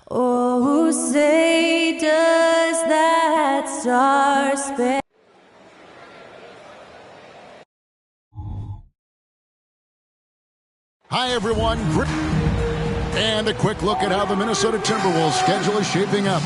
Oh, say does that star span? Hi, everyone. And a quick look at how the Minnesota Timberwolves schedule is shaping up.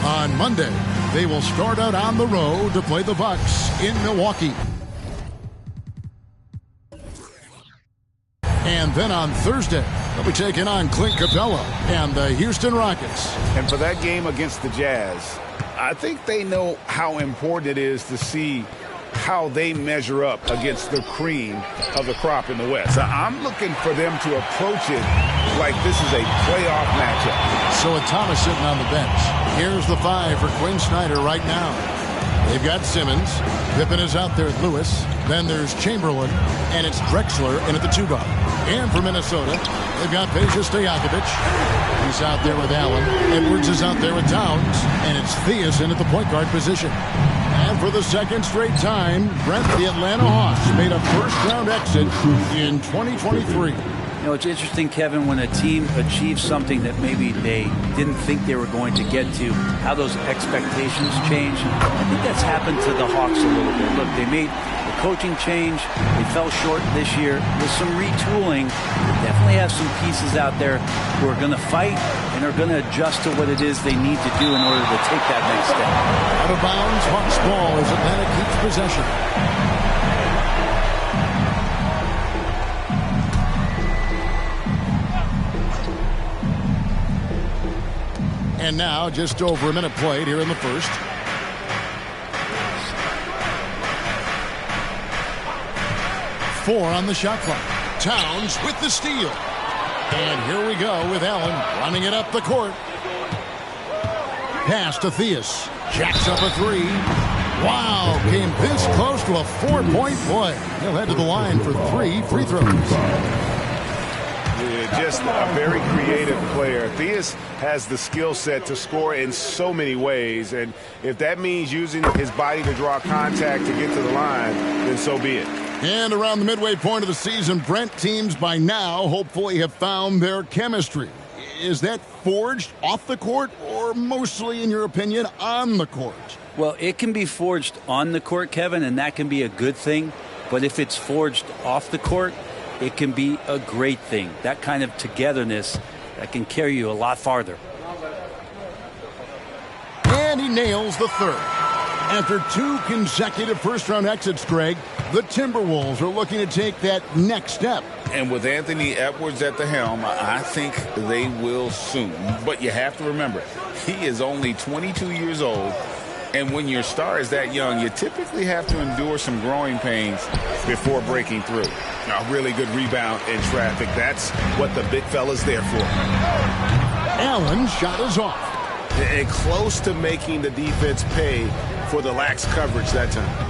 On Monday, they will start out on the road to play the Bucks in Milwaukee. And then on Thursday, they'll be taking on Clint Capella and the Houston Rockets. And for that game against the Jazz, I think they know how important it is to see how they measure up against the cream of the crop in the West. So I'm looking for them to approach it like this is a playoff matchup. So with Thomas sitting on the bench, here's the five for Quinn Snyder right now. They've got Simmons. Pippen is out there with Lewis. Then there's Chamberlain, and it's Drexler in at the 2-guard. And for Minnesota, they've got Peja Stojakovic. He's out there with Allen. Edwards is out there with Towns. And it's Theus in at the point guard position. And for the second straight time, Brent, the Atlanta Hawks made a first-round exit in 2023. You know, it's interesting, Kevin, when a team achieves something that maybe they didn't think they were going to get to, how those expectations change. I think that's happened to the Hawks a little bit. Look, they made the coaching change. They fell short this year. With some retooling, they definitely have some pieces out there who are going to fight and are going to adjust to what it is they need to do in order to take that next step. Out of bounds, Hawks ball as Atlanta keeps possession. And now, just over a minute played here in the first. Four on the shot clock. Towns with the steal. And here we go with Allen running it up the court. Pass to Theus. Jacks up a three. Wow, came this close to a four-point play. He'll head to the line for 3 free throws. Just a very creative player. Theus has the skill set to score in so many ways, and if that means using his body to draw contact to get to the line, then so be it. And around the midway point of the season, Brent, teams by now hopefully have found their chemistry. Is that forged off the court or mostly, in your opinion, on the court? Well, it can be forged on the court, Kevin, and that can be a good thing. But if it's forged off the court, it can be a great thing. That kind of togetherness that can carry you a lot farther. And he nails the third. After 2 consecutive first-round exits, Greg, the Timberwolves are looking to take that next step. And with Anthony Edwards at the helm, I think they will soon. But you have to remember, he is only 22 years old. And when your star is that young, you typically have to endure some growing pains before breaking through. A really good rebound in traffic. That's what the big fella's there for. Allen's shot is off. And close to making the defense pay for the lax coverage that time.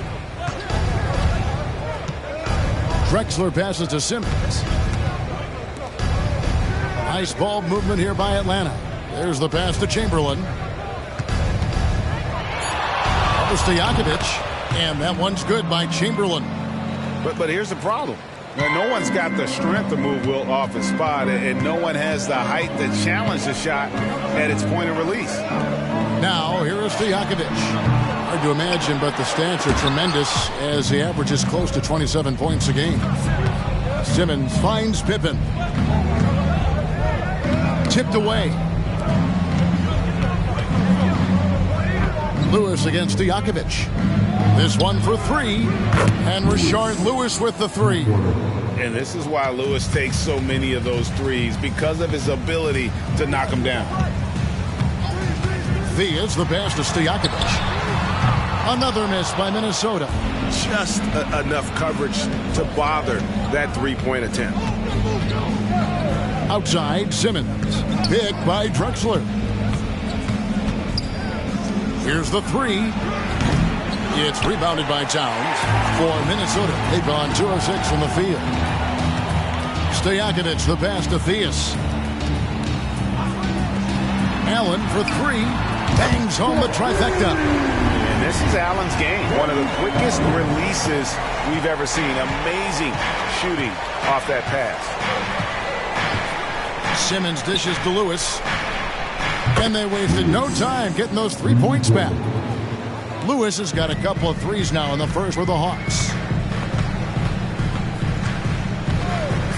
Drexler passes to Simmons. Nice ball movement here by Atlanta. There's the pass to Chamberlain. Over Stojakovic. And that one's good by Chamberlain. But here's the problem. Now, no one's got the strength to move Wilt off his spot, and no one has the height to challenge the shot at its point of release. Now, here is Stojakovic. Hard to imagine, but the stats are tremendous as he averages close to 27 points a game. Simmons finds Pippen. Tipped away. Lewis against Stojakovic. This one for 3. And Rashard Lewis with the 3. And this is why Lewis takes so many of those threes, because of his ability to knock them down. Thea's the pass to Stojakovic. Another miss by Minnesota. Just enough coverage to bother that three-point attempt. Outside, Simmons. Picked by Drexler. Here's the 3. It's rebounded by Towns. For Minnesota, they've gone 2 of 6 from the field. Stojakovic, the pass to Theus. Allen for 3. Bangs home the trifecta. And this is Allen's game. One of the quickest releases we've ever seen. Amazing shooting off that pass. Simmons dishes to Lewis. And they wasted no time getting those 3 points back. Lewis has got a couple of threes now in the first for the Hawks.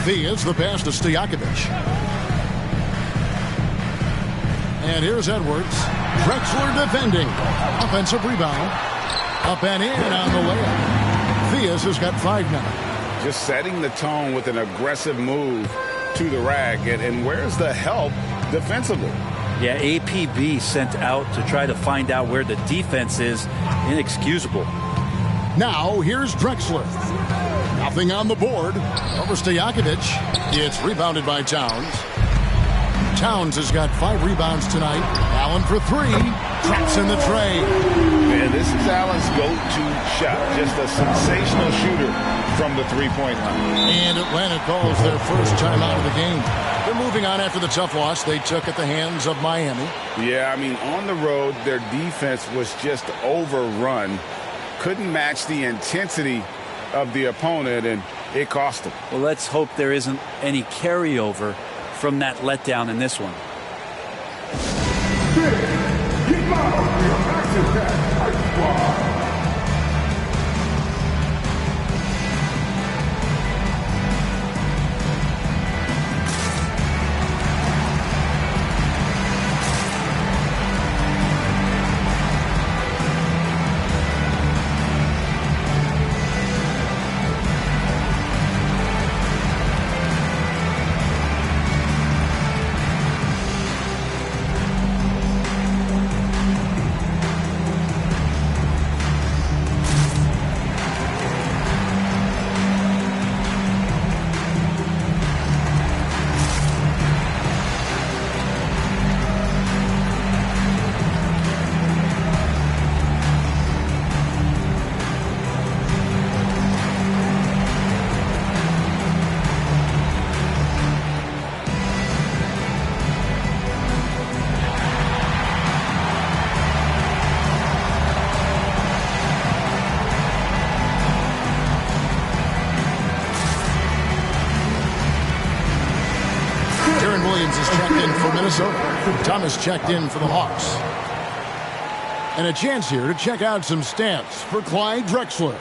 Theus, the pass to Stojakovic. And here's Edwards. Drexler defending. Offensive rebound. Up and in on the layup. Theus has got 5 now. Just setting the tone with an aggressive move to the rack. And where's the help defensively? Yeah, APB sent out to try to find out where the defense is. Inexcusable. Now here's Drexler. Nothing on the board. Over Stojakovic. It's rebounded by Towns. Towns has got 5 rebounds tonight. Allen for 3. Traps in the tray. And this is Allen's go-to shot. Just a sensational shooter from the three-point line. And Atlanta calls their first time out of the game. They're moving on after the tough loss they took at the hands of Miami. Yeah, I mean, on the road, their defense was just overrun. Couldn't match the intensity of the opponent, and it cost them. Well, let's hope there isn't any carryover from that letdown in this one. Williams is checked in for Minnesota. Thomas checked in for the Hawks. And a chance here to check out some stats for Clyde Drexler.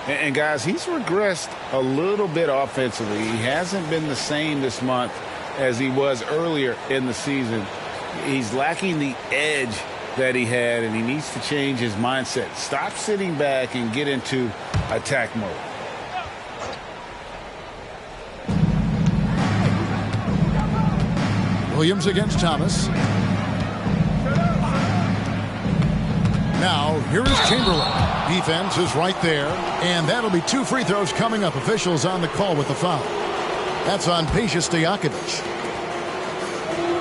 And guys, he's regressed a little bit offensively. He hasn't been the same this month as he was earlier in the season. He's lacking the edge that he had, and he needs to change his mindset. Stop sitting back and get into attack mode. Williams against Thomas. Now, here is Chamberlain. Defense is right there, and that'll be 2 free throws coming up. Officials on the call with the foul. That's on Peja Stojakovic.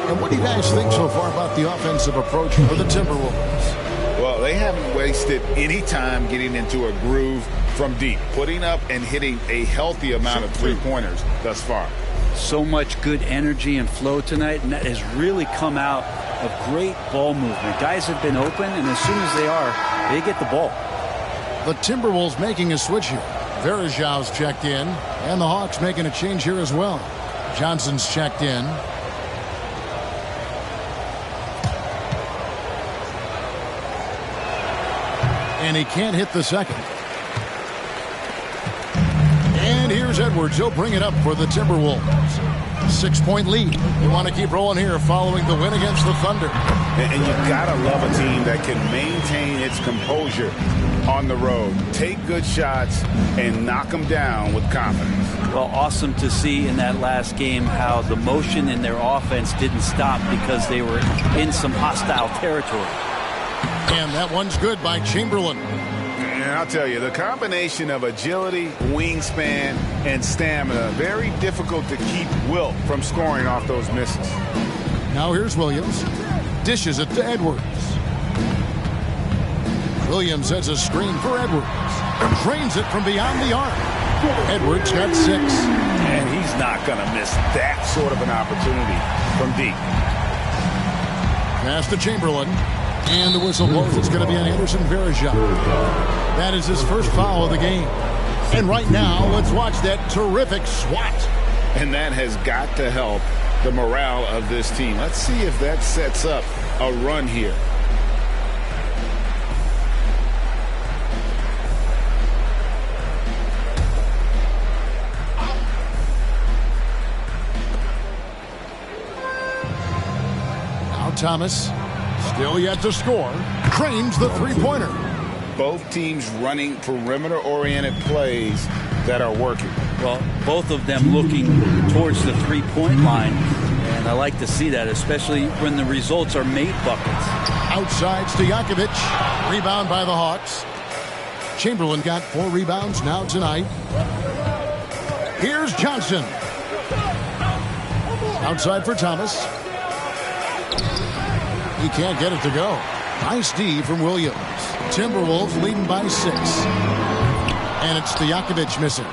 And what do you guys think so far about the offensive approach for the Timberwolves? Well, they haven't wasted any time getting into a groove from deep, putting up and hitting a healthy amount of three-pointers thus far. So much good energy and flow tonight, and that has really come out of great ball movement. Guys have been open, and as soon as they get the ball. The Timberwolves making a switch here. Varejão's checked in, and the Hawks making a change here as well. Johnson's checked in. And he can't hit the second. And here's Edwards. He'll bring it up for the Timberwolves. 6-point lead. You want to keep rolling here following the win against the Thunder. And you've got to love a team that can maintain its composure on the road. Take good shots and knock them down with confidence. Well, awesome to see in that last game how the motion in their offense didn't stop because they were in some hostile territory. And that one's good by Chamberlain. And I'll tell you, the combination of agility, wingspan, and stamina, very difficult to keep Wilt from scoring off those misses. Now here's Williams. Dishes it to Edwards. Williams has a screen for Edwards. Drains it from beyond the arc. Edwards got 6. And he's not going to miss that sort of an opportunity from deep. Pass to Chamberlain. And the whistle blows. It's going to be on Anderson Varejão. That is his first foul of the game. And right now, let's watch that terrific swat. And that has got to help the morale of this team. Let's see if that sets up a run here. Now Thomas, still yet to score, drains the three-pointer. Both teams running perimeter-oriented plays that are working. Well, both of them looking towards the three-point line, and I like to see that, especially when the results are made buckets. Outside Stojakovic, rebound by the Hawks. Chamberlain got 4 rebounds now tonight. Here's Johnson. Outside for Thomas. He can't get it to go. Nice D from Williams. Timberwolves leading by 6. And it's Stojakovic missing.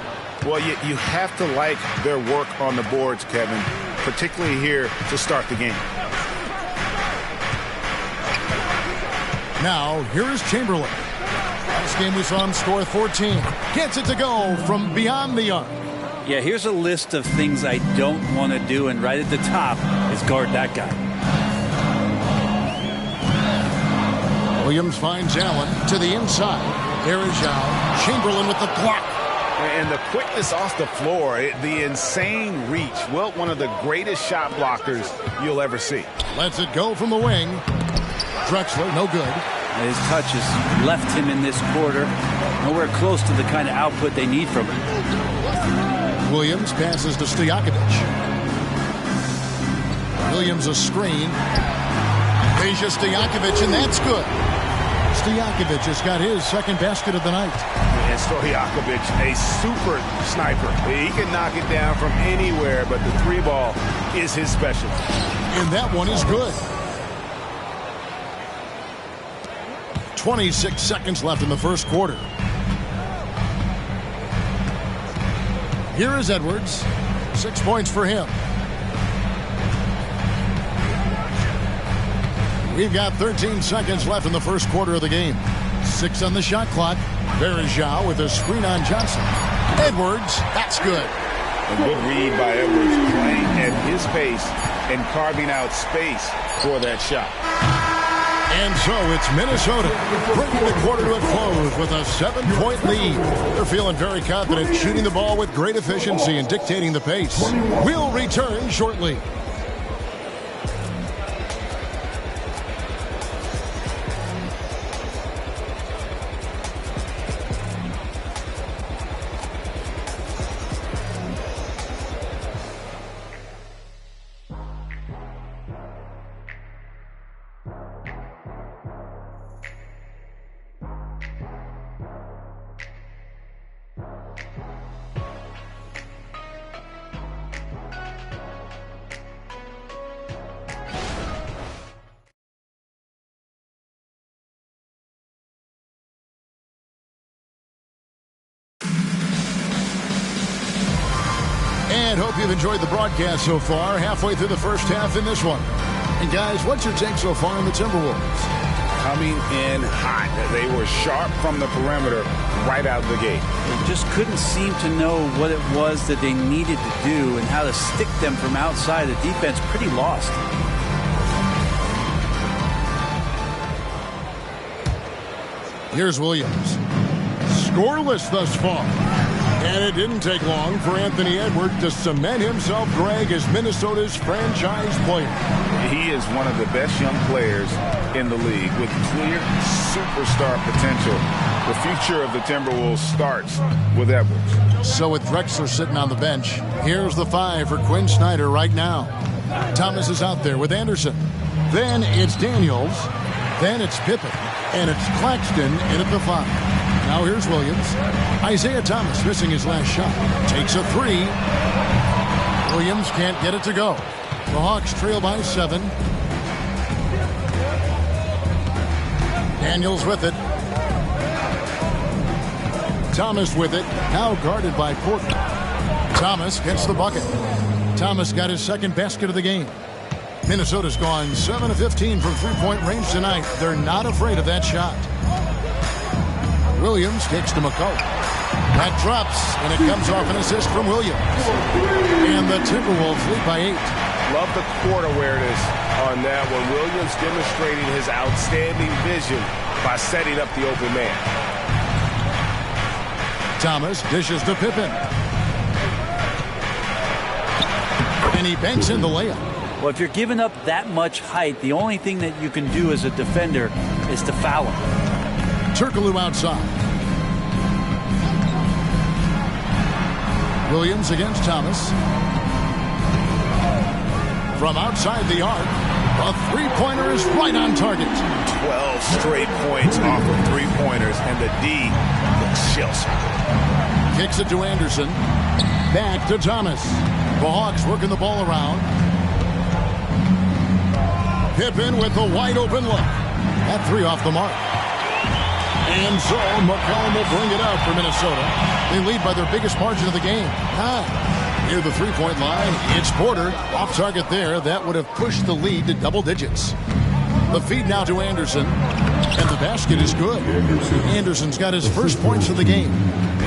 Well, you have to like their work on the boards, Kevin, particularly here to start the game. Now, here is Chamberlain. Last game we saw him score 14. Gets it to go from beyond the arc. Yeah, here's a list of things I don't want to do, and right at the top is guard that guy. Williams finds Allen to the inside. Varejão. Chamberlain with the block. And the quickness off the floor, the insane reach. Wilt, one of the greatest shot blockers you'll ever see. Lets it go from the wing. Drexler, no good. His touch has left him in this quarter. Nowhere close to the kind of output they need from him. Williams passes to Stojakovic. Williams a screen. Peja Stojakovic, and that's good. Stojakovic has got his second basket of the night. And Stojakovic, a super sniper. He can knock it down from anywhere, but the three ball is his specialty. And that one is good. 26 seconds left in the first quarter. Here is Edwards. 6 points for him. We've got 13 seconds left in the first quarter of the game. 6 on the shot clock. Varejão with a screen on Johnson. Edwards, that's good. A good read by Edwards, playing at his pace and carving out space for that shot. And so it's Minnesota bringing the quarter to a close with a 7-point lead. They're feeling very confident, shooting the ball with great efficiency and dictating the pace. We'll return shortly. you've enjoyed the broadcast so far. Halfway through the first half in this one. And guys, what's your take so far on the Timberwolves? Coming in hot. They were sharp from the perimeter right out of the gate. They just couldn't seem to know what it was that they needed to do and how to stick them from outside. The defense pretty lost. Here's Williams. Scoreless thus far. And it didn't take long for Anthony Edwards to cement himself, Greg, as Minnesota's franchise player. He is one of the best young players in the league with clear superstar potential. The future of the Timberwolves starts with Edwards. So with Drexler sitting on the bench, here's the 5 for Quinn Snyder right now. Thomas is out there with Anderson. Then it's Daniels. Then it's Pippen. And it's Claxton in at the 5. Now here's Williams. Isaiah Thomas missing his last shot. Takes a 3. Williams can't get it to go. The Hawks trail by 7. Daniels with it. Thomas with it. Now guarded by Porter. Thomas gets the bucket. Thomas got his second basket of the game. Minnesota's gone 7 of 15 from three-point range tonight. They're not afraid of that shot. Williams kicks to McCullough. That drops, and it comes off an assist from Williams. And the Timberwolves lead by 8. Love the court awareness on that one. Williams demonstrating his outstanding vision by setting up the open man. Thomas dishes to Pippen. And he banks in the layup. Well, if you're giving up that much height, the only thing that you can do as a defender is to foul him. Turkoglu outside. Williams against Thomas. From outside the arc, a three-pointer is right on target. 12 straight points off of three-pointers, and the D looks shell-shocked. Kicks it to Anderson. Back to Thomas. The Hawks working the ball around. Pippen with the wide-open look. That 3 off the mark. And so McCollum will bring it up for Minnesota. They lead by their biggest margin of the game. 9. Near the three-point line, it's Porter. Off target there. That would have pushed the lead to double digits. The feed now to Anderson. And the basket is good. Anderson's got his first points of the game.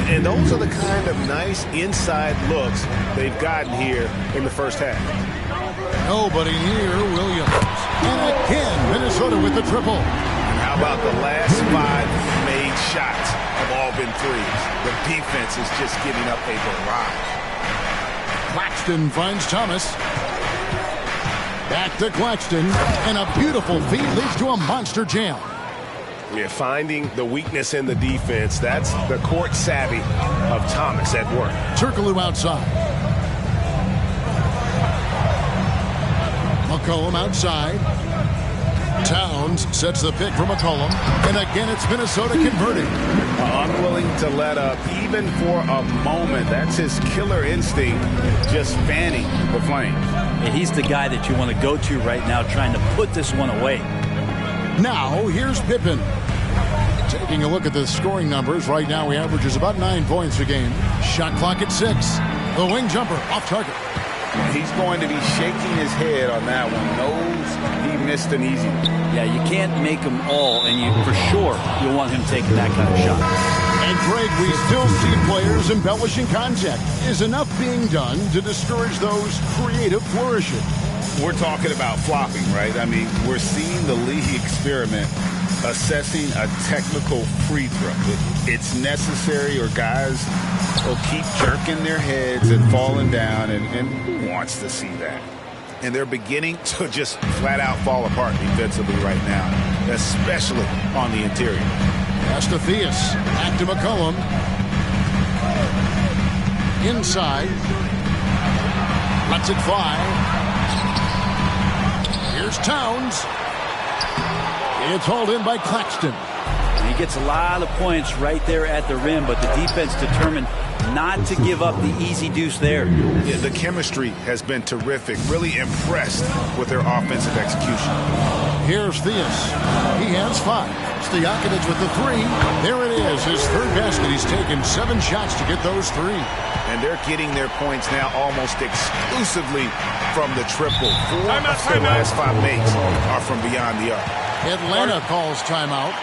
And those are the kind of nice inside looks they've gotten here in the first half. Nobody near Williams. And again, Minnesota with the triple. How about the last 5 made shots have all been threes? The defense is just giving up a barrage. Claxton finds Thomas. Back to Claxton. And a beautiful feed leads to a monster jam. Yeah, finding the weakness in the defense. That's the court savvy of Thomas at work. Turkoglu outside. McCollum outside. Towns sets the pick for McCollum. And again, it's Minnesota converting. Unwilling to let up even for a moment. That's his killer instinct, just fanning the flames. And he's the guy that you want to go to right now trying to put this one away. Now, here's Pippen. Taking a look at the scoring numbers, right now he averages about 9 points a game. Shot clock at 6. The wing jumper off target. He's going to be shaking his head on that one. Knows he missed an easy one. Yeah, you can't make them all, and you for sure you'll want him taking that kind of shot. And Greg, we still see players embellishing contact. Is enough being done to discourage those creative flourishes? We're talking about flopping, right? I mean, we're seeing the league experiment assessing a technical free throw. It's necessary, or guys will keep jerking their heads and falling down, and wants to see that. And they're beginning to just flat out fall apart defensively right now, especially on the interior. Pass to Theus. Back to McCollum. Inside. Lets it fly. Here's Towns. It's hauled in by Claxton. And he gets a lot of points right there at the rim, but the defense determined not to give up the easy deuce there. Yeah, the chemistry has been terrific. Really impressed with their offensive execution. Here's Theus. He has 5. Stojakovic with the three. There it is, his third basket. He's taken 7 shots to get those 3. And they're getting their points now almost exclusively from the triple. 4 of their last 5 makes are from beyond the arc. Atlanta calls timeout.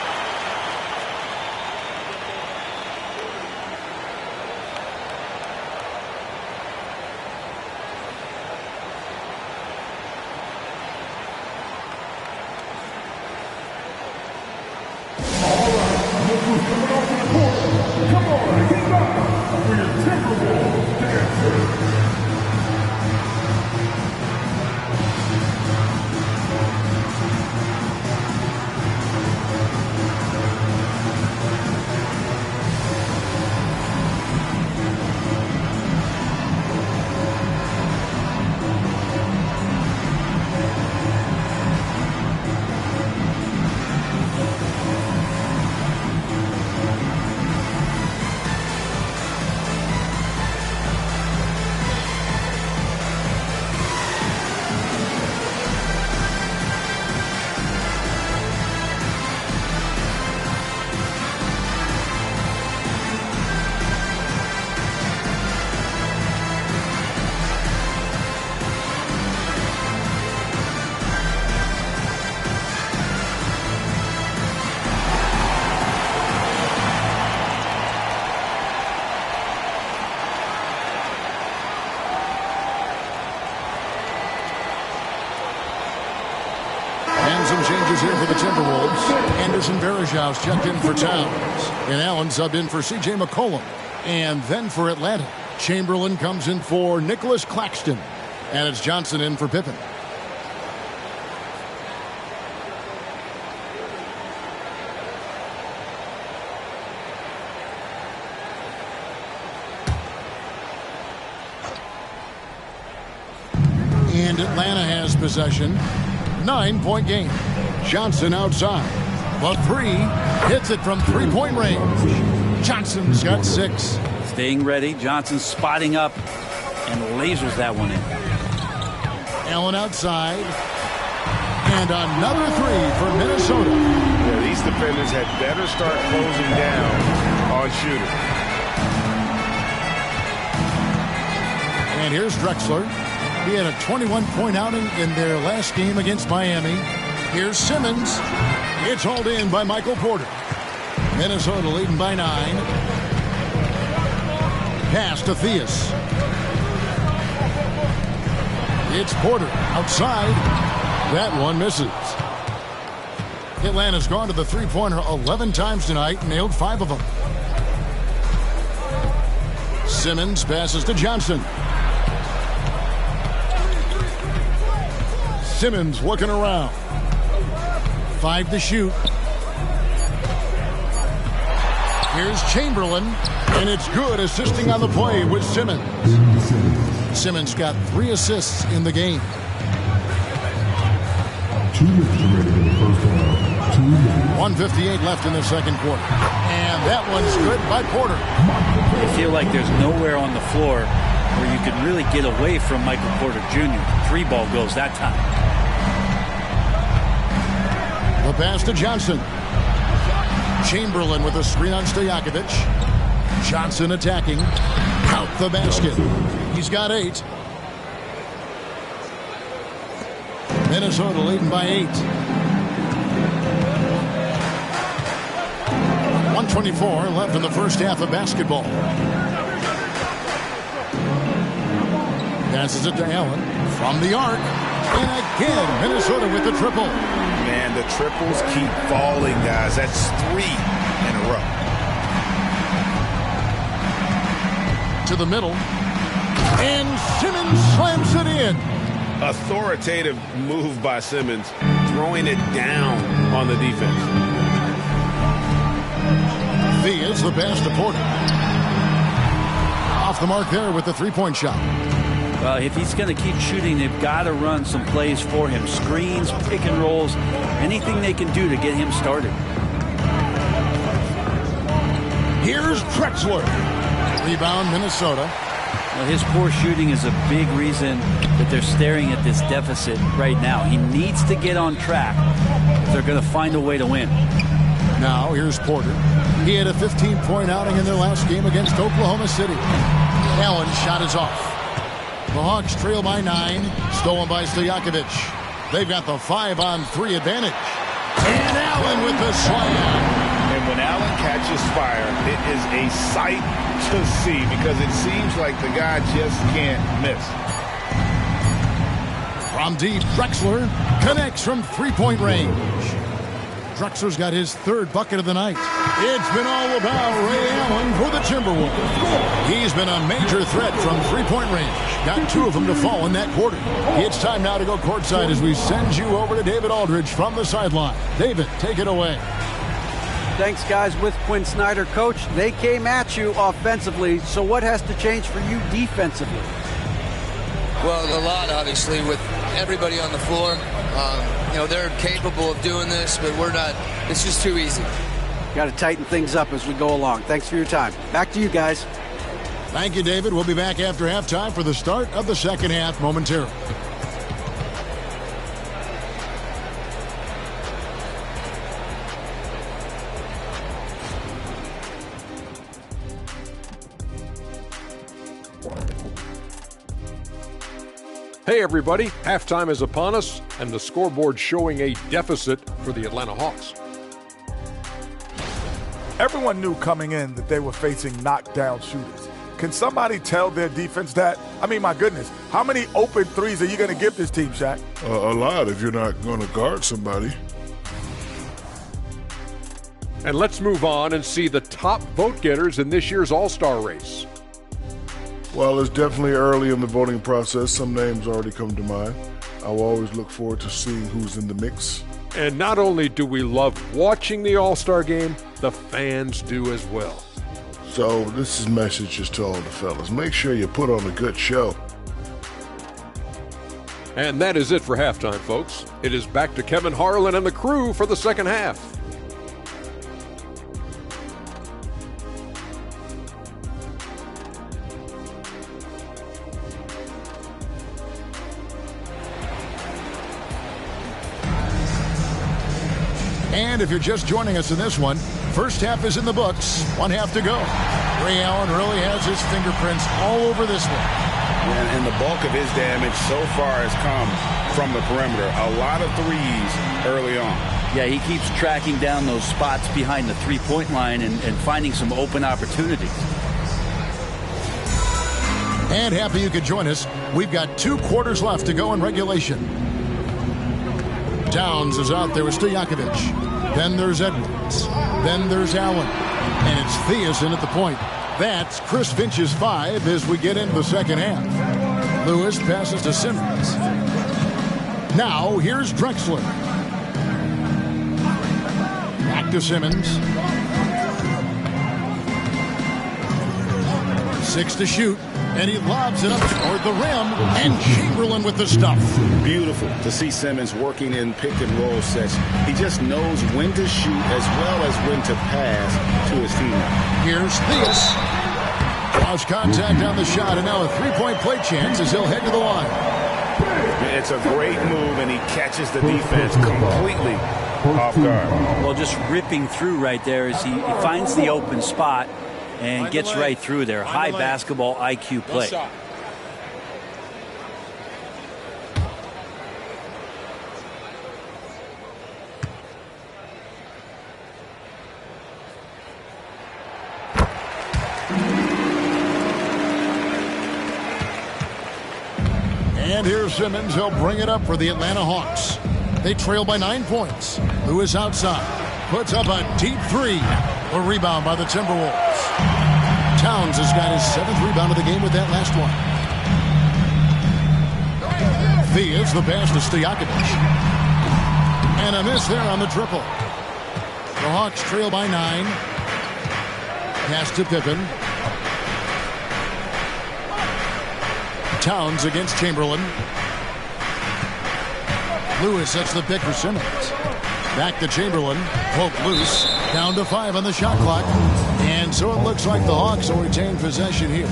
Some changes here for the Timberwolves. Anderson Varejao checked in for Towns. And Allen subbed in for C.J. McCollum. And then for Atlanta, Chamberlain comes in for Nicholas Claxton. And it's Johnson in for Pippen. And Atlanta has possession. 9-point game. Johnson outside. The 3 hits it from 3-point range. Johnson's got 6. Staying ready. Johnson spotting up and lasers that one in. Allen outside. And another 3 for Minnesota. Yeah, these defenders had better start closing down on shooting. And here's Drexler. He had a 21-point outing in their last game against Miami. Here's Simmons. It's hauled in by Michael Porter. Minnesota leading by 9. Pass to Theus. It's Porter outside. That one misses. Atlanta's gone to the three-pointer 11 times tonight and nailed 5 of them. Simmons passes to Johnson. Simmons looking around. 5 to shoot. Here's Chamberlain, and it's good, assisting on the play with Simmons. Simmons got 3 assists in the game. 2 minutes remaining in the first half. 2 minutes. 1:58 left in the second quarter. And that one's good by Porter. I feel like there's nowhere on the floor where you could really get away from Michael Porter Jr. 3 ball goes that time. The pass to Johnson. Chamberlain with a screen on Stojakovic. Johnson attacking. Out the basket. He's got 8. Minnesota leading by 8. 1:24 left in the first half of basketball. Passes it to Allen from the arc. And again, Minnesota with the triple. Man, the triples keep falling, guys. That's 3 in a row. To the middle. And Simmons slams it in. Authoritative move by Simmons, throwing it down on the defense. Theus the pass to Porter. Off the mark there with the three-point shot. Well, if he's going to keep shooting, they've got to run some plays for him. Screens, pick and rolls, anything they can do to get him started. Here's Drexler. Rebound, Minnesota. Well, his poor shooting is a big reason that they're staring at this deficit right now. He needs to get on track if they're going to find a way to win. Now here's Porter. He had a 15-point outing in their last game against Oklahoma City. Allen's shot is off. The Hawks trail by 9. Stolen by Stojakovic. They've got the 5-on-3 advantage. And Allen with the slam. And when Allen catches fire, it is a sight to see because it seems like the guy just can't miss. From deep, Drexler connects from three-point range. Drexler's got his third bucket of the night. It's been all about Ray Allen for the Timberwolves. He's been a major threat from three-point range. Got 2 of them to fall in that quarter. It's time now to go courtside as we send you over to David Aldridge from the sideline. David, take it away. Thanks, guys. With Quinn Snyder, Coach, they came at you offensively. So what has to change for you defensively? Well, a lot, obviously, with everybody on the floor. They're capable of doing this, but we're not. It's just too easy. Got to tighten things up as we go along. Thanks for your time. Back to you guys. Thank you, David. We'll be back after halftime for the start of the second half momentarily. Hey everybody, halftime is upon us, and the scoreboard showing a deficit for the Atlanta Hawks. Everyone knew coming in that they were facing knockdown shooters. Can somebody tell their defense that? I mean, my goodness, how many open threes are you going to give this team, Shaq? A lot if you're not going to guard somebody. And let's move on and see the top vote getters in this year's All-Star race. Well, it's definitely early in the voting process. Some names already come to mind. I will always look forward to seeing who's in the mix. And not only do we love watching the All-Star game, the fans do as well. So this is messages to all the fellas. Make sure you put on a good show. And that is it for halftime, folks. It is back to Kevin Harlan and the crew for the second half. And if you're just joining us in this one, first half is in the books. One half to go. Ray Allen really has his fingerprints all over this one. And the bulk of his damage so far has come from the perimeter. A lot of threes early on. Yeah, he keeps tracking down those spots behind the three-point line and finding some open opportunities. And happy you could join us. We've got 2 quarters left to go in regulation. Towns is out there with Stojakovic. Then there's Edwards. Then there's Allen. And it's Thiessen at the point. That's Chris Finch's 5 as we get into the second half. Lewis passes to Simmons. Now here's Drexler. Back to Simmons. 6 to shoot. And he lobs it up toward the rim. And Chamberlain with the stuff. Beautiful to see Simmons working in pick and roll sets. He just knows when to shoot as well as when to pass to his teammate. Here's Theus. Draws contact on the shot, and now a three-point play chance as he'll head to the line. It's a great move, and he catches the defense completely off guard. Well, just ripping through right there as he finds the open spot and gets right through there. High basketball IQ play. And here's Simmons. He'll bring it up for the Atlanta Hawks. They trail by 9 points. Lewis outside. Puts up a deep 3. A rebound by the Timberwolves. Towns has got his 7th rebound of the game with that last one. Theus the pass to Stojakovic. And a miss there on the triple. The Hawks trail by 9. Pass to Pippen. Towns against Chamberlain. Lewis sets the pick for Simmons. Back to Chamberlain. Poke loose. Down to 5 on the shot clock. And so it looks like the Hawks will retain possession here.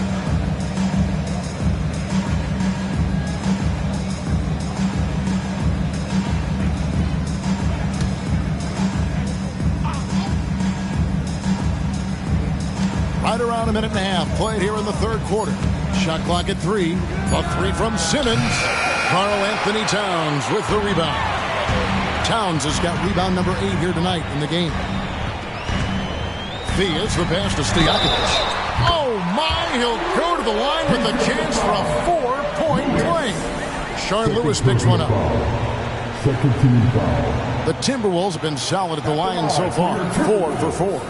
Right around a minute and a half played here in the third quarter. Shot clock at 3. A 3 from Simmons. Karl Anthony Towns with the rebound. Towns has got rebound number 8 here tonight in the game. Theus, the pass to Stojakovic. Oh my, he'll go to the line with a chance for a 4-point play. Sean Lewis picks one up. Second team foul. The Timberwolves have been solid at the line so far. 4 for 4.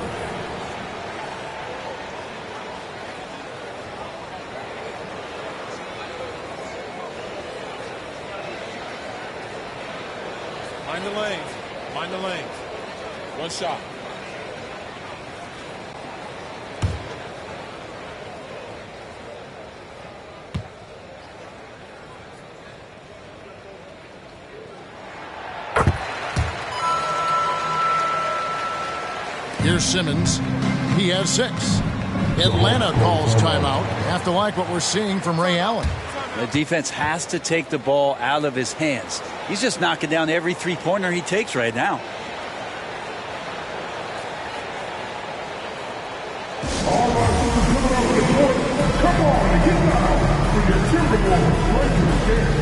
Mind the lanes. Mind the lanes. One shot. Here's Simmons. He has 6. Atlanta calls timeout. Have to like what we're seeing from Ray Allen. The defense has to take the ball out of his hands. He's just knocking down every three-pointer he takes right now. All right, come on and get down for your Timberwolves Lakers game.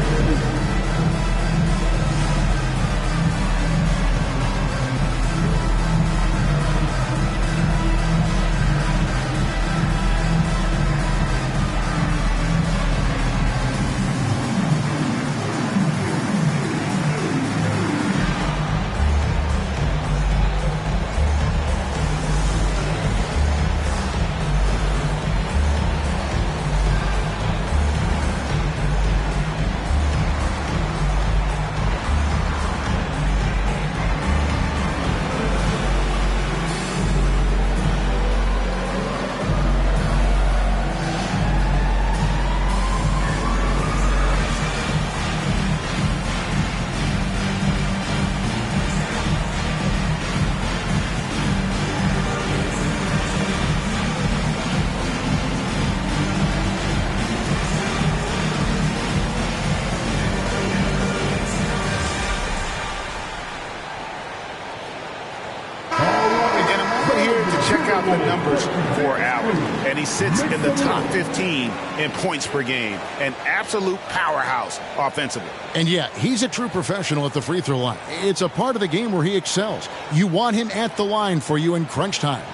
The numbers for Allen, and he sits in the top 15 in points per game. An absolute powerhouse offensively. And yeah, he's a true professional at the free throw line. It's a part of the game where he excels. You want him at the line for you in crunch time.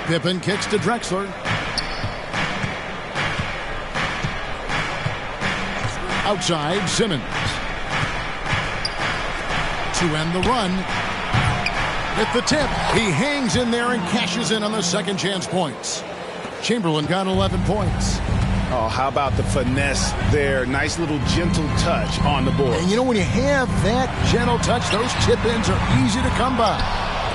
Pippen kicks to Drexler. Outside, Simmons. To end the run. With the tip, he hangs in there and cashes in on the second chance points. Chamberlain got 11 points. Oh, how about the finesse there? Nice little gentle touch on the board. And you know, when you have that gentle touch, those tip-ins are easy to come by.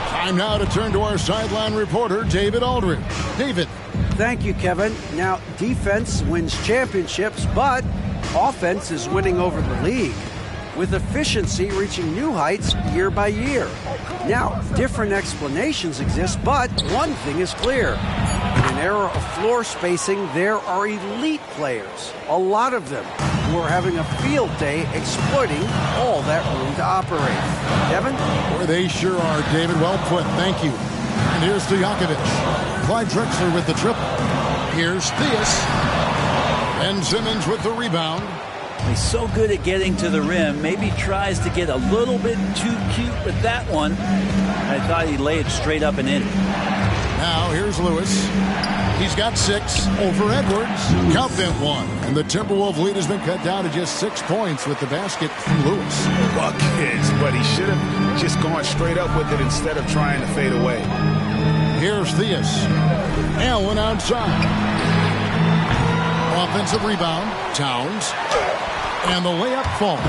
Time now to turn to our sideline reporter, David Aldridge. David. Thank you, Kevin. Now, defense wins championships, but offense is winning over the league, with efficiency reaching new heights year by year. Now, different explanations exist, but one thing is clear. In an era of floor spacing, there are elite players, a lot of them, who are having a field day exploiting all that room to operate. Kevin? Boy, they sure are, David. Well put. Thank you. And here's Stojakovic. Clyde Drexler with the triple. Here's Theus. And Simmons with the rebound. He's so good at getting to the rim. Maybe tries to get a little bit too cute with that one. I thought he'd lay it straight up and in. Now here's Lewis. He's got 6 over Edwards. Count that one. And the Timberwolves lead has been cut down to just 6 points with the basket from Lewis. Buckets, but he should have just gone straight up with it instead of trying to fade away. Here's Theus. Allen outside. Offensive rebound. Towns. And the layup falls.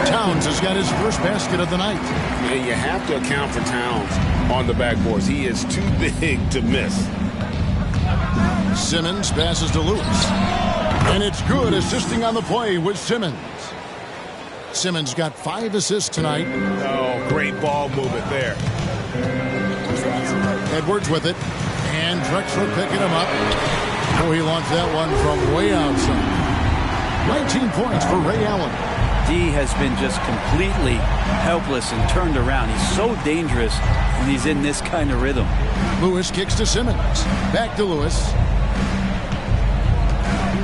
Towns has got his first basket of the night. And you have to account for Towns on the backboards. He is too big to miss. Simmons passes to Lewis. And it's good, assisting on the play with Simmons. Simmons got 5 assists tonight. Oh, great ball movement there. Edwards with it. And Drexler picking him up. Oh, he launched that one from way outside. 19 points for Ray Allen. D has been just completely helpless and turned around. He's so dangerous when he's in this kind of rhythm. Lewis kicks to Simmons. Back to Lewis.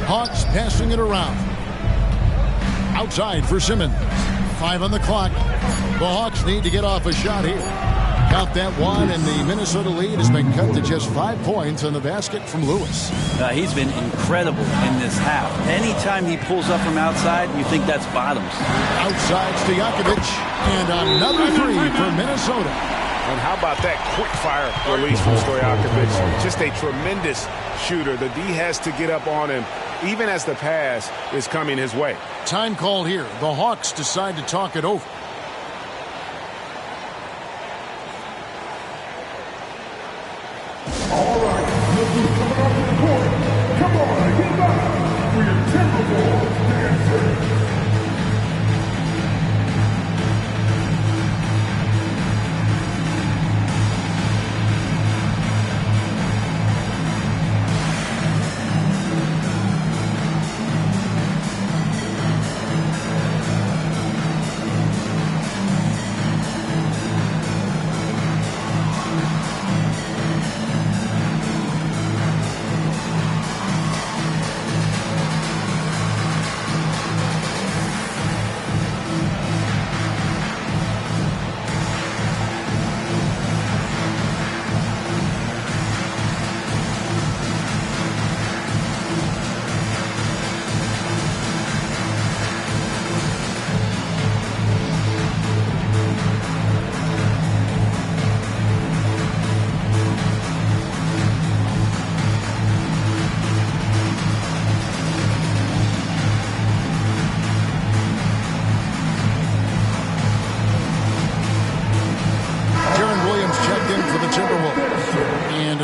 Hawks passing it around. Outside for Simmons. 5 on the clock. The Hawks need to get off a shot here. Count that one, and the Minnesota lead has been cut to just 5 points on the basket from Lewis. He's been incredible in this half. Anytime he pulls up from outside, you think that's bottoms. Outside Stojakovic, and another 3 for Minnesota. And how about that quick-fire release from Stojakovic? Just a tremendous shooter. The D has to get up on him, even as the pass is coming his way. Time called here. The Hawks decide to talk it over. All right, look who's coming out to the court. Come on, get back for your Timberwolves dancers.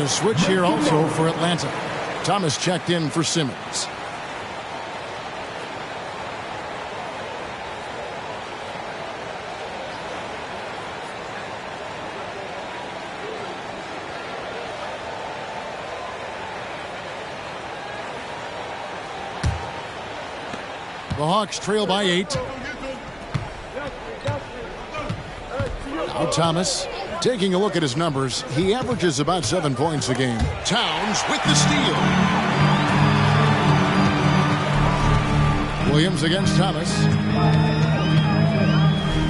Switch here also for Atlanta. Thomas checked in for Simmons. The Hawks trail by 8. Now Thomas. Taking a look at his numbers, he averages about 7 points a game. Towns with the steal. Williams against Thomas.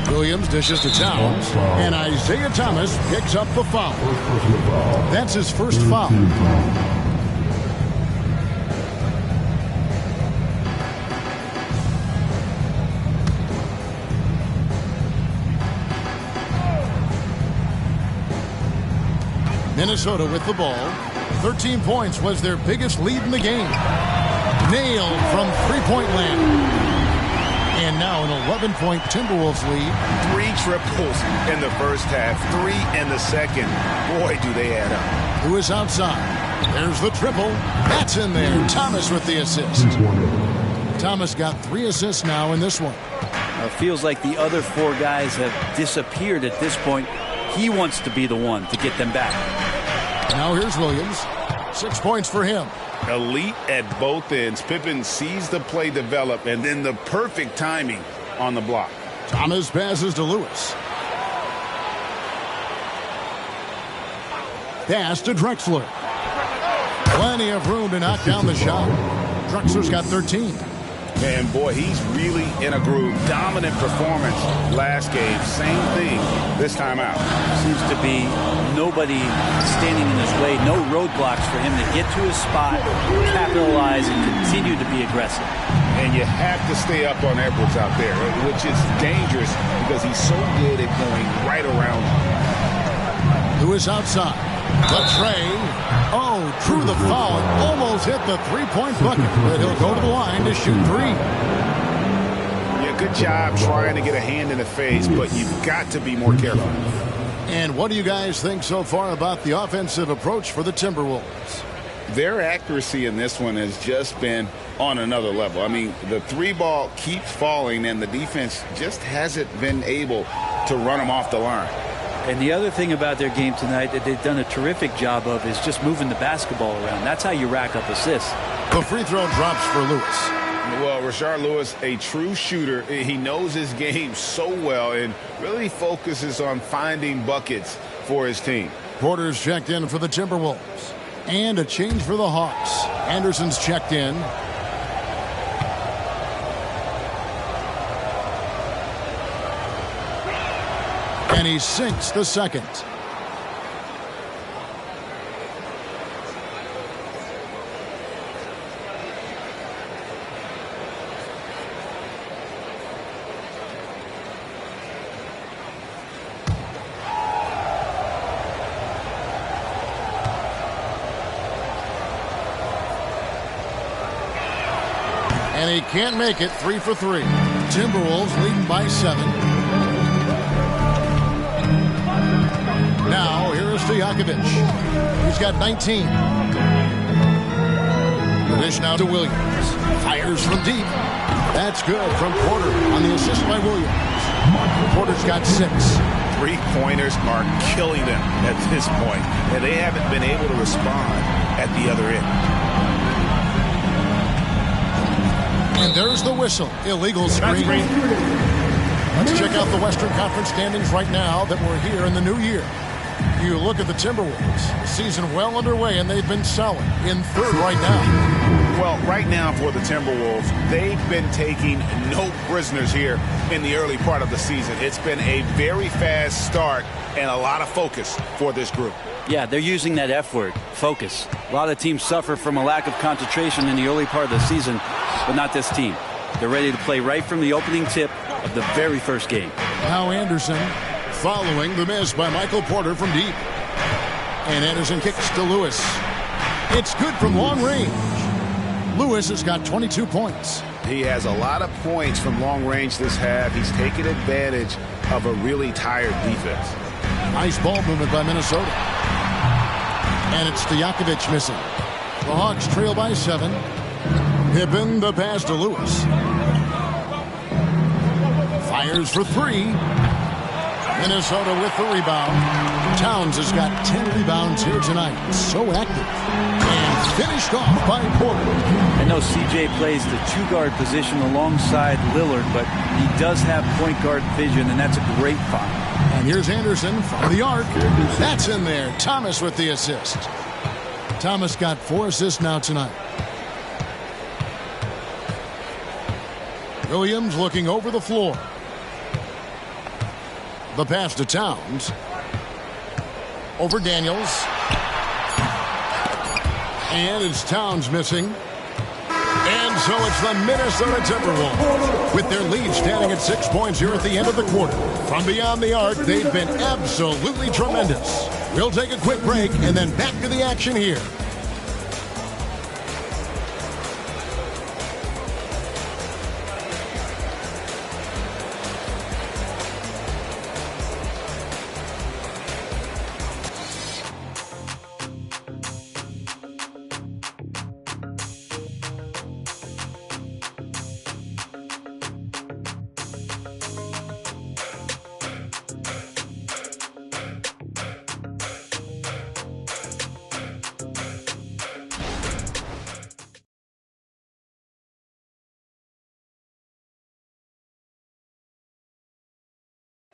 Williams dishes to Towns. And Isaiah Thomas picks up the foul. That's his first foul. Minnesota with the ball. 13 points was their biggest lead in the game. Nailed from three-point land. And now an 11-point Timberwolves lead. 3 triples in the first half, 3 in the second. Boy, do they add up. Who is outside? There's the triple. That's in there. Thomas with the assist. Thomas got 3 assists now in this one. Feels like the other 4 guys have disappeared at this point. He wants to be the one to get them back. Now here's Williams. 6 points for him. Elite at both ends. Pippen sees the play develop, and then the perfect timing on the block. Thomas passes to Lewis. Pass to Drexler. Plenty of room to knock down the shot. Drexler's got 13. And boy, he's really in a groove. Dominant performance last game. Same thing this time out. Seems to be nobody standing in his way. No roadblocks for him to get to his spot, capitalize, and continue to be aggressive. And you have to stay up on Edwards out there, which is dangerous because he's so good at going right around you. Who is outside? The tray. Oh, drew the foul. Almost hit the three-point bucket, but he'll go to the line to shoot 3. Yeah, good job trying to get a hand in the face, but you've got to be more careful. And what do you guys think so far about the offensive approach for the Timberwolves? Their accuracy in this one has just been on another level. I mean, the 3-ball keeps falling, and the defense just hasn't been able to run them off the line. And the other thing about their game tonight that they've done a terrific job of is just moving the basketball around. That's how you rack up assists. The free throw drops for Lewis. Well, Rashard Lewis, a true shooter. He knows his game so well and really focuses on finding buckets for his team. Porter's checked in for the Timberwolves. And a change for the Hawks. Anderson's checked in. And he sinks the second. And he can't make it. 3 for 3. Timberwolves leading by 7. Now, here is Stojakovic. He's got 19. The dish now to Williams. Fires from deep. That's good from Porter on the assist by Williams. Porter's got 6. 3-pointers are killing them at this point, and they haven't been able to respond at the other end. And there's the whistle. Illegal screen. Let's check out the Western Conference standings right now that we're here in the new year. You look at the Timberwolves. The season well underway, and they've been solid in third right now. Well, right now for the Timberwolves, they've been taking no prisoners here in the early part of the season. It's been a very fast start and a lot of focus for this group. Yeah, they're using that F word, focus. A lot of teams suffer from a lack of concentration in the early part of the season, but not this team. They're ready to play right from the opening tip of the very first game. Now Anderson following the miss by Michael Porter from deep. And Anderson kicks to Lewis. It's good from long range. Lewis has got 22 points. He has a lot of points from long range this half. He's taken advantage of a really tired defense. Nice ball movement by Minnesota. And it's Stojakovic missing. The Hawks trail by 7. Pippen the pass to Lewis. Fires for 3. Minnesota with the rebound. Towns has got 10 rebounds here tonight. So active. And finished off by Porter. I know CJ plays the 2-guard position alongside Lillard, but he does have point guard vision, and that's a great find. And here's Anderson from the arc. That's in there. Thomas with the assist. Thomas got 4 assists now tonight. Williams looking over the floor. The pass to Towns. Over Daniels. And it's Towns missing. And so it's the Minnesota Timberwolves with their lead standing at 6 points here at the end of the quarter. From beyond the arc, they've been absolutely tremendous. We'll take a quick break and then back to the action here.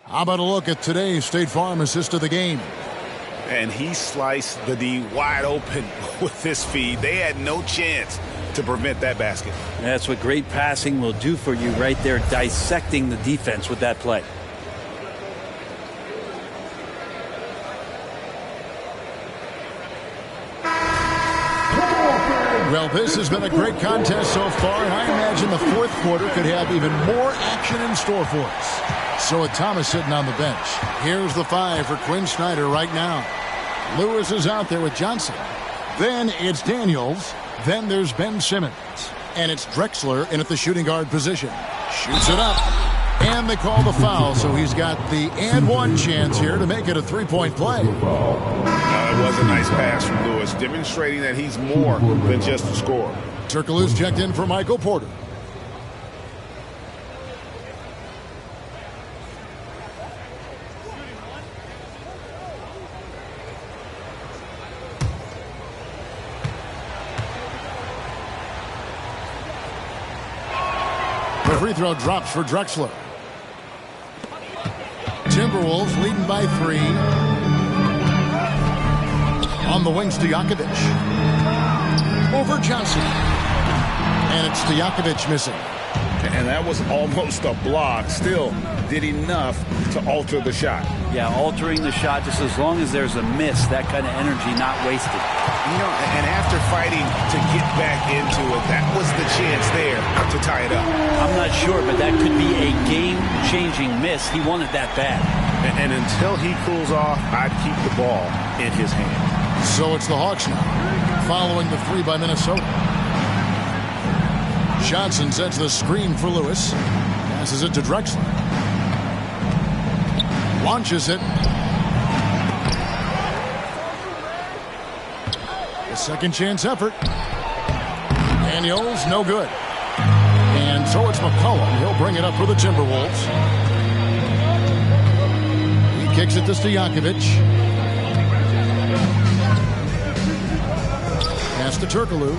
How about a look at today's State Farm assist of the game? And he sliced the D wide open with this feed. They had no chance to prevent that basket. That's what great passing will do for you right there, dissecting the defense with that play. Well, this has been a great contest so far, and I imagine the fourth quarter could have even more action in store for us. So with Thomas sitting on the bench, here's the 5 for Quinn Snyder right now. Lewis is out there with Johnson. Then it's Daniels. Then there's Ben Simmons. And it's Drexler in at the shooting guard position. Shoots it up. And they call the foul, so he's got the and one chance here to make it a three-point play. It was a nice pass from Lewis, demonstrating that he's more than just a scorer. Turkoglu's checked in for Michael Porter. The free throw drops for Drexler. Timberwolves leading by 3. On the wing, Stojakovic. Over Johnson. And it's Stojakovic missing. And that was almost a block. Still did enough to alter the shot. Yeah, altering the shot just as long as there's a miss, that kind of energy not wasted. You know, and after fighting to get back into it, that was the chance there to tie it up. I'm not sure, but that could be a game-changing miss. He wanted that bad. And until he cools off, I'd keep the ball in his hand. So it's the Hawks now, following the 3 by Minnesota. Johnson sets the screen for Lewis. Passes it to Drexler. Launches it. A second chance effort. Daniels, no good. And so it's McCollum. He'll bring it up for the Timberwolves. He kicks it to Stojakovic. Pass to Turkoglu.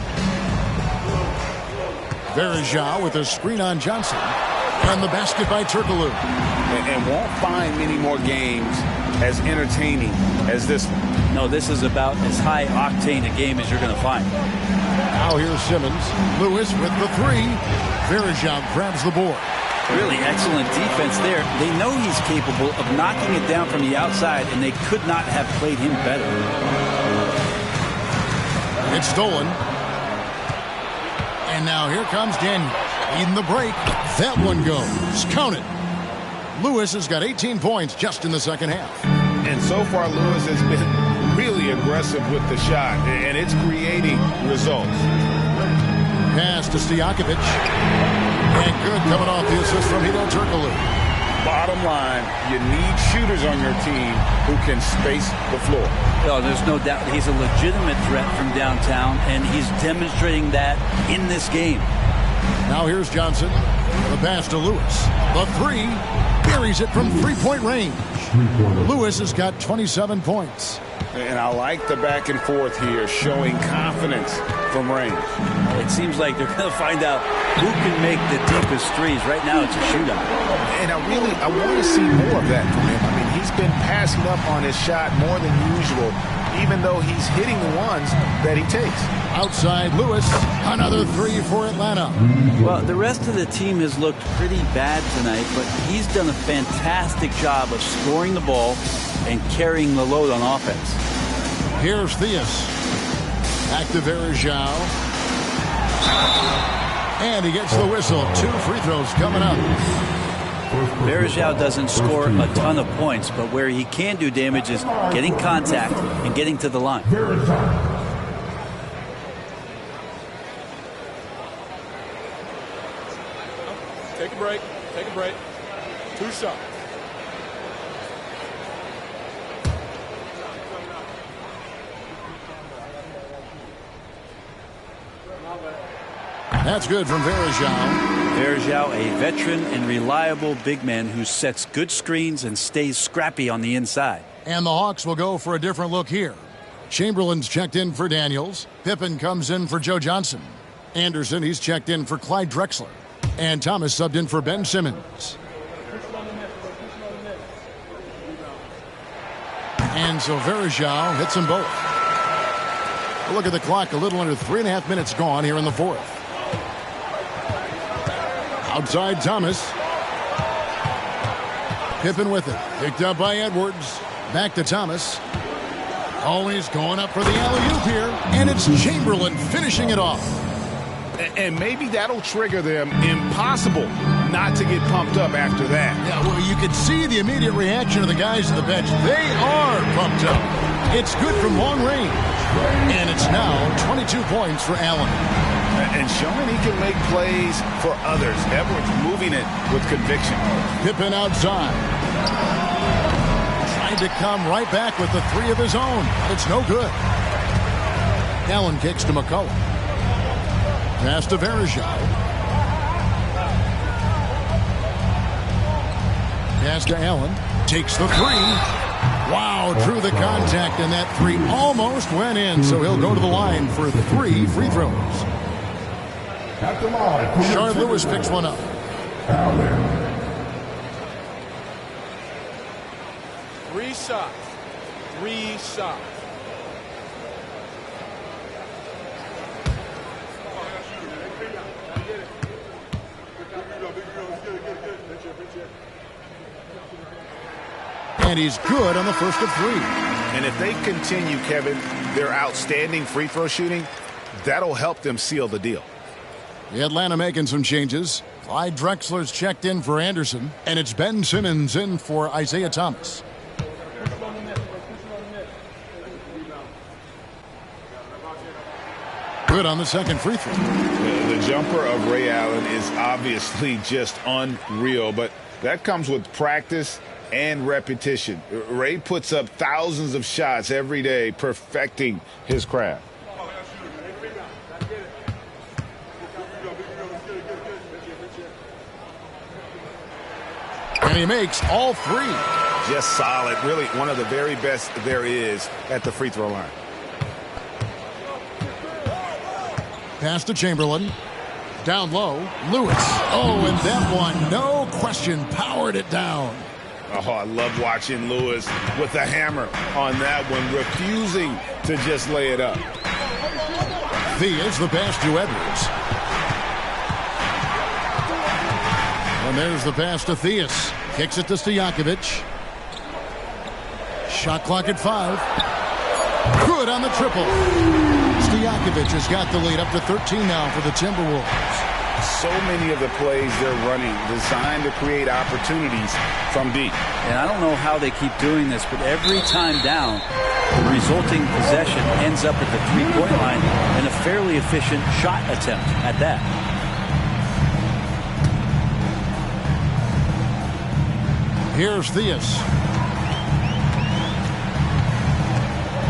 Verejao with a screen on Johnson. And the basket by Turkoglu. And won't find many more games as entertaining as this one. No, this is about as high octane a game as you're going to find. Now here's Simmons. Lewis with the 3. Verejao grabs the board. Really excellent defense there. They know he's capable of knocking it down from the outside, and they could not have played him better. It's stolen. And now here comes Daniels. Leading the break. That one goes. Count it. Lewis has got 18 points just in the second half. And so far, Lewis has been really aggressive with the shot, and it's creating results. Pass to Stojakovic. And good coming off the assist from Hedo Turkoglu. Bottom line, you need shooters on your team who can space the floor. Oh, there's no doubt he's a legitimate threat from downtown, and he's demonstrating that in this game. Now here's Johnson. The pass to Lewis. The 3. Buries it from three-point range. Lewis has got 27 points. And I like the back and forth here, showing confidence from range. It seems like they're going to find out who can make the deepest threes. Right now it's a shootout. And I want to see more of that from him. I mean, he's been passing up on his shot more than usual, even though he's hitting the ones that he takes. Outside Lewis, another 3 for Atlanta. Well, the rest of the team has looked pretty bad tonight, but he's done a fantastic job of scoring the ball and carrying the load on offense. Here's Theus. Back to Verejao. And he gets the whistle. 2 free throws coming up. Verejao doesn't score a ton of points, but where he can do damage is getting contact and getting to the line. Take a break. Take a break. 2 shots. That's good from Verejao. Verejao, a veteran and reliable big man who sets good screens and stays scrappy on the inside. And the Hawks will go for a different look here. Chamberlain's checked in for Daniels. Pippen comes in for Joe Johnson. Anderson, he's checked in for Clyde Drexler. And Thomas subbed in for Ben Simmons. And so Verejao hits them both. Look at the clock, a little under 3.5 minutes gone here in the fourth. Outside Thomas. Pippen with it. Picked up by Edwards. Back to Thomas. Always going up for the alley-oop here. And it's Chamberlain finishing it off. And maybe that'll trigger them. Impossible not to get pumped up after that. Yeah, well, you could see the immediate reaction of the guys on the bench. They are pumped up. It's good from long range. And it's now 22 points for Allen. And showing he can make plays for others. Edwards moving it with conviction. Pippen outside. Trying to come right back with the 3 of his own. But it's no good. Allen kicks to McCollum. Pass to Varejao. Pass to Allen. Takes the three. Wow, drew the contact, and that three almost went in, so he'll go to the line for 3 free throws. At the line. Shard Lewis picks one up. Allen. 3 shots. 3 shots. And he's good on the first of 3. And if they continue, Kevin, their outstanding free throw shooting, that'll help them seal the deal. The Atlanta making some changes. Clyde Drexler's checked in for Anderson, and it's Ben Simmons in for Isaiah Thomas. Good on the second free throw. The jumper of Ray Allen is obviously just unreal, but that comes with practice and repetition. Ray puts up thousands of shots every day, perfecting his craft. And he makes all 3. Just solid. Really one of the very best there is at the free throw line. Pass to Chamberlain. Down low. Lewis. Oh, and that one, no question, powered it down. Oh, I love watching Lewis with the hammer on that one, refusing to just lay it up. Theus the pass to Edwards. And there's the pass to Theus. Kicks it to Stojakovic. Shot clock at 5. Good on the triple. Stojakovic has got the lead up to 13 now for the Timberwolves. So many of the plays they're running designed to create opportunities from deep. And I don't know how they keep doing this, but every time down, the resulting possession ends up at the three-point line and a fairly efficient shot attempt at that. Here's Theus.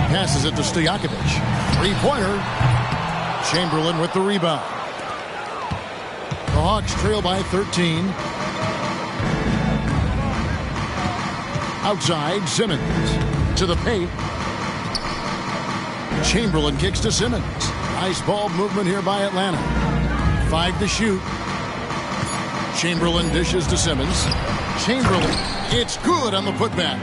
Passes it to Stojakovic. Three-pointer. Chamberlain with the rebound. The Hawks trail by 13. Outside, Simmons. To the paint. Chamberlain kicks to Simmons. Nice ball movement here by Atlanta. 5 to shoot. Chamberlain dishes to Simmons. Chamberlain, it's good on the putback.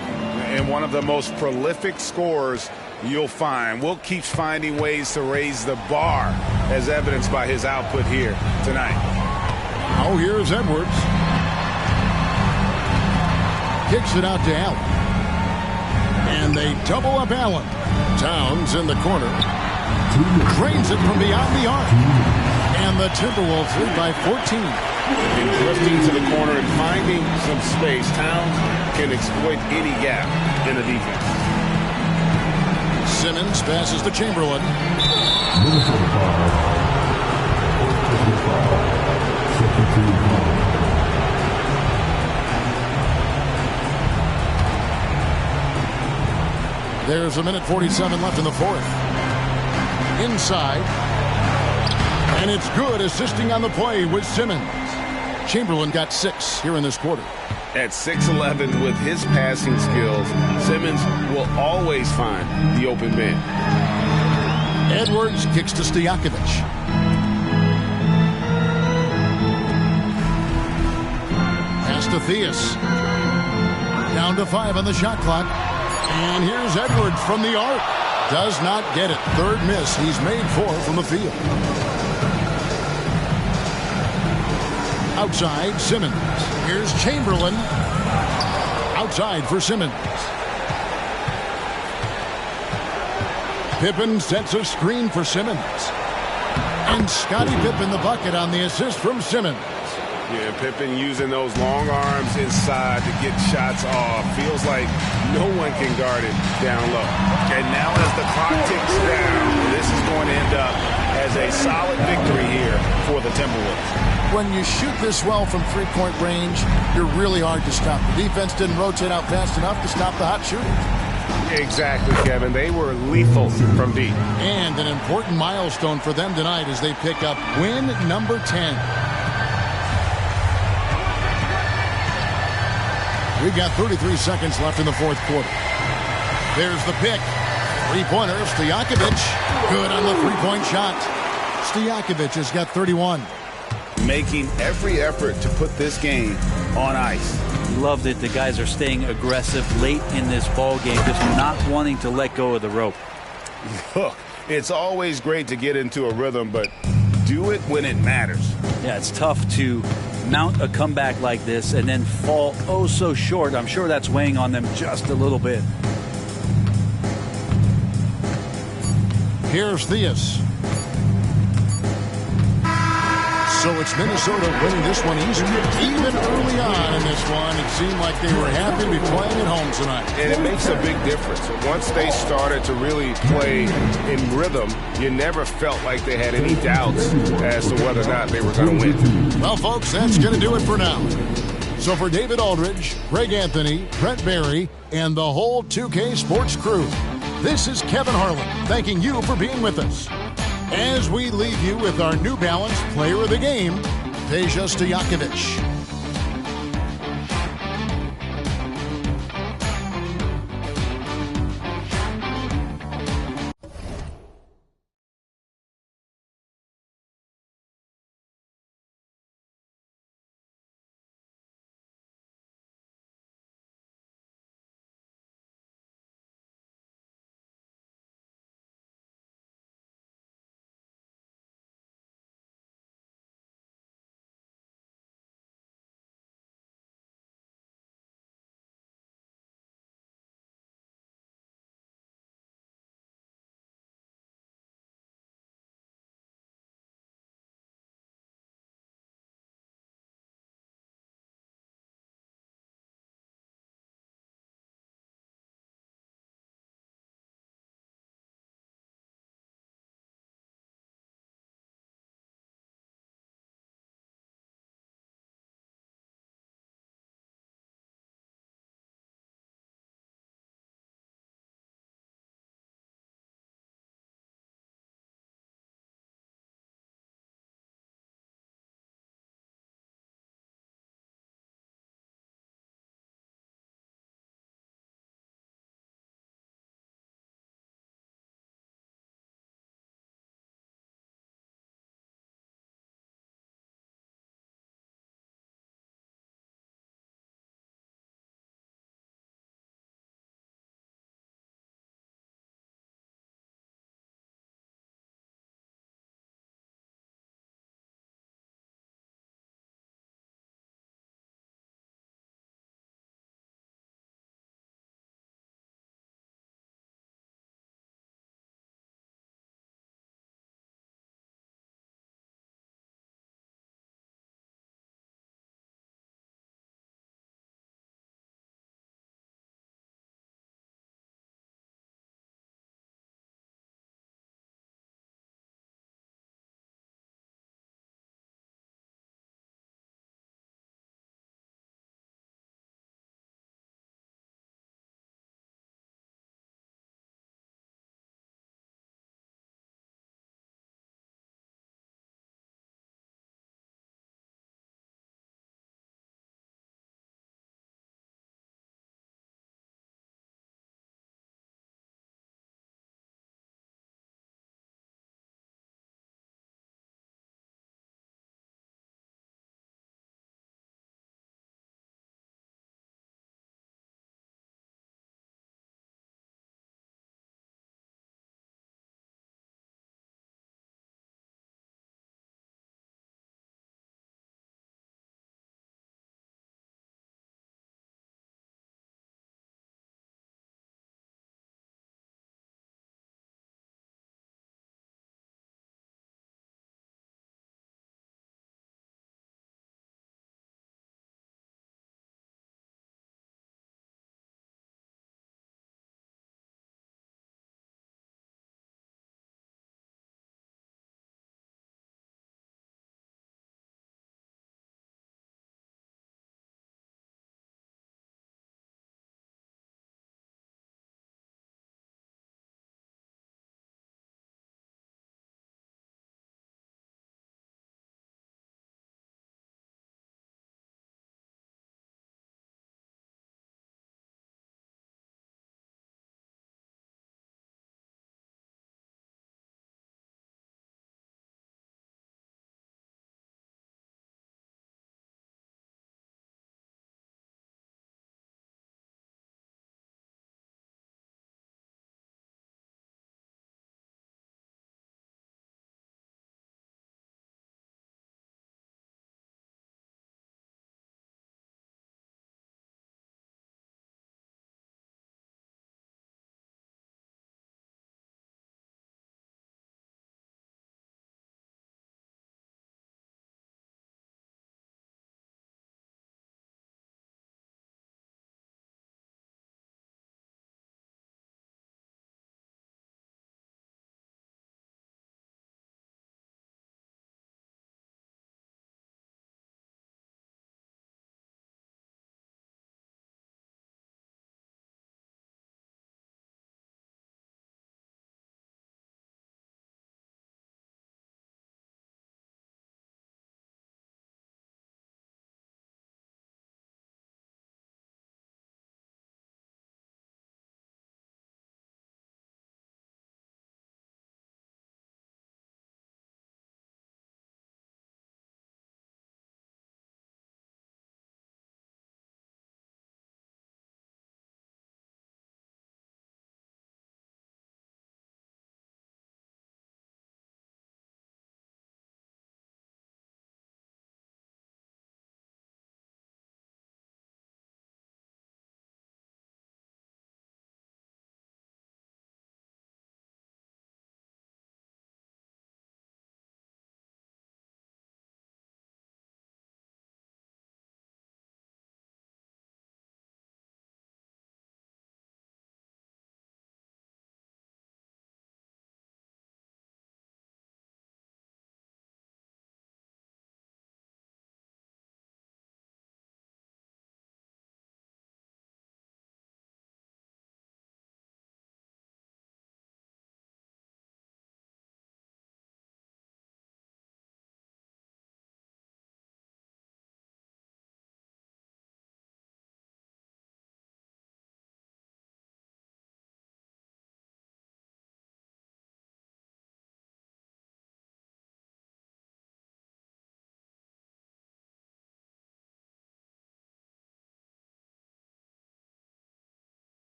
And one of the most prolific scorers you'll find. Will keeps finding ways to raise the bar, as evidenced by his output here tonight. Oh, here's Edwards. Kicks it out to Allen. And they double up Allen. Towns in the corner. Drains it from beyond the arc. And the Timberwolves lead by 14. And drifting to the corner and finding some space. Towns can exploit any gap in the defense. Simmons passes to Chamberlain. There's 1:47 left in the fourth. Inside. And it's good, assisting on the play with Simmons. Chamberlain got 6 here in this quarter. At 6'11", with his passing skills, Simmons will always find the open man. Edwards kicks to Stojakovic. Pass to Theus. Down to 5 on the shot clock. And here's Edwards from the arc. Does not get it. Third miss. He's made 4 from the field. Outside, Simmons. Here's Chamberlain. Outside for Simmons. Pippen sets a screen for Simmons. And Scottie Pippen the bucket on the assist from Simmons. Yeah, Pippen using those long arms inside to get shots off. Feels like no one can guard it down low. And now as the clock ticks down, this is going to end up as a solid victory here for the Timberwolves. When you shoot this well from three-point range, you're really hard to stop. The defense didn't rotate out fast enough to stop the hot shooting. Exactly, Kevin. They were lethal from deep. And an important milestone for them tonight as they pick up win number 10. We've got 33 seconds left in the fourth quarter. There's the pick. Three-pointer, Stojakovic. Good on the three-point shot. Stojakovic has got 31. Making every effort to put this game on ice. Love that the guys are staying aggressive late in this ball game, just not wanting to let go of the rope. Look, it's always great to get into a rhythm, but do it when it matters. Yeah, it's tough to mount a comeback like this and then fall oh so short. I'm sure that's weighing on them just a little bit. Here's Theus. So it's Minnesota winning this one easily. Even early on in this one, it seemed like they were happy to be playing at home tonight. And it makes a big difference. Once they started to really play in rhythm, you never felt like they had any doubts as to whether or not they were going to win. Well, folks, that's going to do it for now. So for David Aldridge, Greg Anthony, Brent Barry, and the whole 2K Sports crew, this is Kevin Harlan thanking you for being with us. As we leave you with our New Balance Player of the Game, Peja Stojakovic.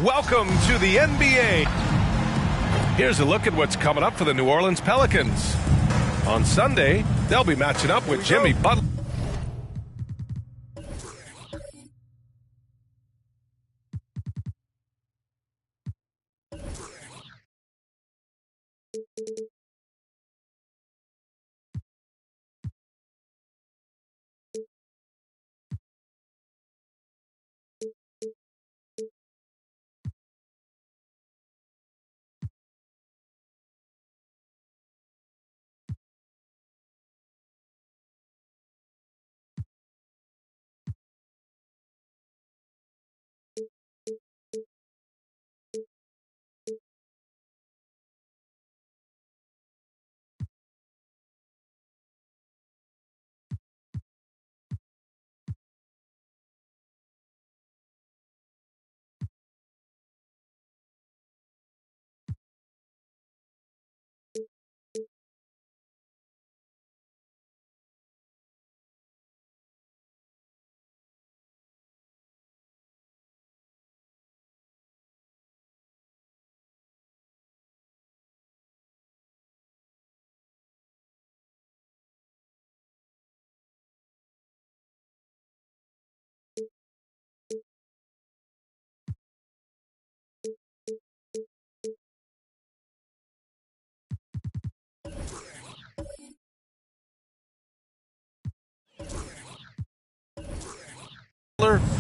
Welcome to the NBA. Here's a look at what's coming up for the New Orleans Pelicans. On Sunday, they'll be matching up with Jimmy Butler.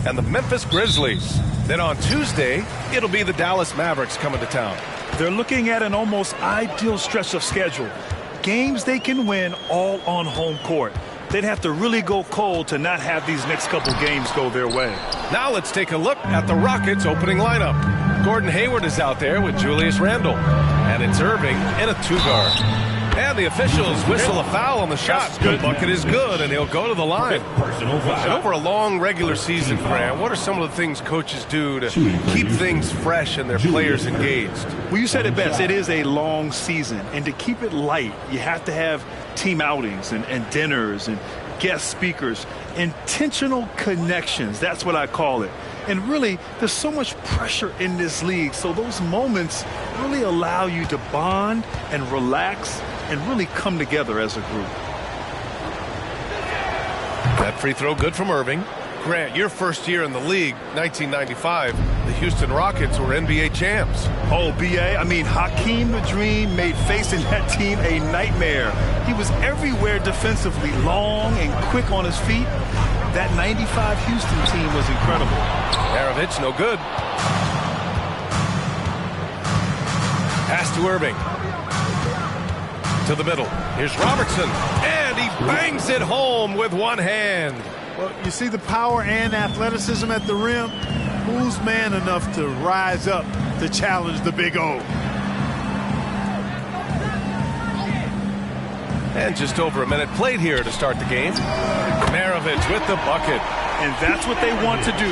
And the Memphis Grizzlies. Then on Tuesday, it'll be the Dallas Mavericks coming to town. They're looking at an almost ideal stretch of schedule. Games they can win all on home court. They'd have to really go cold to not have these next couple games go their way. Now let's take a look at the Rockets' opening lineup. Gordon Hayward is out there with Julius Randle. And it's Irving in a two-guard. And the officials whistle a foul on the shot. The bucket is good, and he'll go to the line. And over a long regular season, Grant, what are some of the things coaches do to keep things fresh and their players engaged? Well, you said it best. It is a long season. And to keep it light, you have to have team outings and dinners and guest speakers. Intentional connections. That's what I call it. And really, there's so much pressure in this league. So those moments really allow you to bond and relax and really come together as a group. That free throw good from Irving. Grant, your first year in the league, 1995, the Houston Rockets were NBA champs. Oh, B.A., I mean, Hakeem the Dream made facing that team a nightmare. He was everywhere defensively, long and quick on his feet. That 95 Houston team was incredible. Maravich, no good. Pass to Irving. To the middle. Here's Robertson. And he bangs it home with one hand. Well, you see the power and athleticism at the rim. Who's man enough to rise up to challenge the Big O? And just over a minute played here to start the game. Maravich with the bucket. And that's what they want to do.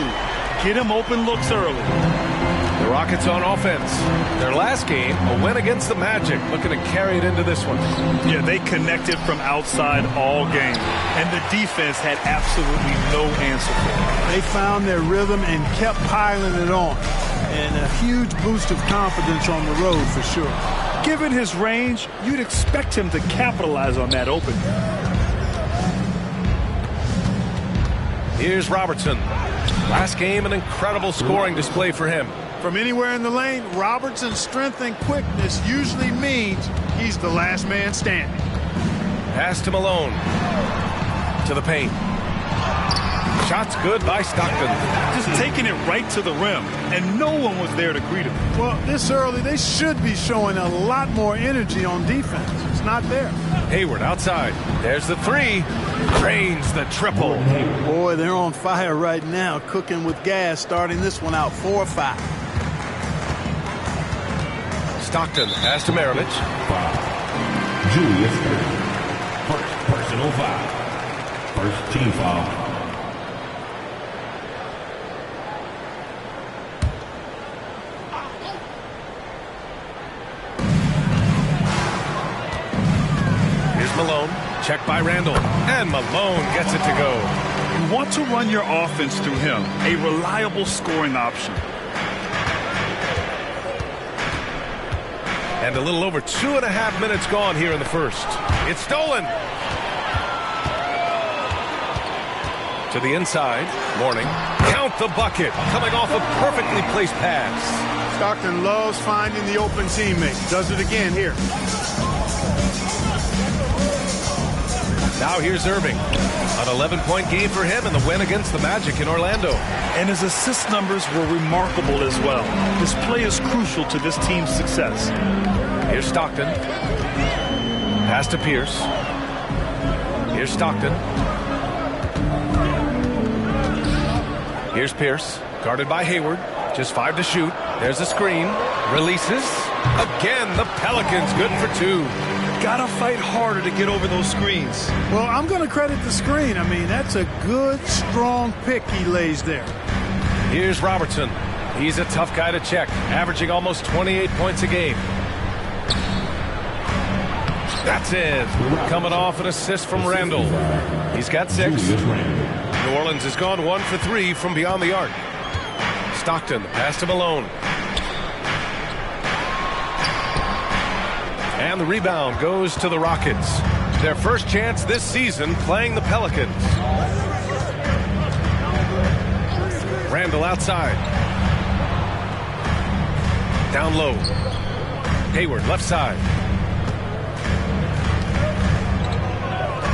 Get him open looks early. The Rockets on offense. Their last game, a win against the Magic, looking to carry it into this one. Yeah, they connected from outside all game. And the defense had absolutely no answer for it. They found their rhythm and kept piling it on. And a huge boost of confidence on the road for sure. Given his range, you'd expect him to capitalize on that opening. Here's Robertson. Last game, an incredible scoring display for him. From anywhere in the lane, Robertson's strength and quickness usually means he's the last man standing. Pass to Malone. To the paint. Shots good by Stockton. Just taking it right to the rim, and no one was there to greet him. Well, this early, they should be showing a lot more energy on defense. It's not there. Hayward outside. There's the three. Drains the triple. Boy, they're on fire right now, cooking with gas, starting this one out 4-5. Stockton pass to Maravich. Julius Irving. First personal foul. First team foul. Malone, checked by Randle, and Malone gets it to go. You want to run your offense through him, a reliable scoring option. And a little over 2.5 minutes gone here in the first. It's stolen. To the inside. Mourning. Count the bucket. Coming off a perfectly placed pass. Stockton loves finding the open teammate. Does it again here. Now here's Irving. An 11-point game for him in the win against the Magic in Orlando. And his assist numbers were remarkable as well. His play is crucial to this team's success. Here's Stockton. Pass to Pierce. Here's Stockton. Here's Pierce. Guarded by Hayward. Just 5 to shoot. There's a screen. Releases. Again, the Pelicans good for 2. Gotta fight harder to get over those screens. Well, I'm going to credit the screen. I mean, that's a good, strong pick he lays there. Here's Robertson. He's a tough guy to check, averaging almost 28 points a game. That's it. Coming off an assist from Randall. He's got 6. New Orleans has gone 1 for 3 from beyond the arc. Stockton, pass to Malone. And the rebound goes to the Rockets. Their first chance this season playing the Pelicans. Randall outside. Down low. Hayward left side.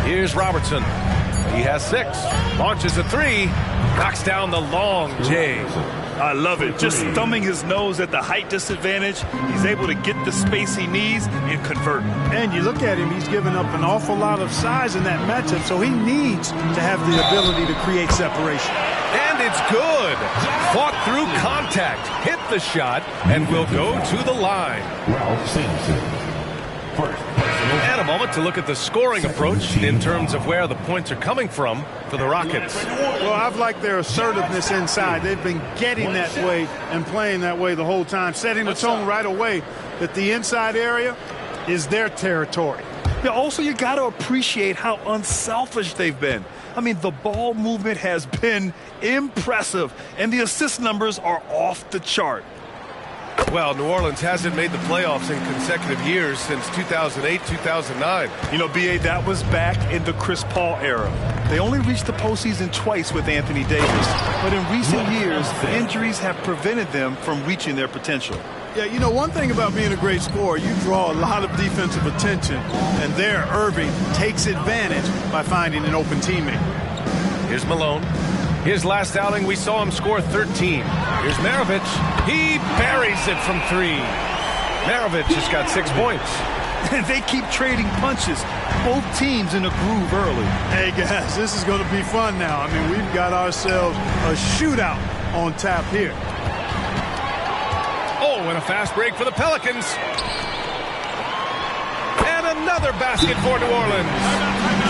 Here's Robertson. He has 6. Launches a 3. Knocks down the long J. I love it. Just thumbing his nose at the height disadvantage. He's able to get the space he needs and convert. And you look at him, he's given up an awful lot of size in that matchup, so he needs to have the ability to create separation. And it's good. Fought through contact, hit the shot, and will go to the line. Ralph Sampson. First. And a moment to look at the scoring approach in terms of where the points are coming from for the Rockets. Well, I've liked their assertiveness inside. They've been getting that way and playing that way the whole time, setting the tone right away that the inside area is their territory. Yeah, also, you got to appreciate how unselfish they've been. I mean, the ball movement has been impressive, and the assist numbers are off the chart. Well, New Orleans hasn't made the playoffs in consecutive years since 2008, 2009. You know, B.A., that was back in the Chris Paul era. They only reached the postseason twice with Anthony Davis. But in recent years, injuries have prevented them from reaching their potential. Yeah, you know, one thing about being a great scorer, you draw a lot of defensive attention. And there, Irving takes advantage by finding an open teammate. Here's Malone. His last outing, we saw him score 13. Here's Maravich. He buries it from 3. Maravich has got 6 points. And they keep trading punches. Both teams in a groove early. Hey, guys, this is going to be fun now. I mean, we've got ourselves a shootout on tap here. Oh, and a fast break for the Pelicans. And another basket for New Orleans.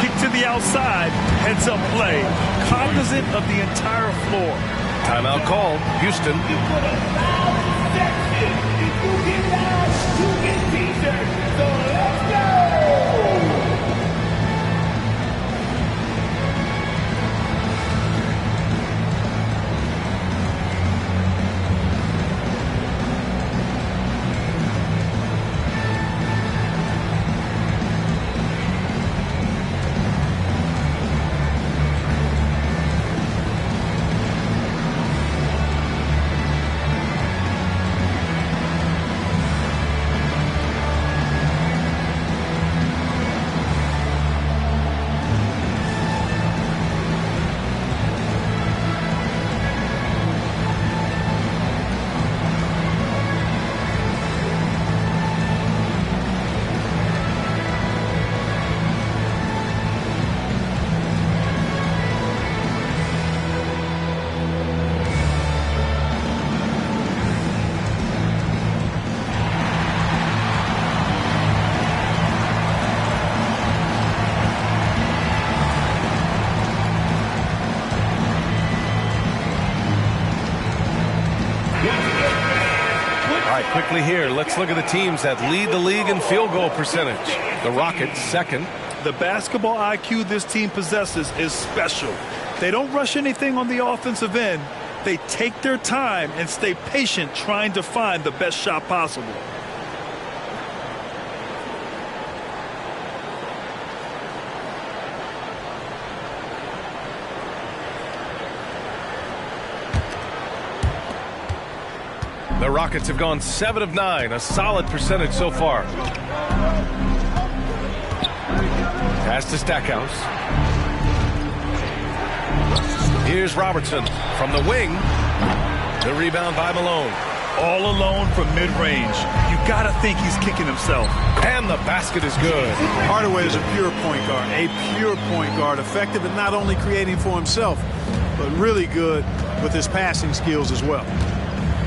Kick to the outside, heads up play, cognizant of the entire floor. Timeout called. Houston. Quickly here, let's look at the teams that lead the league in field goal percentage. The Rockets, second. The basketball IQ this team possesses is special. They don't rush anything on the offensive end. They take their time and stay patient trying to find the best shot possible. The Rockets have gone 7 of 9, a solid percentage so far. Pass to Stackhouse. Here's Robertson from the wing. The rebound by Malone. All alone from mid-range. You got to think he's kicking himself. And the basket is good. Hardaway is a pure point guard. A pure point guard. Effective at not only creating for himself, but really good with his passing skills as well.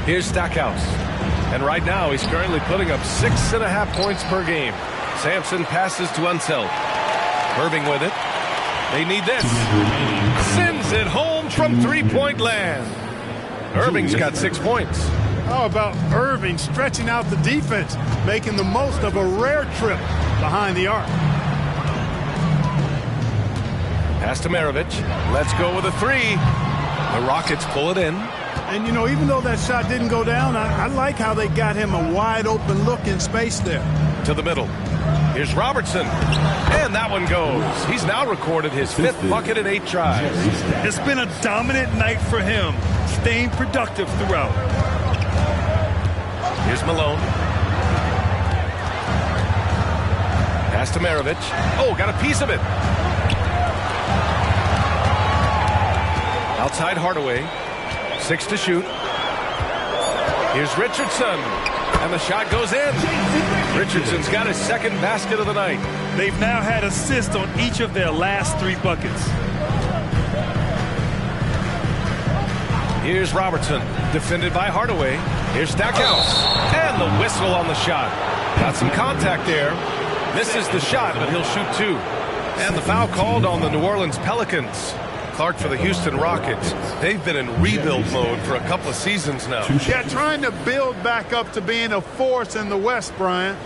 Here's Stackhouse. And right now he's currently putting up 6.5 points per game. Sampson passes to Unseld. Irving with it. They need this. Sends it home from three-point land. Irving's got 6 points. How about Irving stretching out the defense, making the most of a rare trip behind the arc. Pass to Maravich. Let's go with a three. The Rockets pull it in. And, you know, even though that shot didn't go down, I like how they got him a wide open look in space there. To the middle. Here's Robertson. And that one goes. He's now recorded his 5th bucket in 8 tries. It's been a dominant night for him, staying productive throughout. Here's Malone. Pass to Maravich. Oh, got a piece of it. Outside Hardaway. 6 to shoot. Here's Richardson. And the shot goes in. Richardson's got his 2nd basket of the night. They've now had assists on each of their last 3 buckets. Here's Robertson. Defended by Hardaway. Here's Stackhouse. And the whistle on the shot. Got some contact there. Misses the shot, but he'll shoot 2. And the foul called on the New Orleans Pelicans. Clark for the Houston Rockets. They've been in rebuild mode for a couple of seasons now. Yeah, trying to build back up to being a force in the West, Brian.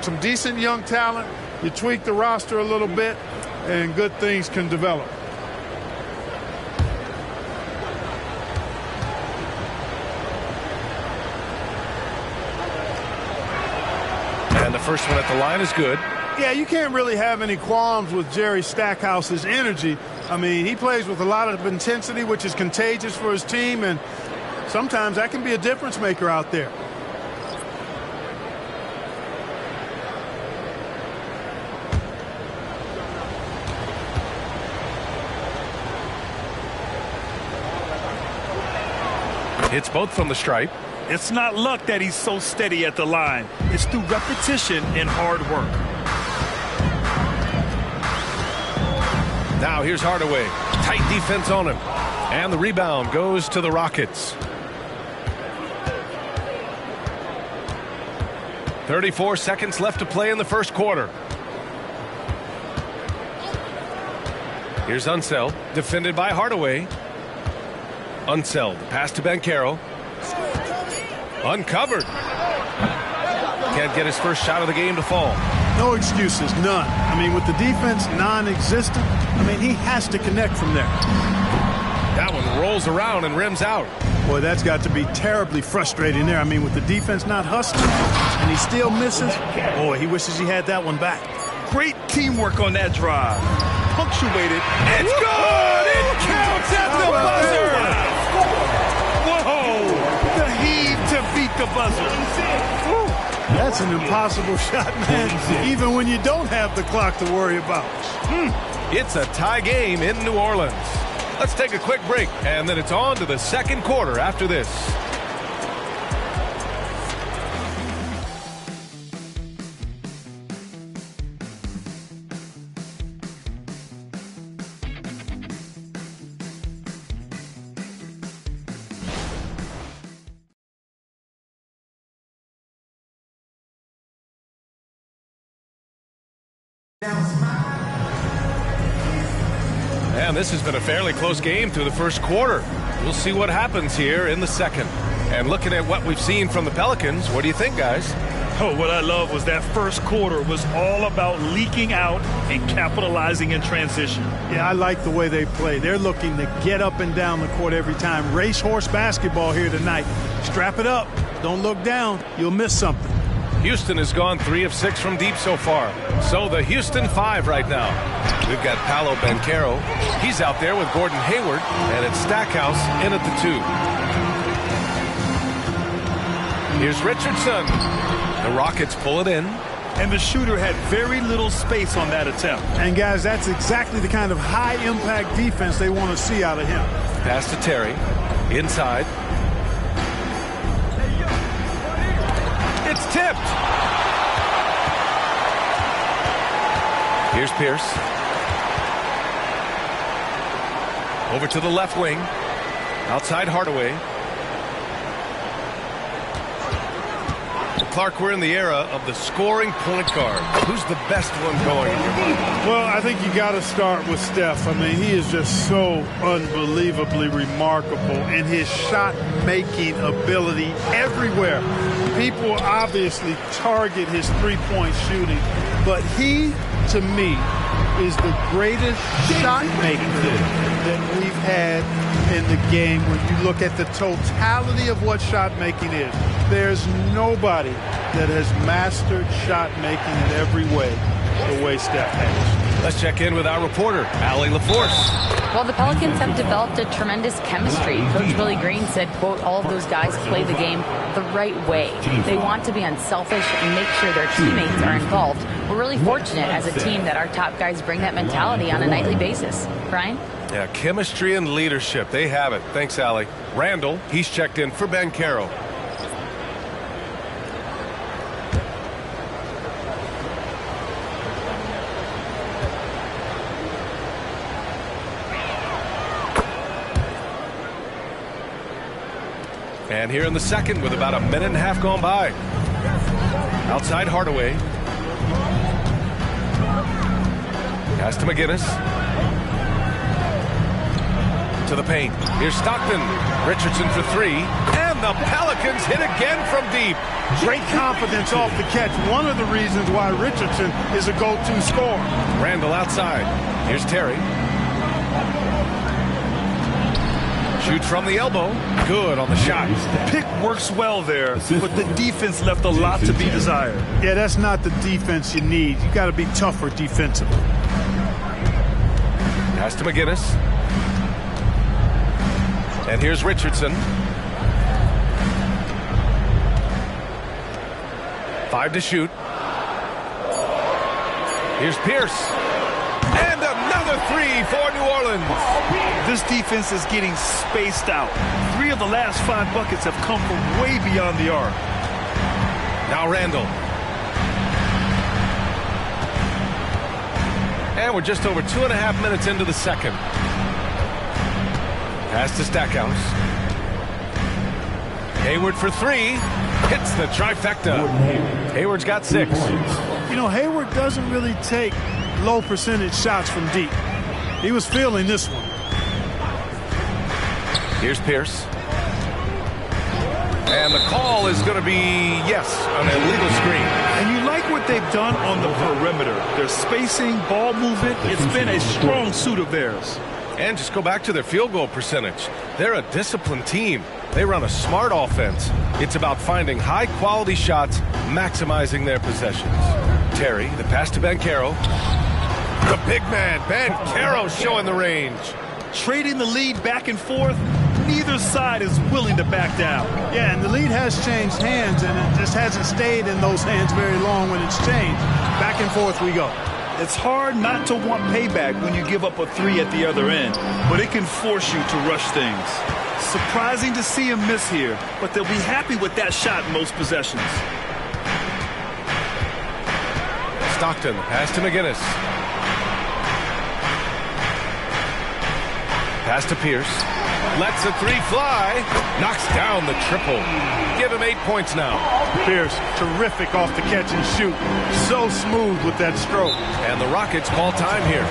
Some decent young talent. You tweak the roster a little bit, and good things can develop. And the first one at the line is good. Yeah, you can't really have any qualms with Jerry Stackhouse's energy. I mean, he plays with a lot of intensity, which is contagious for his team, and sometimes that can be a difference maker out there. Hits both from the stripe. It's not luck that he's so steady at the line. It's through repetition and hard work. Now here's Hardaway. Tight defense on him. And the rebound goes to the Rockets. 34 seconds left to play in the first quarter. Here's Unseld. Defended by Hardaway. Unseld. Pass to Banchero. Uncovered. Can't get his first shot of the game to fall. No excuses, none. I mean, with the defense non-existent, I mean, he has to connect from there. That one rolls around and rims out. Boy, that's got to be terribly frustrating there. I mean, with the defense not hustling and he still misses, boy, he wishes he had that one back. Great teamwork on that drive. Punctuated. It's good! It counts at the buzzer! Whoa! The heave to beat the buzzer. That's an impossible shot, man, even when you don't have the clock to worry about. It's a tie game in New Orleans. Let's take a quick break, and then it's on to the second quarter after this. And this has been a fairly close game through the first quarter. We'll see what happens here in the second. And looking at what we've seen from the Pelicans, what do you think, guys? Oh, what I love was that first quarter was all about leaking out and capitalizing in transition. Yeah, I like the way they play. They're looking to get up and down the court every time. Racehorse basketball here tonight. Strap it up. Don't look down. You'll miss something. Houston has gone 3 of 6 from deep so far. So the Houston 5 right now. We've got Paolo Banchero. He's out there with Gordon Hayward. And it's Stackhouse in at the 2. Here's Richardson. The Rockets pull it in. And the shooter had very little space on that attempt. And, guys, that's exactly the kind of high-impact defense they want to see out of him. Pass to Terry. Inside. It's tipped. Here's Pierce. Over to the left wing. Outside Hardaway. Clark, we're in the era of the scoring point guard. Who's the best one going in your mind? Well, I think you got to start with Steph. I mean, he is just so unbelievably remarkable in his shot-making ability everywhere. People obviously target his three-point shooting, but he, to me, is the greatest shot maker that we've had in the game. When you look at the totality of what shot making is, there's nobody that has mastered shot making in every way the way Steph has. Let's check in with our reporter, Allie LaForce. Well, the Pelicans have developed a tremendous chemistry. Coach Willie Green said, quote, all of those guys play the game the right way. They want to be unselfish and make sure their teammates are involved. We're really fortunate as a team that our top guys bring that mentality on a nightly basis. Brian? Yeah, chemistry and leadership. They have it. Thanks, Allie. Randall, he's checked in for Banchero. And here in the second with about a minute and a half gone by. Outside Hardaway. Pass to McGinnis. To the paint. Here's Stockton. Richardson for three. And the Pelicans hit again from deep. Great confidence off the catch. One of the reasons why Richardson is a go-to scorer. Randall outside. Here's Terry. Shoots from the elbow. Good on the shot. Pick works well there, but the defense left a lot to be desired. Yeah, that's not the defense you need. You got to be tougher defensively. Pass to McGinnis. And here's Richardson. 5 to shoot. Here's Pierce. And another three for New Orleans. This defense is getting spaced out. 3 of the last 5 buckets have come from way beyond the arc. Now Randall. And we're just over 2.5 minutes into the second. Pass to Stackhouse. Hayward for three. Hits the trifecta. Hayward's got 6. You know, Hayward doesn't really take low percentage shots from deep. He was feeling this one. Here's Pierce. And the call is going to be, yes, an illegal screen. And you like what they've done on the perimeter. Their spacing, ball movement, it's been a strong suit of theirs. And just go back to their field goal percentage. They're a disciplined team. They run a smart offense. It's about finding high-quality shots, maximizing their possessions. Terry, the pass to Banchero. The big man, Banchero, showing the range. Trading the lead back and forth, neither side is willing to back down. Yeah, and the lead has changed hands, and it just hasn't stayed in those hands very long when it's changed. Back and forth we go. It's hard not to want payback when you give up a 3 at the other end, but it can force you to rush things. Surprising to see him miss here, but they'll be happy with that shot in most possessions. Stockton, pass to McGinnis. Pass to Pierce. Lets the 3 fly. Knocks down the triple. Give him 8 points now. Pierce, terrific off the catch and shoot. So smooth with that stroke. And the Rockets call time here.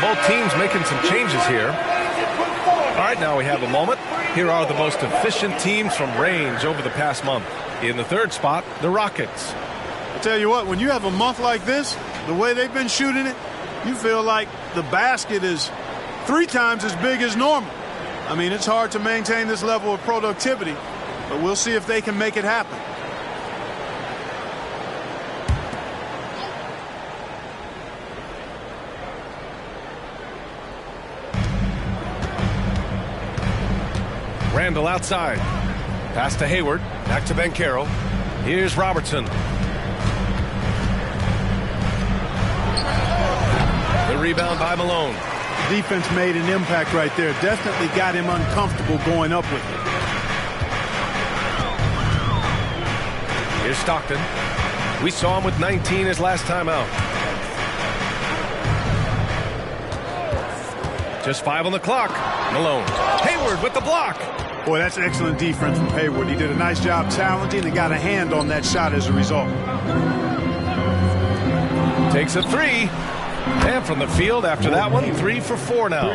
both teams making some changes here. All right, now we have a moment. Here are the most efficient teams from range over the past month. In the third spot, the Rockets. I tell you what, when you have a month like this, the way they've been shooting it, you feel like the basket is 3 times as big as normal. I mean, it's hard to maintain this level of productivity, but we'll see if they can make it happen. Randall outside. Pass to Hayward. Back to Banchero. Here's Robertson. The rebound by Malone. Defense made an impact right there. Definitely got him uncomfortable going up with it. Here's Stockton. We saw him with 19 his last time out. Just 5 on the clock. Malone. Hayward with the block. Boy, that's excellent defense from Hayward. He did a nice job challenging and got a hand on that shot as a result. Takes a 3. And from the field after that one, 3 for 4 now.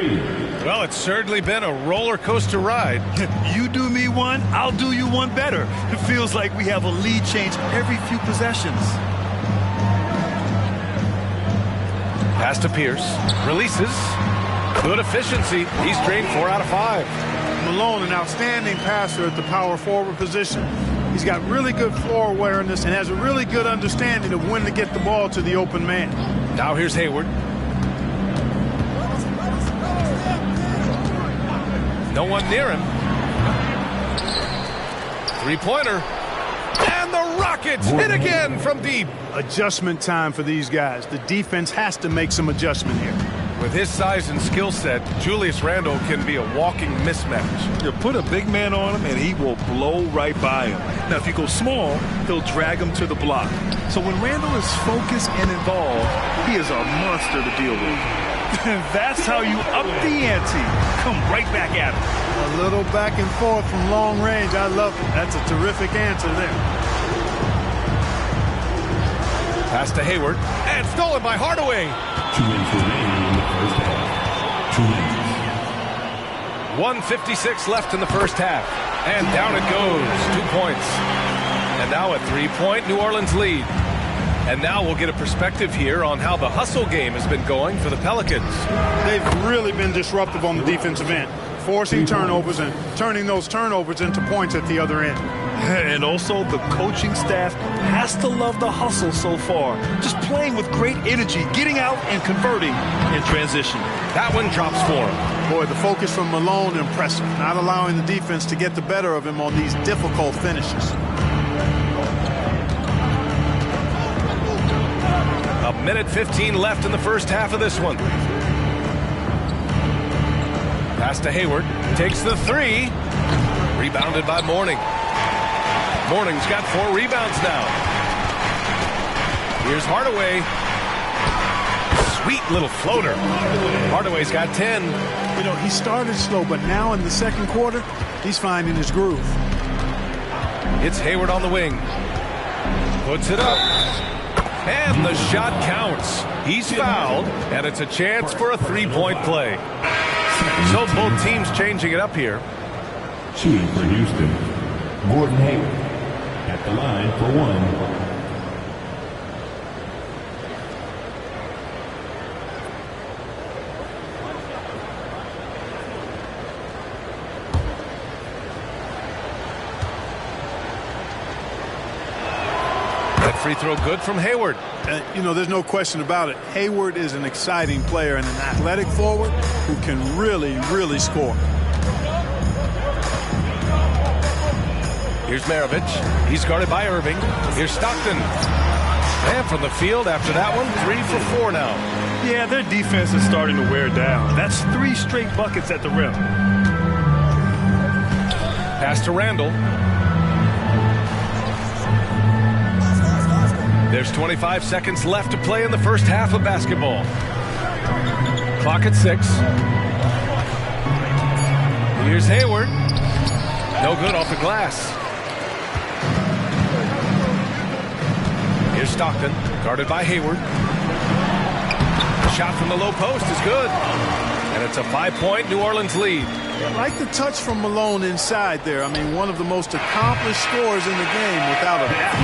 Well, it's certainly been a roller coaster ride. You do me one, I'll do you one better. It feels like we have a lead change every few possessions. Pass to Pierce. Releases. Good efficiency. He's drained 4 out of 5. Malone, an outstanding passer at the power forward position. He's got really good floor awareness and has a really good understanding of when to get the ball to the open man. Now here's Hayward. No one near him. 3-pointer. And the Rockets hit again from deep. Adjustment time for these guys. The defense has to make some adjustment here. With his size and skill set, Julius Randle can be a walking mismatch. You put a big man on him and he will blow right by him. Now, if you go small, he'll drag him to the block. So when Randle is focused and involved, he is a monster to deal with. That's how you up the ante. Come right back at him. A little back and forth from long range. I love it. That's a terrific answer there. Pass to Hayward. And stolen by Hardaway. 2 minutes remaining in the first half. 2 minutes. 1:56 left in the first half. And down it goes. 2 points. And now a 3-point New Orleans lead. And now we'll get a perspective here on how the hustle game has been going for the Pelicans. They've really been disruptive on the defensive end, forcing turnovers and turning those turnovers into points at the other end. And also the coaching staff has to love the hustle so far. Just playing with great energy, getting out and converting in transition. That one drops for him. Boy, the focus from Malone impressive, not allowing the defense to get the better of him on these difficult finishes. A minute 15 left in the first half of this one. Pass to Hayward. Takes the 3. Rebounded by Mourning. Mourning's got 4 rebounds now. Here's Hardaway. Sweet little floater. Hardaway's got 10. You know, he started slow, but now in the second quarter, he's finding his groove. It's Hayward on the wing. Puts it up. And the shot counts. He's fouled, and it's a chance for a 3-point play. So both teams changing it up here. Shooting for Houston, Gordon Hayward at the line for 1. Free throw good from Hayward. You know, there's no question about it. Hayward is an exciting player and an athletic forward who can really, really score. Here's Maravich. He's guarded by Irving. Here's Stockton. And from the field after that one, 3 for 4 now. Yeah, their defense is starting to wear down. That's 3 straight buckets at the rim. Pass to Randall. There's 25 seconds left to play in the first half of basketball. Clock at 6. Here's Hayward. No good off the glass. Here's Stockton, guarded by Hayward. shot from the low post is good. And it's a 5-point New Orleans lead. I like the touch from Malone inside there. I mean, one of the most accomplished scorers in the game without a doubt.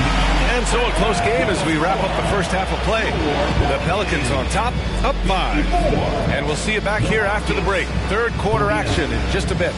And so a close game as we wrap up the first half of play. The Pelicans on top, up 5. And we'll see you back here after the break. Third quarter action in just a bit.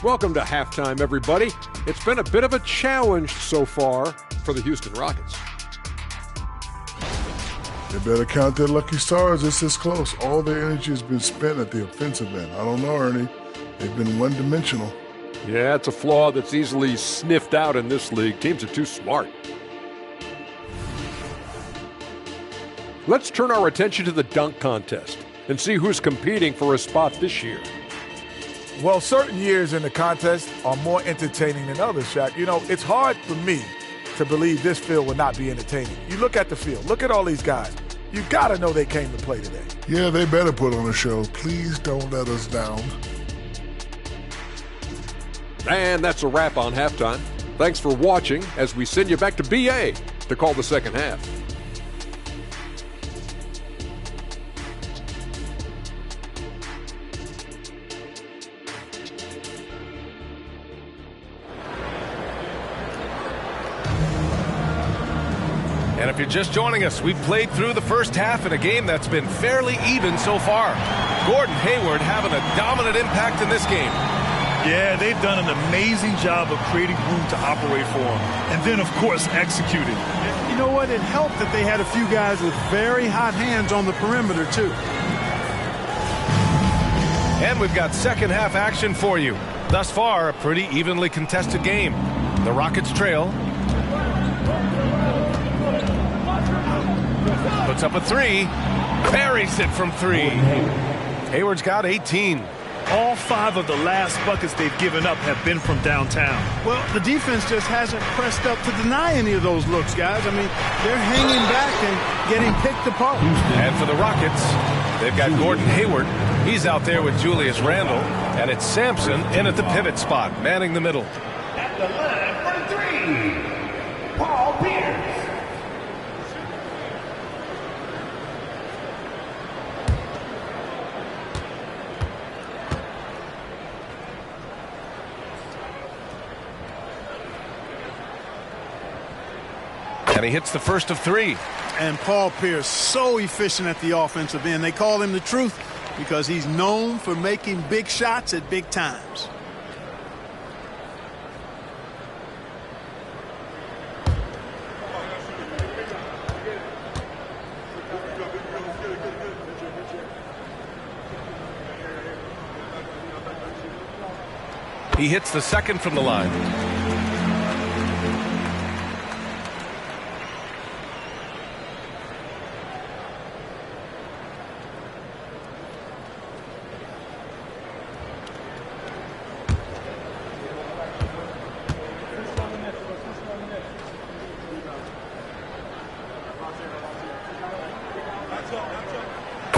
Welcome to halftime, everybody. It's been a bit of a challenge so far for the Houston Rockets. They better count their lucky stars. It's this close. All their energy has been spent at the offensive end. I don't know, Ernie. They've been one-dimensional. Yeah, it's a flaw that's easily sniffed out in this league. Teams are too smart. Let's turn our attention to the dunk contest and see who's competing for a spot this year. Well, certain years in the contest are more entertaining than others, Shaq. You know, it's hard for me to believe this field will not be entertaining. You look at the field. Look at all these guys. You got to know they came to play today. Yeah, they better put on a show. Please don't let us down. And that's a wrap on halftime. Thanks for watching as we send you back to BA to call the second half. And if you're just joining us, we've played through the first half in a game that's been fairly even so far. Gordon Hayward having a dominant impact in this game. Yeah, they've done an amazing job of creating room to operate for him. And then, of course, executing. You know what? It helped that they had a few guys with very hot hands on the perimeter, too. And we've got second half action for you. Thus far, a pretty evenly contested game. The Rockets trail. Puts up a 3. Buries it from 3. Hayward's got 18. All 5 of the last buckets they've given up have been from downtown. Well, the defense just hasn't pressed up to deny any of those looks, guys. I mean, they're hanging back and getting picked apart. And for the Rockets, they've got Gordon Hayward. He's out there with Julius Randle. And it's Sampson in at the pivot spot, manning the middle. At the line for 3, Paul Pierce. And he hits the first of 3. And Paul Pierce, so efficient at the offensive end. They call him the truth because he's known for making big shots at big times. He hits the second from the line.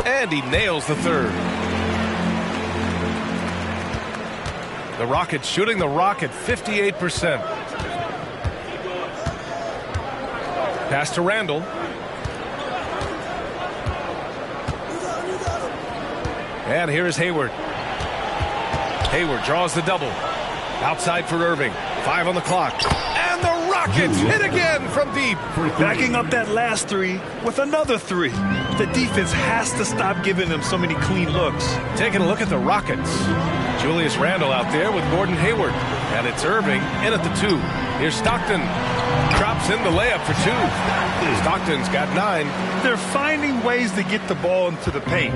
And he nails the third. The Rockets shooting the rock at 58%. Pass to Randle. And here's Hayward. Hayward draws the double. Outside for Irving. 5 on the clock. And the Rockets hit again from deep. Backing up that last 3 with another 3. The defense has to stop giving them so many clean looks. Taking a look at the Rockets. Julius Randle out there with Gordon Hayward. And it's Irving in at the 2. Here's Stockton. Drops in the layup for 2. Stockton's got 9. They're finding ways to get the ball into the paint.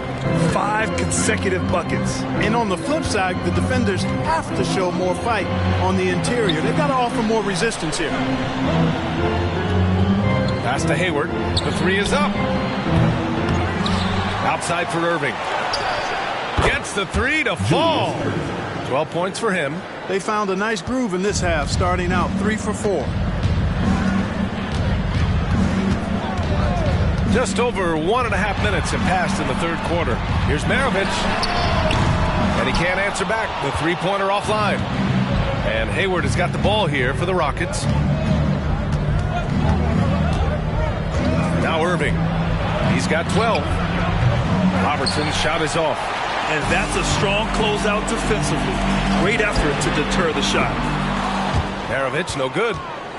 5 consecutive buckets. And on the flip side, the defenders have to show more fight on the interior. They've got to offer more resistance here. Pass to Hayward. The 3 is up. Outside for Irving. Gets the 3 to fall. 12 points for him. They found a nice groove in this half, starting out 3 for 4. Just over 1.5 minutes have passed in the third quarter. Here's Maravich. And he can't answer back. The three-pointer offline. And Hayward has got the ball here for the Rockets. Now Irving. He's got 12. Robertson's shot is off. And that's a strong closeout defensively. Great effort to deter the shot. Maravich, no good.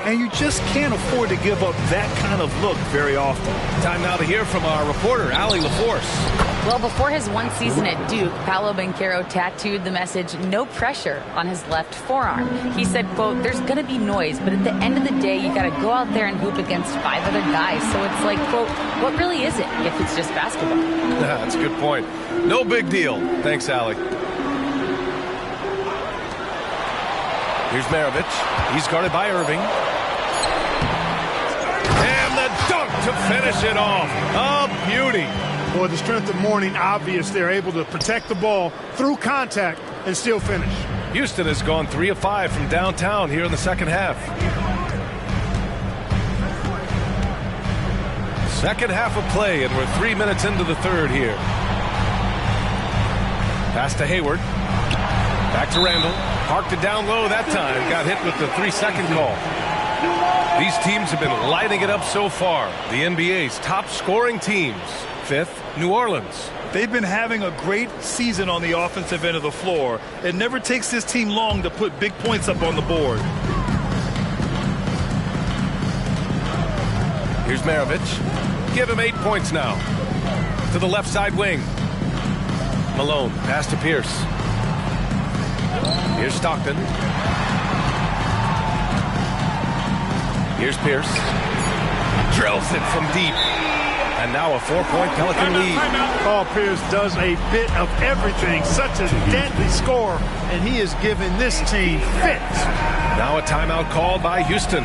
And you just can't afford to give up that kind of look very often. Time now to hear from our reporter, Allie LaForce. Well, before his one season at Duke, Paolo Banchero tattooed the message, "No pressure," on his left forearm. He said, quote, "There's going to be noise, but at the end of the day, you got to go out there and hoop against 5 other guys. So it's like, quote, what really is it if it's just basketball?" That's a good point. No big deal. Thanks, Allie. Here's Maravich. He's guarded by Irving. And the dunk to finish it off. A beauty. Boy, the strength of Mourning obvious. They're able to protect the ball through contact and still finish. Houston has gone 3 of 5 from downtown here in the second half. Second half of play, and we're 3 minutes into the third here. Pass to Hayward. Back to Randall. Parked it down low that time. Got hit with the 3-second call. These teams have been lighting it up so far. The NBA's top scoring teams. 5th, New Orleans. They've been having a great season on the offensive end of the floor. It never takes this team long to put big points up on the board. Here's Maravich. Give him 8 points now. To the left side wing. Malone, pass to Pierce. Here's Stockton. Here's Pierce. Drills it from deep. And now a 4-point Pelican lead. Paul Pierce does a bit of everything. Such a deadly scorer. And he is giving this team fits. Now a timeout called by Houston.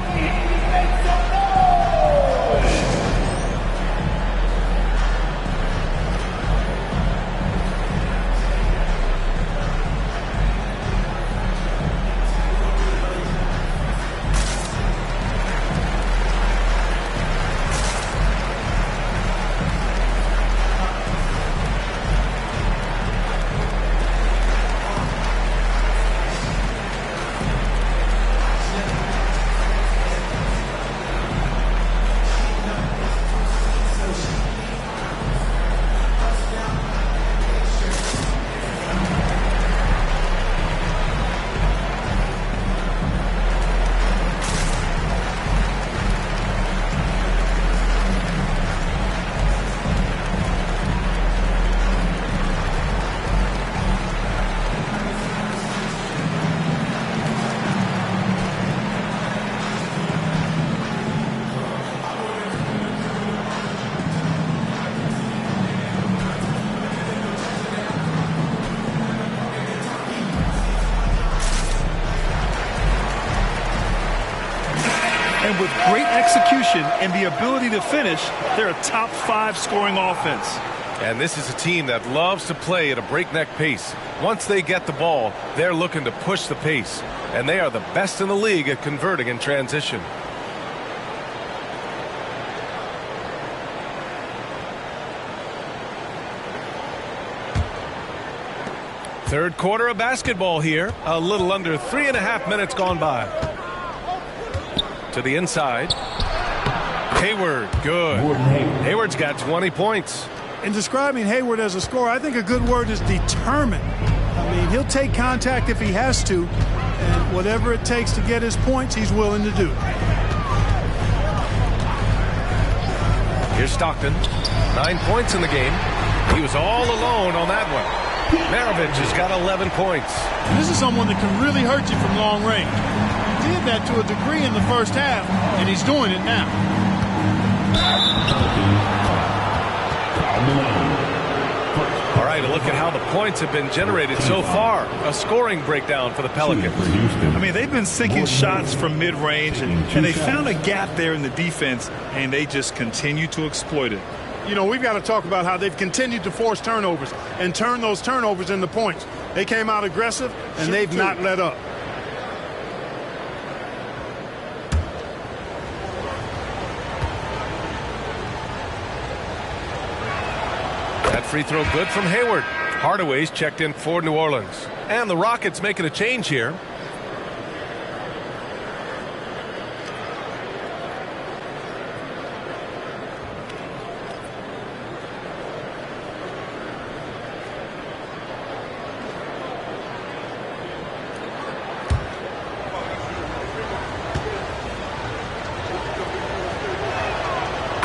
And with great execution and the ability to finish, they're a top 5 scoring offense. And this is a team that loves to play at a breakneck pace. Once they get the ball, they're looking to push the pace. And they are the best in the league at converting in transition. Third quarter of basketball here. A little under 3.5 minutes gone by. To the inside. Hayward, good. Hayward's got 20 points. In describing Hayward as a scorer, I think a good word is determined. I mean, he'll take contact if he has to, and whatever it takes to get his points, he's willing to do. Here's Stockton. 9 points in the game. He was all alone on that one. Maravich has got 11 points. This is someone that can really hurt you from long range. He did that to a degree in the first half, and he's doing it now. All right, a look at how the points have been generated so far. A scoring breakdown for the Pelicans. I mean, they've been sinking shots from mid-range, and they found a gap there in the defense, and they just continue to exploit it. You know, we've got to talk about how they've continued to force turnovers and turn those turnovers into points. They came out aggressive, and they've not let up. free throw good from Hayward. Hardaway's checked in for New Orleans. And the Rockets making a change here.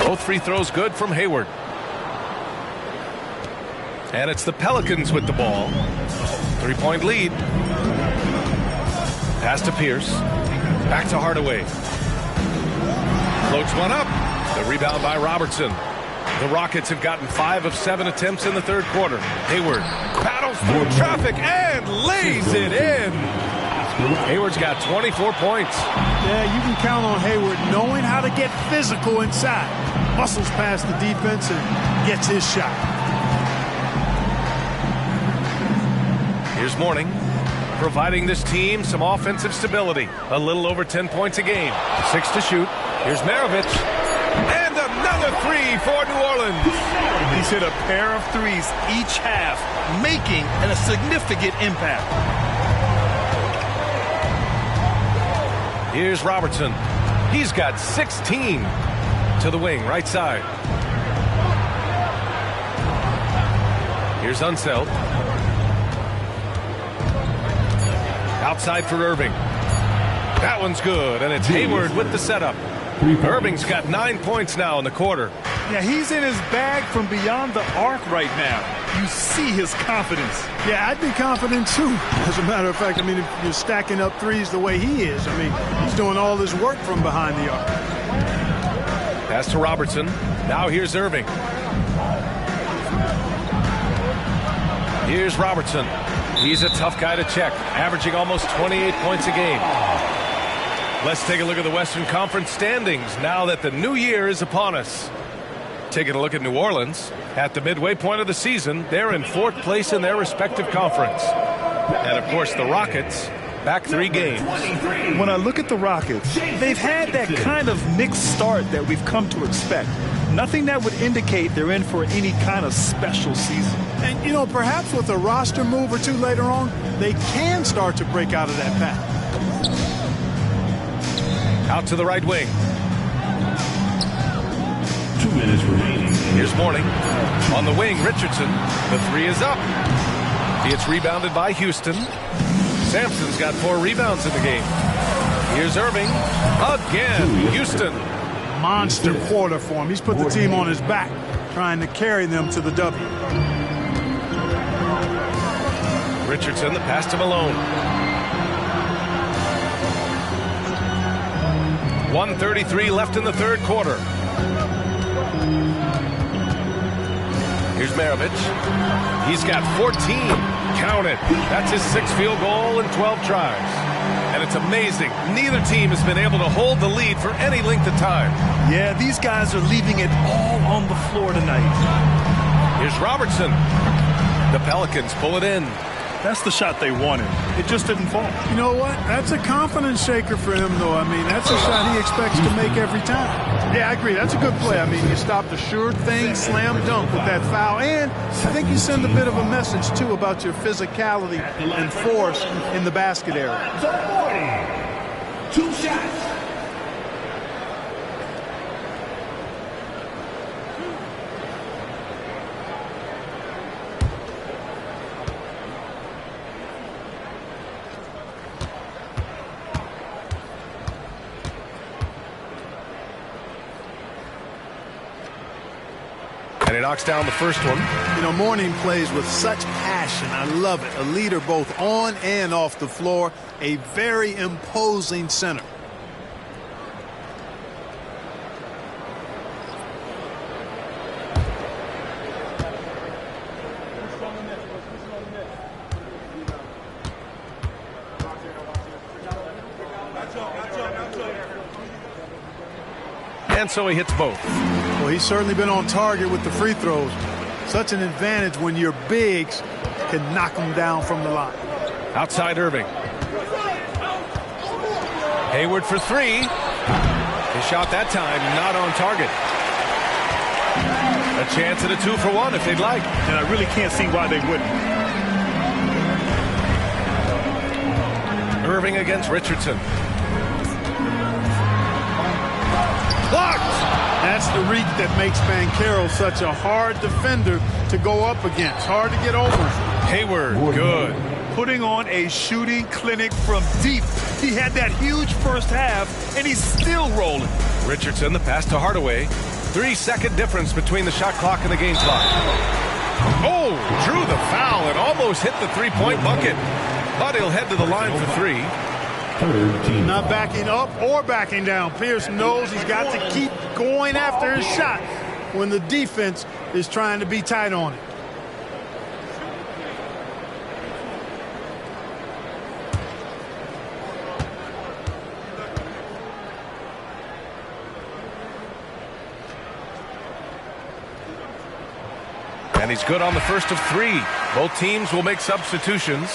Both free throws good from Hayward. And it's the Pelicans with the ball. 3-point lead. Pass to Pierce. Back to Hardaway. Floats one up. The rebound by Robertson. The Rockets have gotten 5 of 7 attempts in the third quarter. Hayward battles through traffic and lays it in. Hayward's got 24 points. Yeah, you can count on Hayward knowing how to get physical inside. Muscles past the defense and gets his shot. Here's Mourning, providing this team some offensive stability. A little over 10 points a game. 6 to shoot. Here's Maravich. And another three for New Orleans. He's hit a pair of threes each half, making a significant impact. Here's Robertson. He's got 16 to the wing, right side. Here's Unseld. Outside for Irving. That one's good, and it's Hayward with the setup. Irving's got 9 points now in the quarter. Yeah, he's in his bag from beyond the arc right now. You see his confidence. Yeah, I'd be confident too. As a matter of fact, I mean, if you're stacking up threes the way he is, I mean, he's doing all his work from behind the arc. Pass to Robertson. Now here's Irving. Here's Robertson. He's a tough guy to check, averaging almost 28 points a game. Let's take a look at the Western Conference standings now that the new year is upon us. Taking a look at New Orleans. At the midway point of the season, they're in 4th place in their respective conference. And, of course, the Rockets back 3 games. When I look at the Rockets, they've had that kind of mixed start that we've come to expect. Nothing that would indicate they're in for any kind of special season. And, you know, perhaps with a roster move or two later on, they can start to break out of that path. Out to the right wing. 2 minutes remaining. Here's Mourning. On the wing, Richardson. The three is up. It's rebounded by Houston. Sampson's got 4 rebounds in the game. Here's Irving. Again, Houston. Monster quarter for him. He's put the team on his back, trying to carry them to the W. Richardson, the pass to Malone. 1:33 left in the third quarter. Here's Maravich. He's got 14. Count it. That's his 6th field goal in 12 tries. And it's amazing. Neither team has been able to hold the lead for any length of time. Yeah, these guys are leaving it all on the floor tonight. Here's Robertson. The Pelicans pull it in. That's the shot they wanted. It just didn't fall. You know what? That's a confidence shaker for him, though. I mean, that's a shot he expects to make every time. Yeah, I agree. That's a good play. I mean, you stopped a sure thing, slam dunk with that foul. And I think you send a bit of a message, too, about your physicality and force in the basket area. 2 shots. And he knocks down the first one. You know, Mourning plays with such passion. I love it. A leader both on and off the floor. A very imposing center. And so he hits both. Well, he's certainly been on target with the free throws. Such an advantage when your bigs can knock them down from the line. Outside Irving. Hayward for 3. His shot that time not on target. A chance at a 2-for-1 if they'd like. And I really can't see why they wouldn't. Irving against Richardson. Blocked! That's the reach that makes Banchero such a hard defender to go up against. Hard to get over. Hayward, good. Putting on a shooting clinic from deep. He had that huge first half, and he's still rolling. Richardson, the pass to Hardaway. 3-second difference between the shot clock and the game clock. Oh, drew the foul and almost hit the three-point bucket. But he'll head to the line for three. Not backing up or backing down. Pierce knows he's got to keep going after his shot when the defense is trying to be tight on it. And he's good on the first of three. Both teams will make substitutions.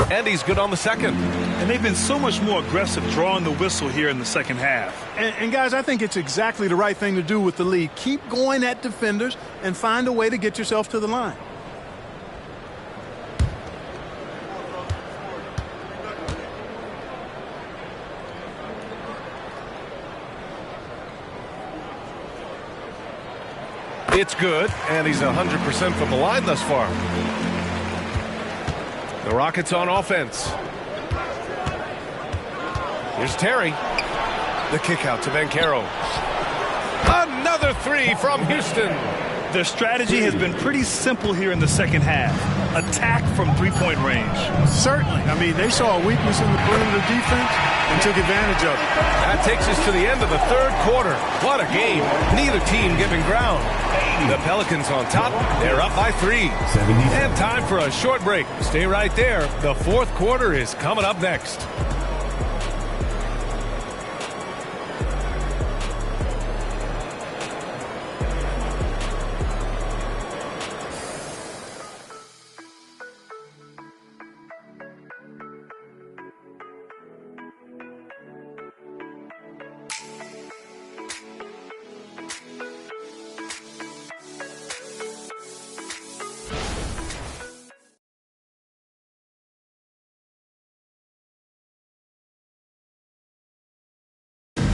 And he's good on the second. And they've been so much more aggressive drawing the whistle here in the second half. And guys, I think it's exactly the right thing to do with the lead. Keep going at defenders and find a way to get yourself to the line. It's good, and he's 100% from the line thus far. The Rockets on offense. Here's Terry. The kick out to Banchero. Another three from Houston. Their strategy has been pretty simple here in the second half. Attack from three-point range. Certainly. I mean, they saw a weakness in the perimeter defense and took advantage of it. That takes us to the end of the third quarter. What a game. Neither team giving ground. The Pelicans on top. They're up by 3. And time for a short break. Stay right there. The fourth quarter is coming up next.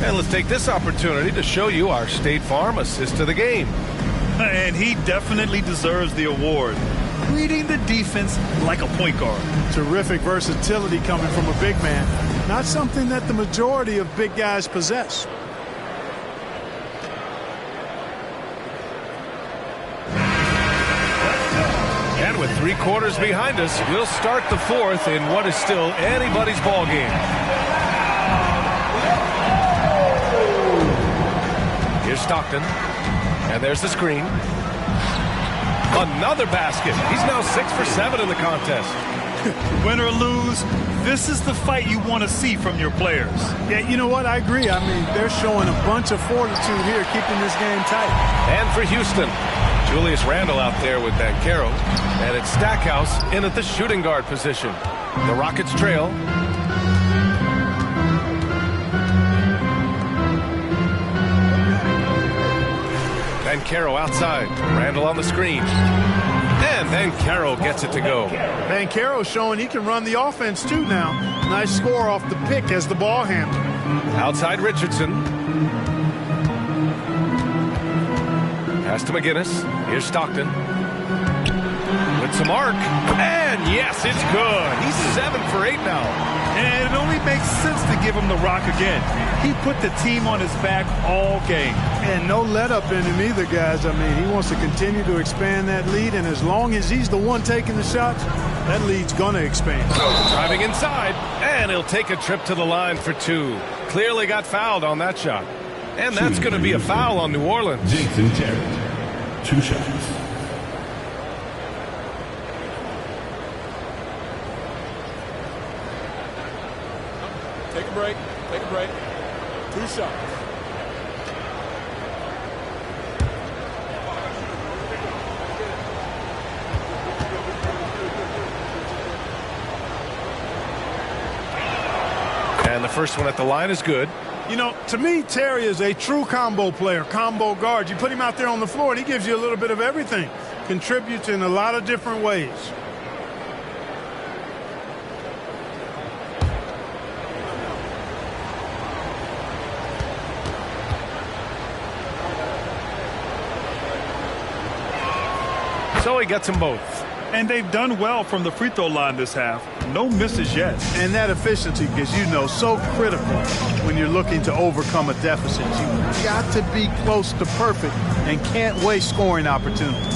And let's take this opportunity to show you our State Farm assist to the game. And he definitely deserves the award. Reading the defense like a point guard. Terrific versatility coming from a big man. Not something that the majority of big guys possess. And with 3 quarters behind us, we'll start the fourth in what is still anybody's ball game. Here's Stockton. And there's the screen. Another basket. He's now 6 for 7 in the contest. Win or lose, this is the fight you want to see from your players. Yeah, you know what? I agree. I mean, they're showing a bunch of fortitude here, keeping this game tight. And for Houston, Julius Randle out there with Banchero. And it's Stackhouse in at the shooting guard position. The Rockets trail. Banchero outside. Randle on the screen. And Banchero gets it to go. Banchero showing he can run the offense too now. Nice score off the pick as the ball handler. Outside Richardson. Pass to McGinnis. Here's Stockton. With some arc. And yes, it's good. He's 7 for 8 now. And it only makes sense to give him the rock again. He put the team on his back all game. And no let up in him either, guys. I mean, he wants to continue to expand that lead, and as long as he's the one taking the shots, that lead's going to expand. Driving inside, and he'll take a trip to the line for 2. Clearly got fouled on that shot. And that's going to be a foul on New Orleans. Jason Terry, 2 shots. Take a break. Take a break. 2 shots. And the first one at the line is good. You know, to me, Terry is a true combo player, combo guard. You put him out there on the floor, and he gives you a little bit of everything. Contributes in a lot of different ways. So he gets them both. And they've done well from the free throw line this half. No misses yet. And that efficiency is, you know, so critical when you're looking to overcome a deficit. You've got to be close to perfect and can't waste scoring opportunities.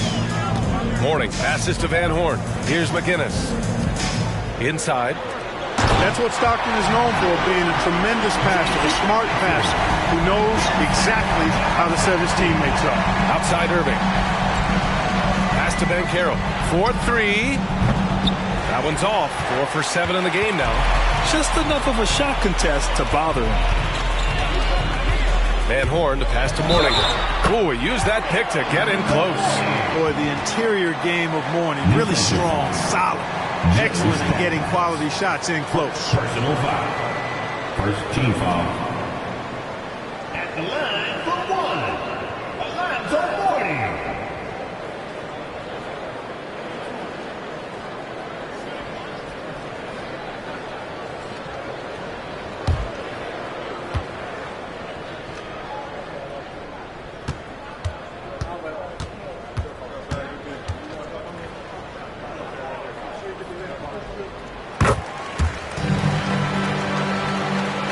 Mourning passes to Van Horn. Here's McGinnis. Inside. That's what Stockton is known for, being a tremendous passer, a smart passer who knows exactly how to set his teammates up. Outside Irving. Pass to Banchero. 4-3. That one's off. 4 for 7 in the game now. Just enough of a shot contest to bother him. Van Horn, the pass to Mourning. Ooh, he used that pick to get in close. Boy, the interior game of Mourning, really strong, solid, excellent in getting quality shots in close. Personal foul. First team foul. At the line for 1. Alonzo Mourning.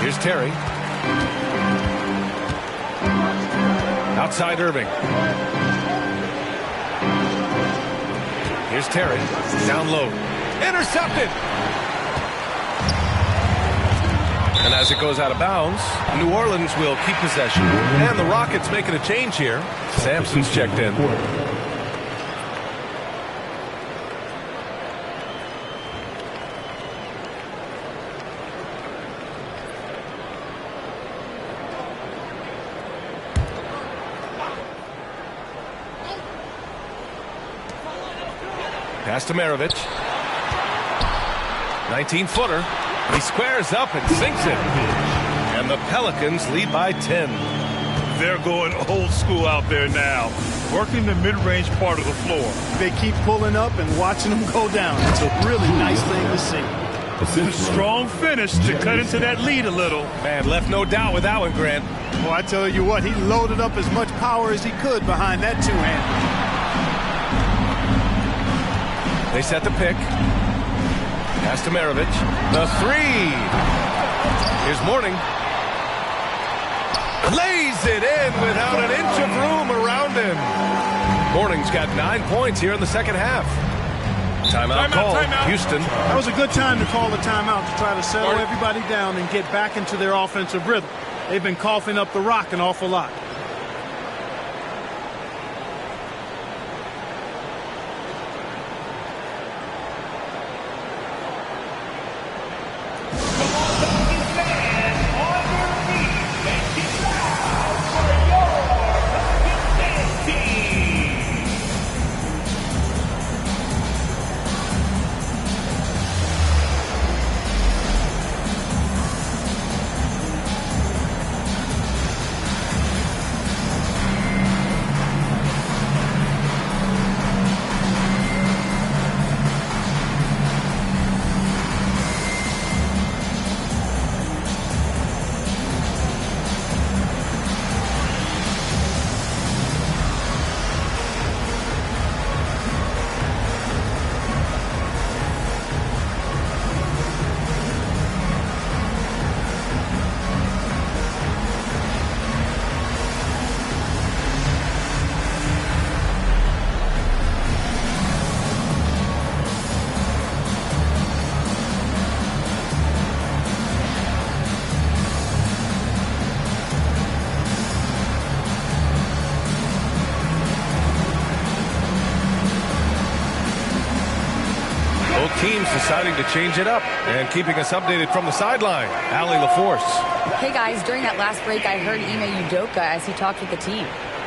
Here's Terry. Outside Irving. Here's Terry. Down low. Intercepted. And as it goes out of bounds, New Orleans will keep possession. And the Rockets making a change here. Sampson's checked in. Pass to Maravich. 19-footer. He squares up and sinks it. And the Pelicans lead by 10. They're going old school out there now, working the mid-range part of the floor. They keep pulling up and watching them go down. It's a really nice thing to see. A strong finish to cut into that lead a little. Man, left no doubt with that one, Grant. Well, I tell you what, he loaded up as much power as he could behind that two-hander. They set the pick. Pass to Maravich. The 3. Here's Mourning. Lays it in without an inch of room around him. Mourning's got 9 points here in the second half. Timeout call. Houston. That was a good time to call the timeout to try to settle everybody down and get back into their offensive rhythm. They've been coughing up the rock an awful lot. Teams deciding to change it up and keeping us updated from the sideline. Allie LaForce. Hey guys, during that last break, I heard Ime Udoka as he talked with the team.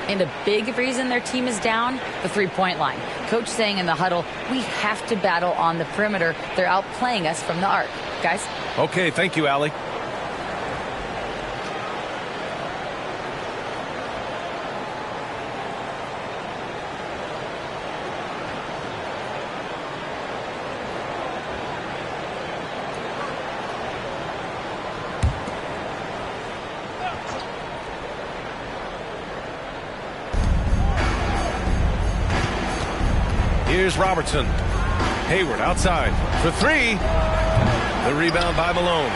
And a big reason their team is down, the three-point line. Coach saying in the huddle, we have to battle on the perimeter. They're outplaying us from the arc. Guys? Okay, thank you, Allie. Here's Robertson. Hayward outside for three. The rebound by Malone.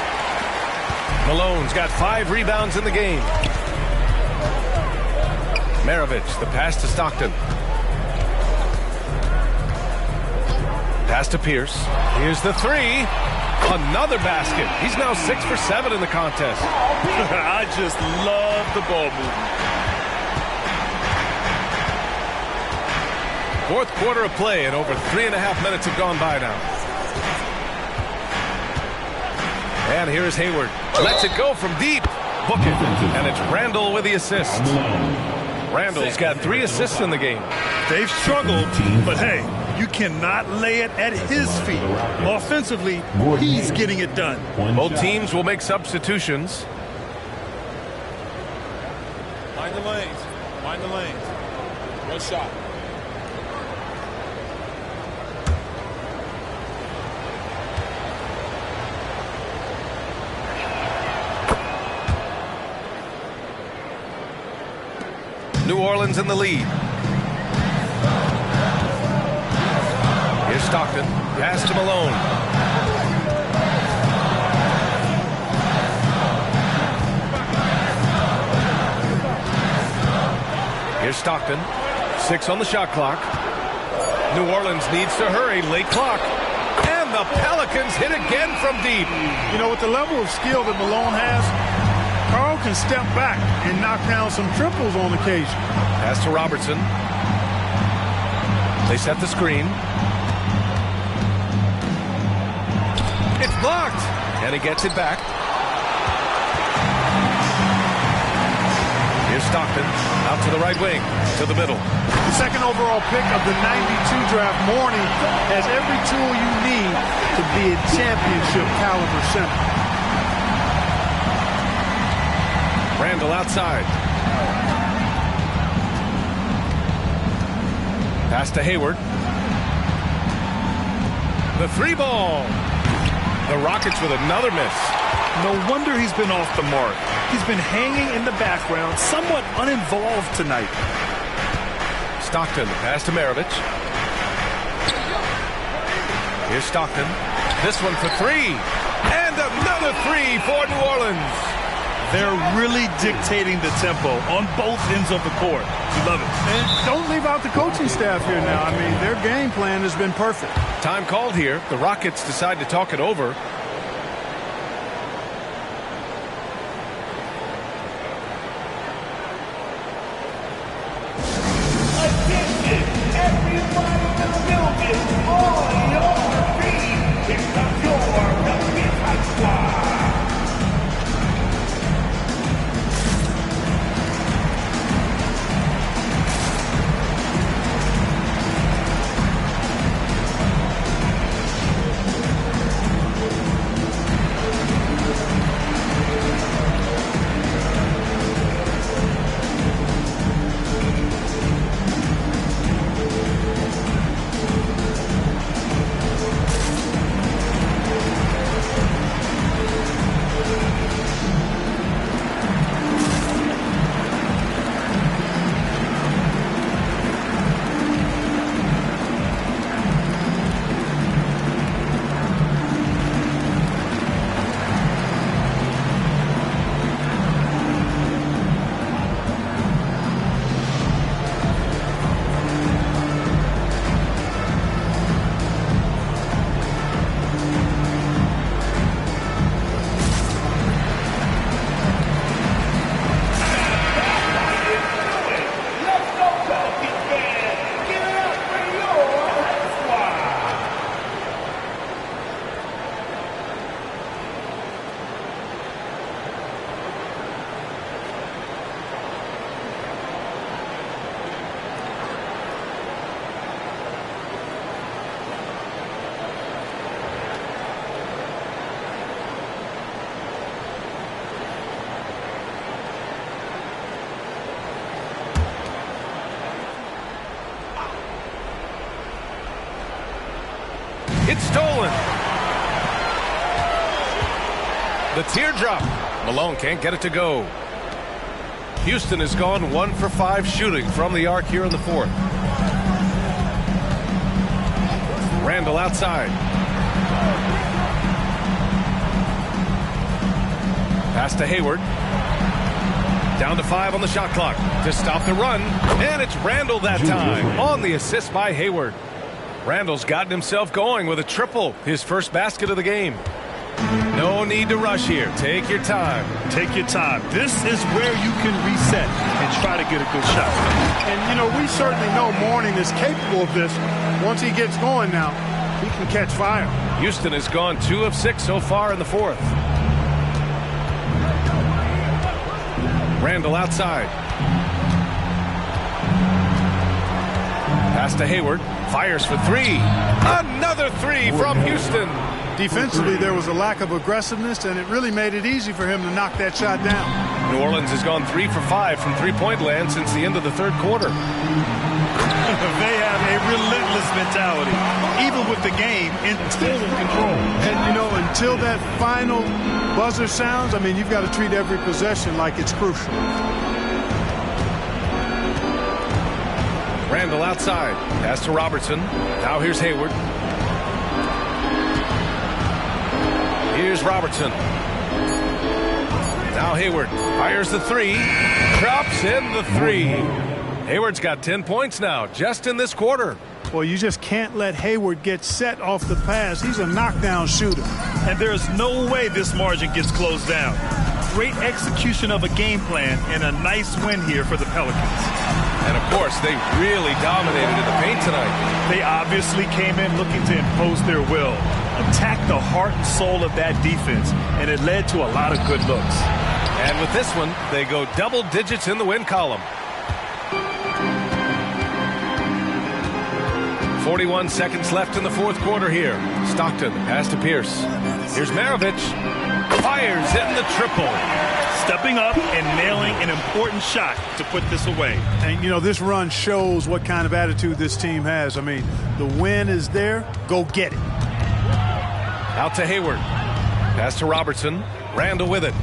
Malone's got 5 rebounds in the game. Maravich, the pass to Stockton. Pass to Pierce. Here's the three. Another basket. He's now 6 for 7 in the contest. I just love the ball movement. Fourth quarter of play, and over 3.5 minutes have gone by now. And here's Hayward. Lets it go from deep. Book it. And it's Randall with the assist. Randall's got 3 assists in the game. They've struggled, but hey, you cannot lay it at his feet. Offensively, he's getting it done. Both teams will make substitutions. Mind the lanes. Mind the lanes. One shot. New Orleans in the lead. Here's Stockton. Pass to Malone. Here's Stockton. 6 on the shot clock. New Orleans needs to hurry. Late clock. And the Pelicans hit again from deep. You know, with the level of skill that Malone has, Karl can step back and knock down some triples on occasion. Pass to Robertson. They set the screen. It's blocked. And he gets it back. Here's Stockton. Out to the right wing. To the middle. The second overall pick of the 92 draft morning has every tool you need to be a championship caliber center. Randall outside. Pass to Hayward. The 3 ball. The Rockets with another miss. No wonder he's been off the mark. He's been hanging in the background, somewhat uninvolved tonight. Stockton, pass to Maravich. Here's Stockton. This one for 3. And another 3 for New Orleans. They're really dictating the tempo on both ends of the court. You love it. And don't leave out the coaching staff here now. I mean, their game plan has been perfect. Time called here. The Rockets decide to talk it over. It's stolen. The teardrop. Malone can't get it to go. Houston has gone 1 for 5 shooting from the arc here in the fourth. Randall outside. Pass to Hayward. Down to 5 on the shot clock to stop the run. And it's Randall that time on the assist by Hayward. Randall's gotten himself going with a triple, his first basket of the game. No need to rush here. Take your time. Take your time. This is where you can reset and try to get a good shot. And, you know, we certainly know Mourning is capable of this. Once he gets going now, he can catch fire. Houston has gone 2 of 6 so far in the fourth. Randall outside. Pass to Hayward. Fires for 3. Another 3 from Houston. Defensively, there was a lack of aggressiveness, and it really made it easy for him to knock that shot down. New Orleans has gone 3 for 5 from three-point land since the end of the third quarter. They have a relentless mentality, even with the game in total control. And, you know, until that final buzzer sounds, I mean, you've got to treat every possession like it's crucial. Randall outside. Pass to Robertson. Now here's Hayward. Here's Robertson. Now Hayward fires the 3. Drops in the 3. Hayward's got 10 points now just in this quarter. Well, you just can't let Hayward get set off the pass. He's a knockdown shooter. And there's no way this margin gets closed down. Great execution of a game plan and a nice win here for the Pelicans. And, of course, they really dominated in the paint tonight. They obviously came in looking to impose their will, attack the heart and soul of that defense, and it led to a lot of good looks. And with this one, they go double digits in the win column. 41 seconds left in the fourth quarter here. Stockton, pass to Pierce. Here's Maravich. Fires in the triple. Stepping up and nailing an important shot to put this away. And, you know, this run shows what kind of attitude this team has. I mean, the win is there. Go get it. Out to Hayward. Pass to Robertson. Randall with it.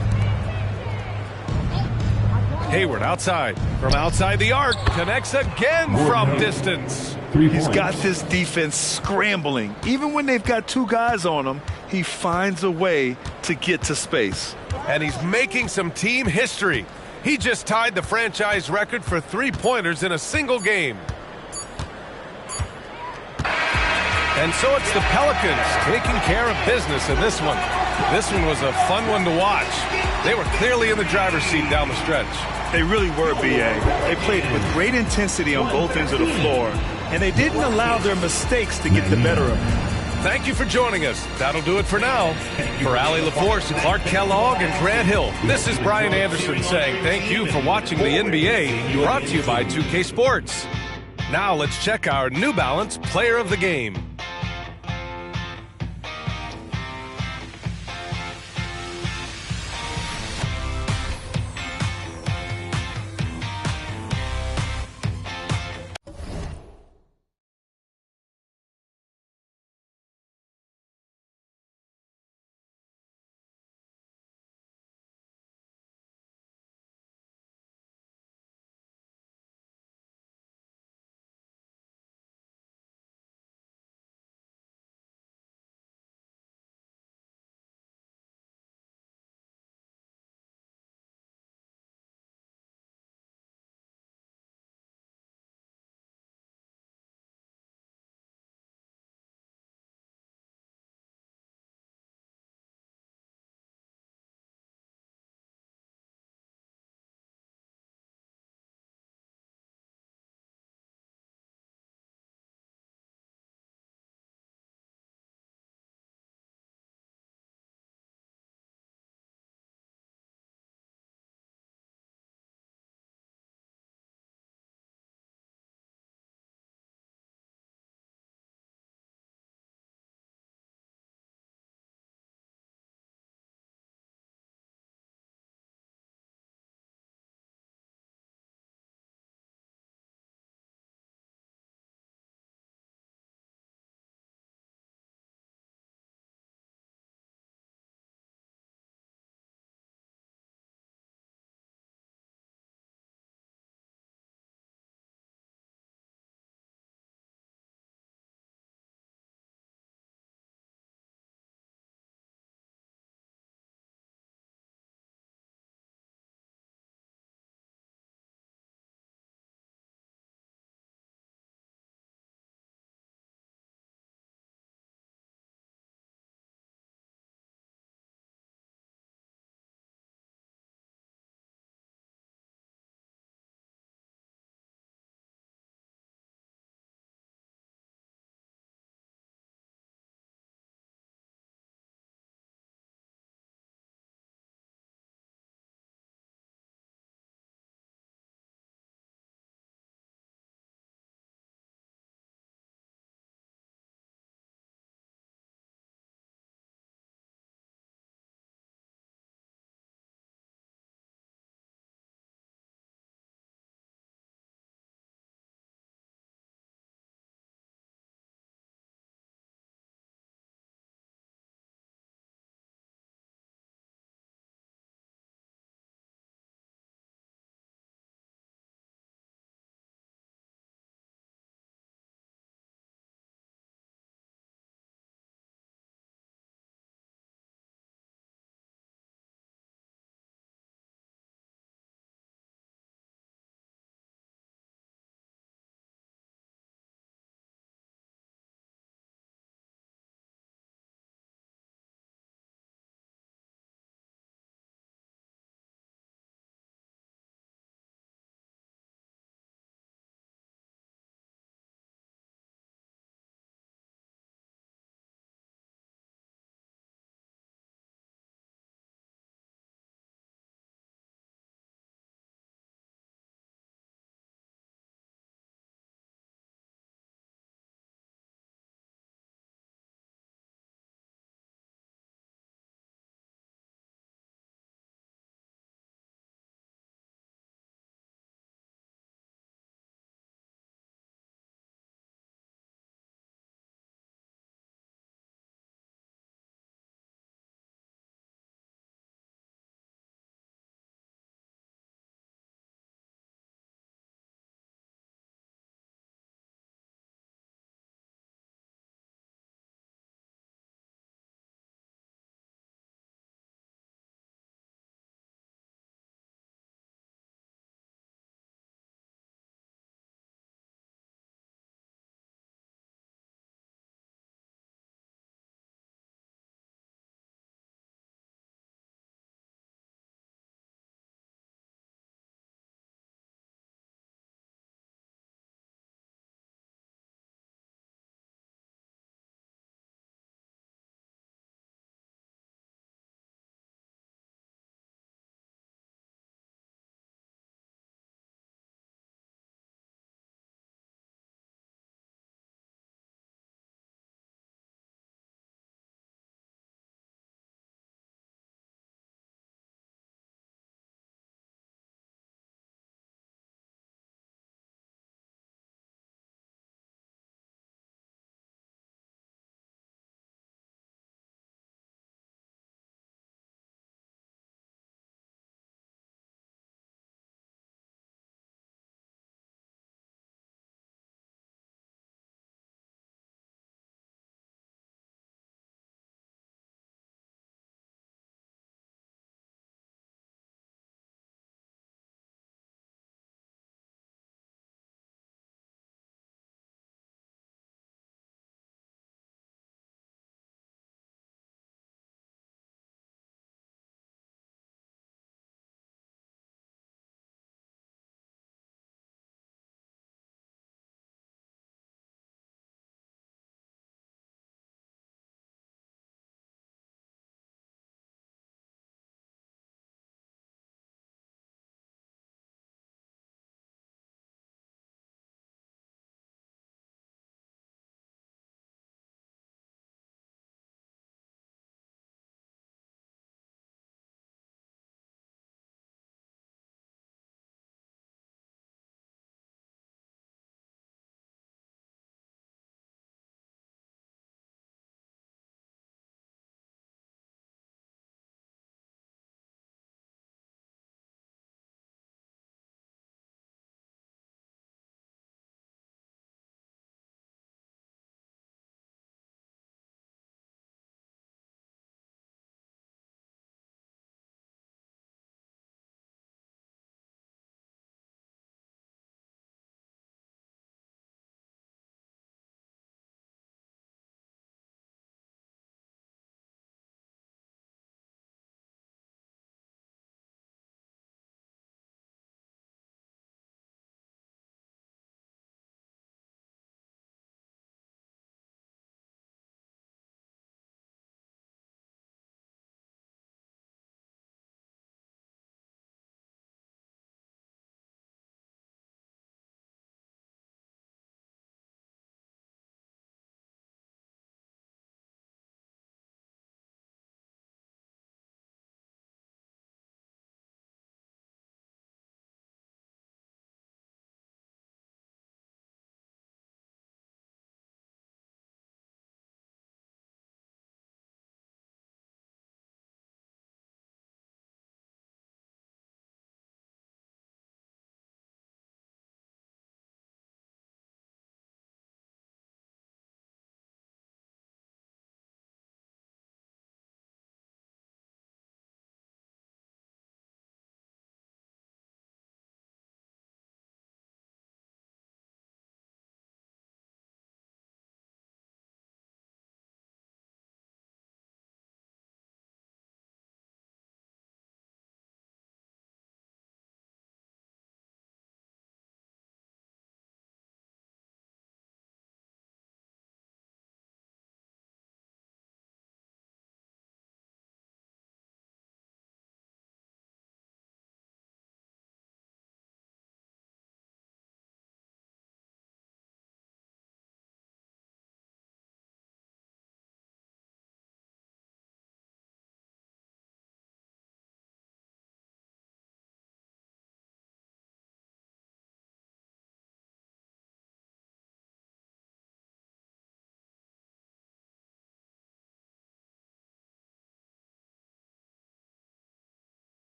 Hayward outside. From outside the arc. Connects again from distance. He's got this defense scrambling. Even when they've got 2 guys on him, he finds a way to get to space. And he's making some team history. He just tied the franchise record for 3-pointers in a single game. And so it's the Pelicans taking care of business in this one. This one was a fun one to watch. They were clearly in the driver's seat down the stretch. They really were, B.A. They played with great intensity on both ends of the floor, and they didn't allow their mistakes to get the better of them. Thank you for joining us. That'll do it for now. For Allie LaForce, Clark Kellogg, and Grant Hill, this is Brian Anderson saying thank you for watching the NBA, brought to you by 2K Sports. Now let's check our New Balance Player of the Game.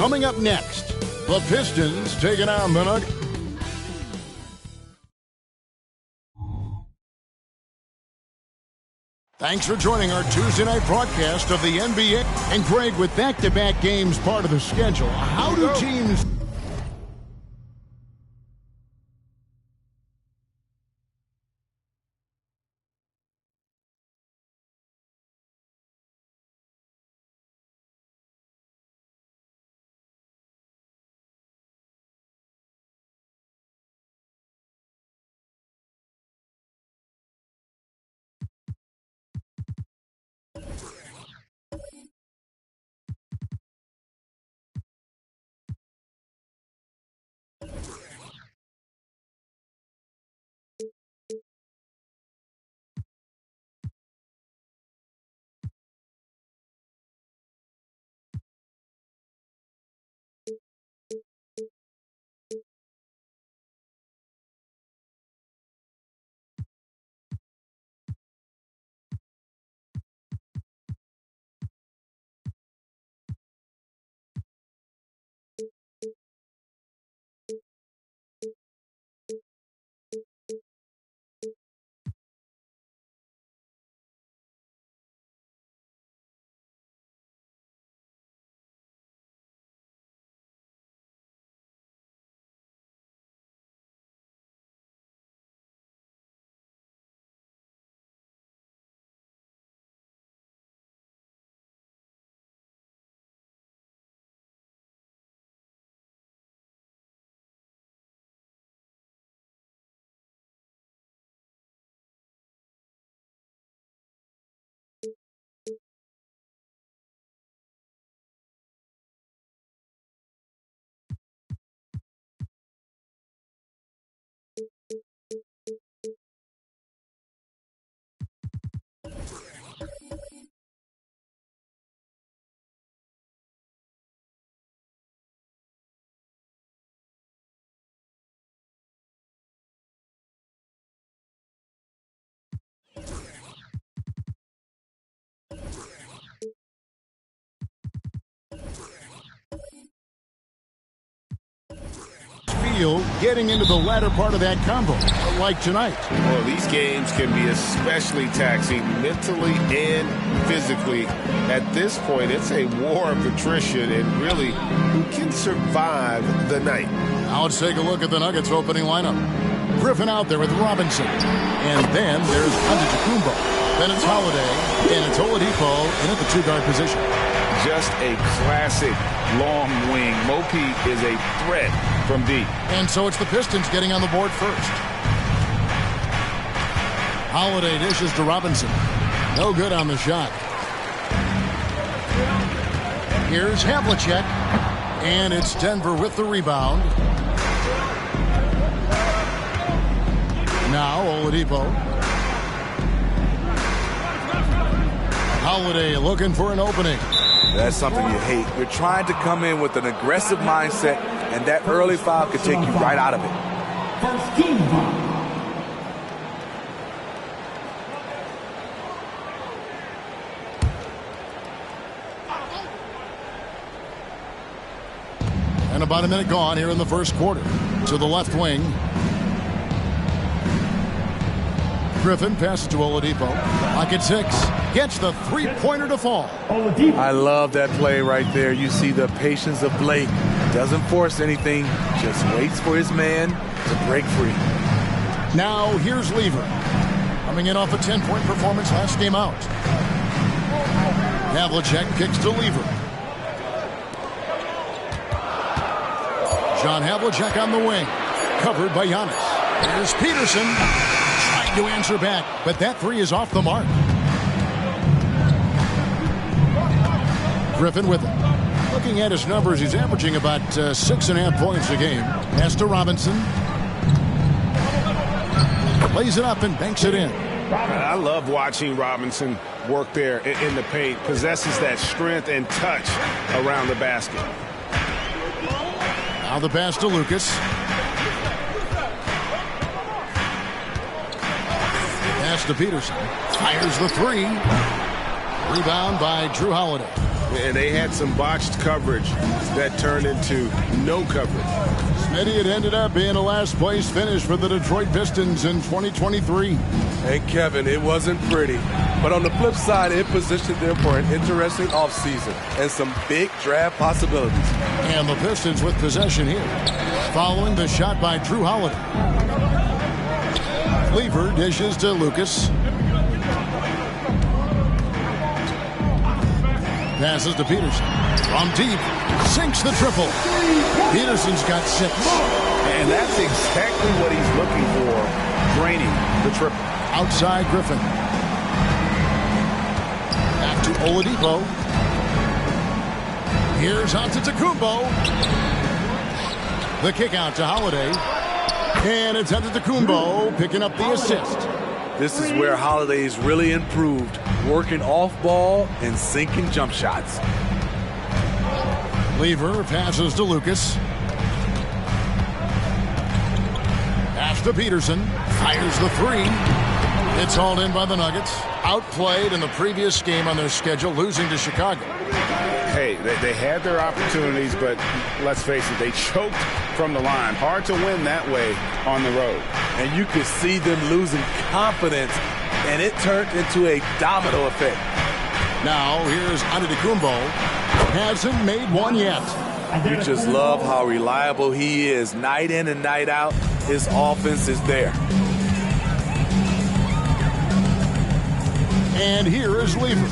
Coming up next, the Pistons taking on the Nuggets. Thanks for joining our Tuesday night broadcast of the NBA. And Greg, with back-to-back games part of the schedule, how do teams... getting into the latter part of that combo, like tonight. Well, these games can be especially taxing mentally and physically. At this point, it's a war of attrition, and really, who can survive the night? Now let's take a look at the Nuggets opening lineup. Griffin out there with Robinson. And then there's Antetokounmpo. Then it's Holiday, and it's Oladipo in at the two-guard position. Just a classic long wing. Mopi is a threat from deep. And so it's the Pistons getting on the board first. Holiday dishes to Robinson. No good on the shot. Here's Havlicek. And it's Denver with the rebound. Now Oladipo. Holiday looking for an opening. That's something you hate. You're trying to come in with an aggressive mindset, and that early foul could take you right out of it. First team foul. And about a minute gone here in the first quarter. To the left wing. Griffin passes to Oladipo. Pocket six. Gets the three-pointer to fall. I love that play right there. You see the patience of Blake. Doesn't force anything. Just waits for his man to break free. Now here's Lever. Coming in off a 10-point performance last game out. Havlicek kicks to Lever. John Havlicek on the wing. Covered by Giannis. Here's Peterson. Trying to answer back, but that three is off the mark. Griffin with it. Looking at his numbers, he's averaging about 6.5 points a game. Pass to Robinson. Lays it up and banks it in. I love watching Robinson work there in the paint. Possesses that strength and touch around the basket. Now the pass to Lucas. Pass to Peterson. Fires the three. Rebound by Drew Holiday. And they had some botched coverage that turned into no coverage. Smitty, it ended up being a last-place finish for the Detroit Pistons in 2023. And Kevin, it wasn't pretty. But on the flip side, it positioned them for an interesting offseason and some big draft possibilities. And the Pistons with possession here. Following the shot by Drew Holiday. Cleaver dishes to Lucas. Passes to Peterson. From deep. Sinks the triple. Peterson's got 6. And that's exactly what he's looking for, draining the triple. Outside Griffin. Back to Oladipo. Here's Antetokounmpo. The kick out to Holiday. And it's Antetokounmpo picking up the assist. This is where Holiday's really improved, working off ball and sinking jump shots. Cleaver passes to Lucas. Pass to Peterson. Fires the 3. It's hauled in by the Nuggets. Outplayed in the previous game on their schedule, losing to Chicago. Hey, they had their opportunities, but let's face it, they choked from the line. Hard to win that way on the road. And you could see them losing confidence, and it turned into a domino effect. Now, here's Antetokounmpo. Hasn't made one yet. You just love how reliable he is. Night in and night out, his offense is there. And here is Lever.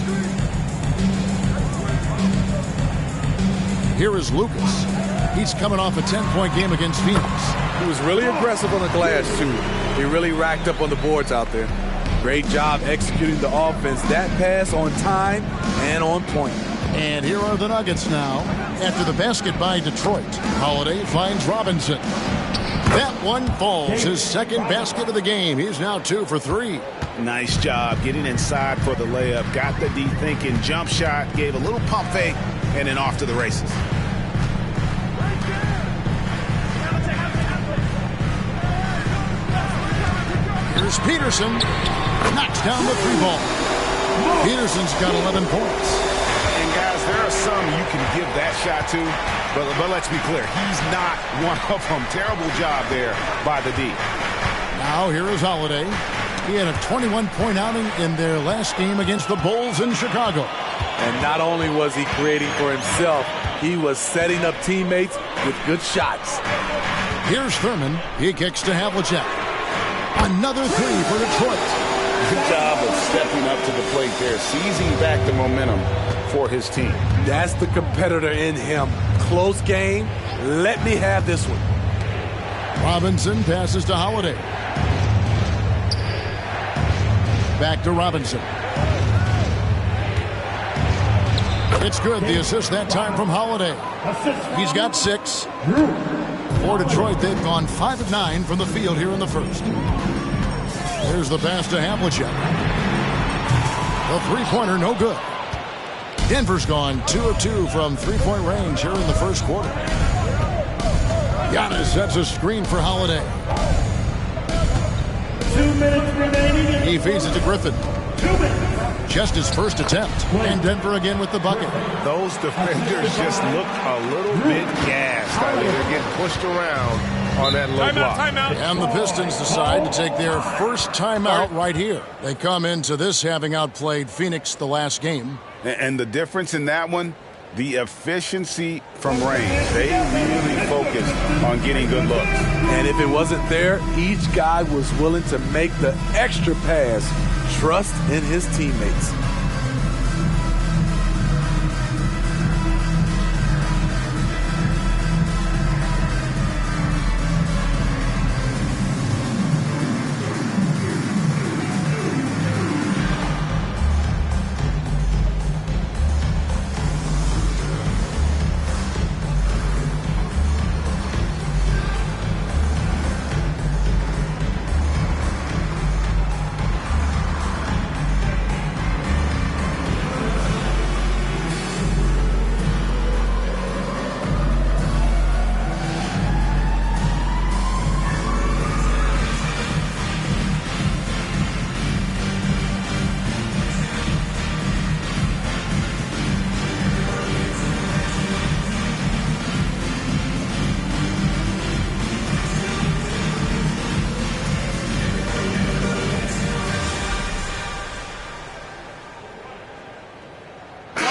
Here is Lucas. He's coming off a 10-point game against Phoenix. He was really aggressive on the glass, too. He really racked up on the boards out there. Great job executing the offense. That pass on time and on point. And here are the Nuggets now. After the basket by Detroit, Holiday finds Robinson. That one falls. His second basket of the game. He's now 2 for 3. Nice job getting inside for the layup. Got the deep thinking jump shot. Gave a little pump fake. And then off to the races. Here's Peterson. Knocks down the 3-ball. Peterson's got 11 points. And guys, there are some you can give that shot to, but let's be clear, he's not one of them. Terrible job there by the D. Now here is Holiday. He had a 21-point outing in their last game against the Bulls in Chicago. And not only was he creating for himself, he was setting up teammates with good shots. Here's Thurman. He kicks to Havlicek. Another 3 for Detroit. Good job of stepping up to the plate there, seizing back the momentum for his team. That's the competitor in him. Close game. Let me have this one. Robinson passes to Holiday. Back to Robinson. It's good. The assist that time from Holiday. He's got 6. For Detroit, they've gone 5 of 9 from the field here in the first. There's the pass to Havlicek. The 3-pointer, no good. Denver's gone 2 of 2 from 3-point range here in the first quarter. Giannis sets a screen for Holiday. 2 minutes remaining. He feeds it to Griffin. 2 minutes. Just his first attempt. And Denver again with the bucket. Those defenders just look a little bit gassed. I mean, they're getting pushed around on that low block. Timeout. And the Pistons decide to take their first timeout right here. They come into this having outplayed Phoenix the last game. And the difference in that one, the efficiency from range. They really focused on getting good looks. And if it wasn't there, each guy was willing to make the extra pass. Trust in his teammates.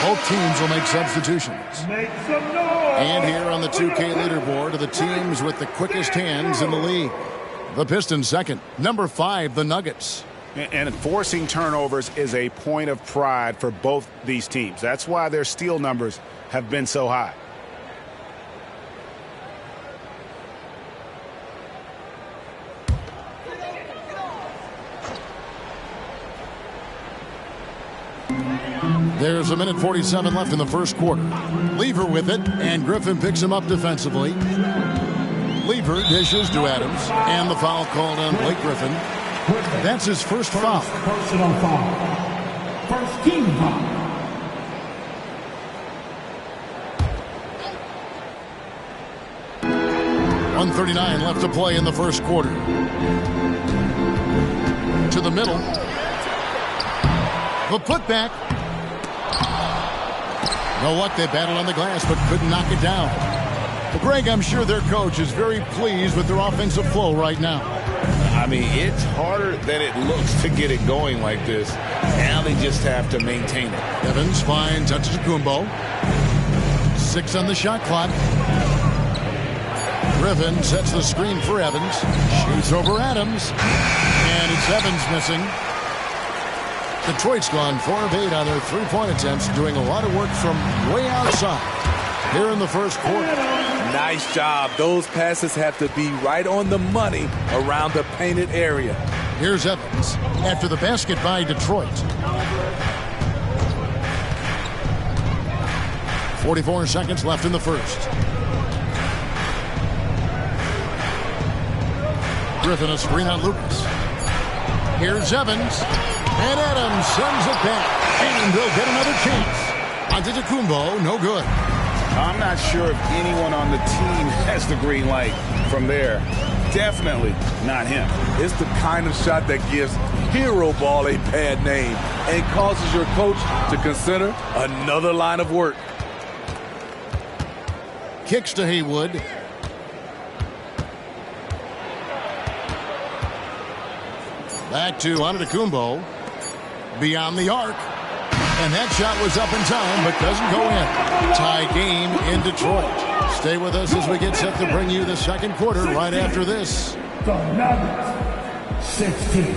Both teams will make substitutions. And here on the 2K leaderboard are the teams with the quickest hands in the league. The Pistons second. Number 5, the Nuggets. And forcing turnovers is a point of pride for both these teams. That's why their steal numbers have been so high. There's 1:47 left in the first quarter. Lever with it, and Griffin picks him up defensively. Lever dishes to Adams, and the foul called on Blake Griffin. That's his first foul. Personal foul. First team foul. .139 left to play in the first quarter. To the middle. The putback. No luck, they battled on the glass, but couldn't knock it down. Well, Greg, I'm sure their coach is very pleased with their offensive flow right now. I mean, it's harder than it looks to get it going like this. Now they just have to maintain it. Evans finds Antetokounmpo. 6 on the shot clock. Griffin sets the screen for Evans. Shoots over Adams. And it's Evans missing. Detroit's gone 4 of 8 on their three-point attempts, doing a lot of work from way outside here in the first quarter. Nice job. Those passes have to be right on the money around the painted area. Here's Evans after the basket by Detroit. 44 seconds left in the first. Griffin a screen on Lucas. Here's Evans. And Adams sends it back. And they'll get another chance. Antetokounmpo, no good. I'm not sure if anyone on the team has the green light from there. Definitely not him. It's the kind of shot that gives hero ball a bad name and causes your coach to consider another line of work. Kicks to Haywood. Back to Antetokounmpo. Beyond the arc. And that shot was up in time, but doesn't go in. Tie game in Detroit. Stay with us as we get set to bring you the second quarter right after this. The Nuggets, 16.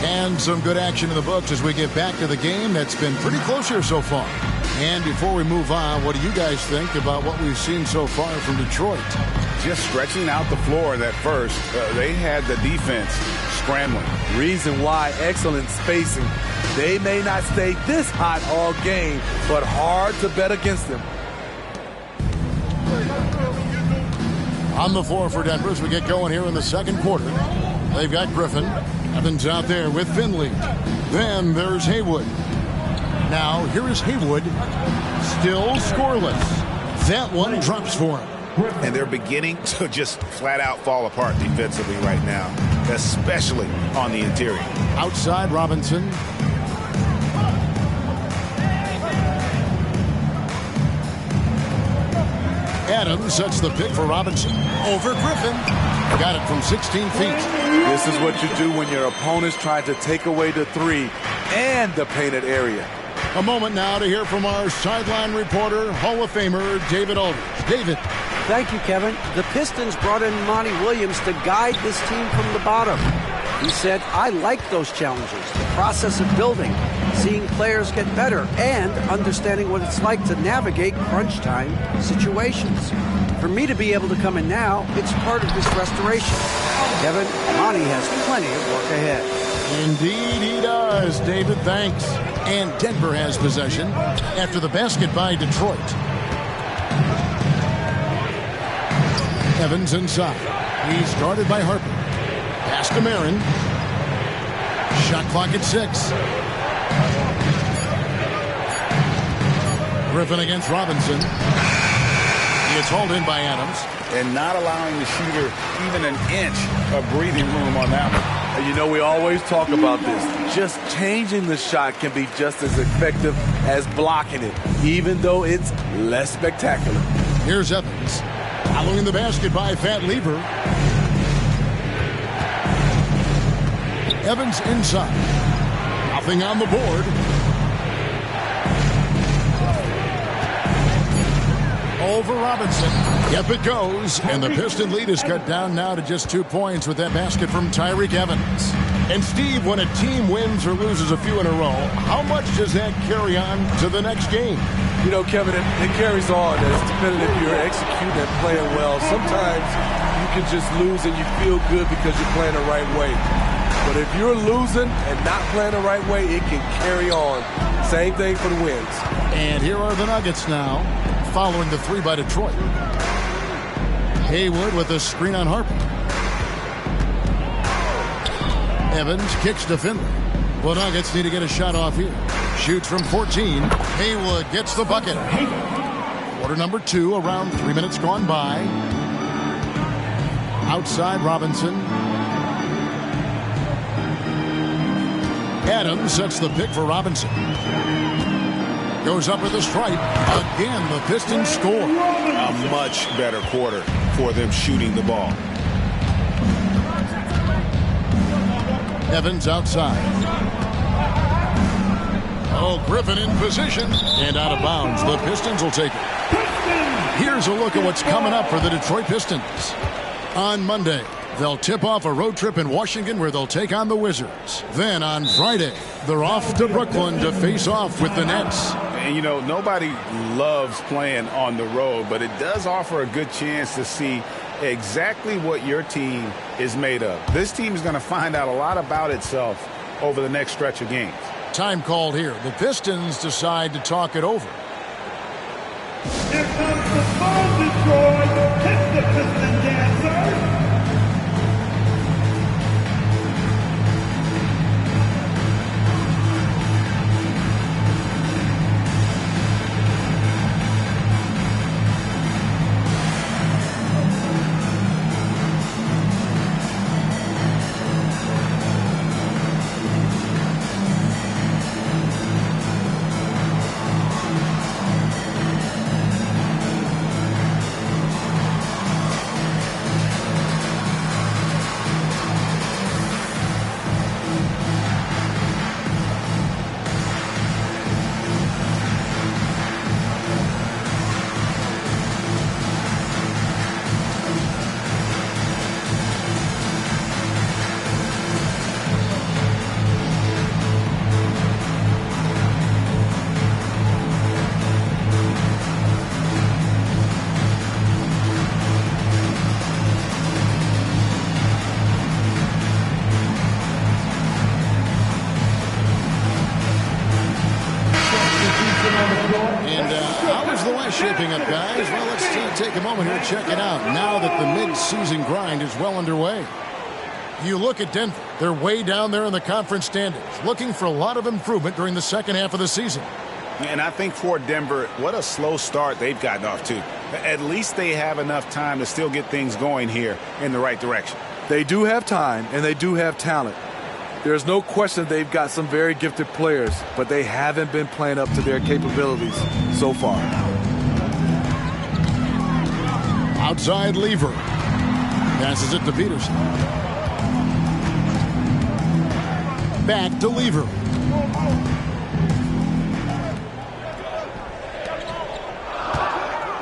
And some good action in the books as we get back to the game that's been pretty close here so far. And before we move on, what do you guys think about what we've seen so far from Detroit? Just stretching out the floor that first. They had the defense scrambling. Reason why, excellent spacing. They may not stay this hot all game, but hard to bet against them. On the floor for Denver as we get going here in the second quarter. They've got Griffin. Evans out there with Finley. Then there's Haywood. Now here is Haywood. Still scoreless. That one drops for him. And they're beginning to just flat out fall apart defensively right now, especially on the interior. Outside Robinson. Adams sets the pick for Robinson. Over Griffin. Got it from 16 feet. This is what you do when your opponent's trying to take away the three and the painted area. A moment now to hear from our sideline reporter, Hall of Famer David Aldridge. David. Thank you, Kevin. The Pistons brought in Monty Williams to guide this team from the bottom. He said, I like those challenges, the process of building, seeing players get better, and understanding what it's like to navigate crunch time situations. For me to be able to come in now, it's part of this restoration. Kevin, Monty has plenty of work ahead. Indeed he does, David. Thanks. And Denver has possession after the basket by Detroit. Evans inside. He's guarded by Harper. Pass to Marin. Shot clock at 6. Griffin against Robinson. He is hauled in by Adams. And not allowing the shooter even an inch of breathing room on that one. You know, we always talk about this. Just changing the shot can be just as effective as blocking it, even though it's less spectacular. Here's Evans. Following the basket by Fat Lever. Evans inside. Nothing on the board. Over Robinson. Yep, it goes. And the Piston lead is cut down now to just 2 points with that basket from Tyreke Evans. And Steve, when a team wins or loses a few in a row, how much does that carry on to the next game? You know, Kevin, it carries on. It's dependent if you're executing and playing well. Sometimes you can just lose and you feel good because you're playing the right way. But if you're losing and not playing the right way, it can carry on. Same thing for the wins. And here are the Nuggets now, following the 3 by Detroit. Haywood with a screen on Harper. Evans kicks to Finley. The Nuggets need to get a shot off here. Shoots from 14. Haywood gets the bucket. Quarter number 2, around 3 minutes gone by. Outside Robinson. Adams sets the pick for Robinson. Goes up with a stripe. Again, the Pistons score. A much better quarter for them shooting the ball. Evans outside. Oh, Griffin in position and out of bounds. The Pistons will take it. Here's a look at what's coming up for the Detroit Pistons. On Monday, they'll tip off a road trip in Washington where they'll take on the Wizards. Then on Friday, they're off to Brooklyn to face off with the Nets. And, you know, nobody loves playing on the road, but it does offer a good chance to see exactly what your team is made of. This team is going to find out a lot about itself over the next stretch of games. Time called here. The Pistons decide to talk it over. Here comes the ball, Detroit. Hit the Piston dancer. Shaping up, guys. Well, let's take a moment here and check it out now that the mid-season grind is well underway. You look at Denver. They're way down there in the conference standings, looking for a lot of improvement during the second half of the season. And I think for Denver, what a slow start they've gotten off to. At least they have enough time to still get things going here in the right direction. They do have time, and they do have talent. There's no question they've got some very gifted players, but they haven't been playing up to their capabilities so far. Outside Lever. Passes it to Peterson. Back to Lever.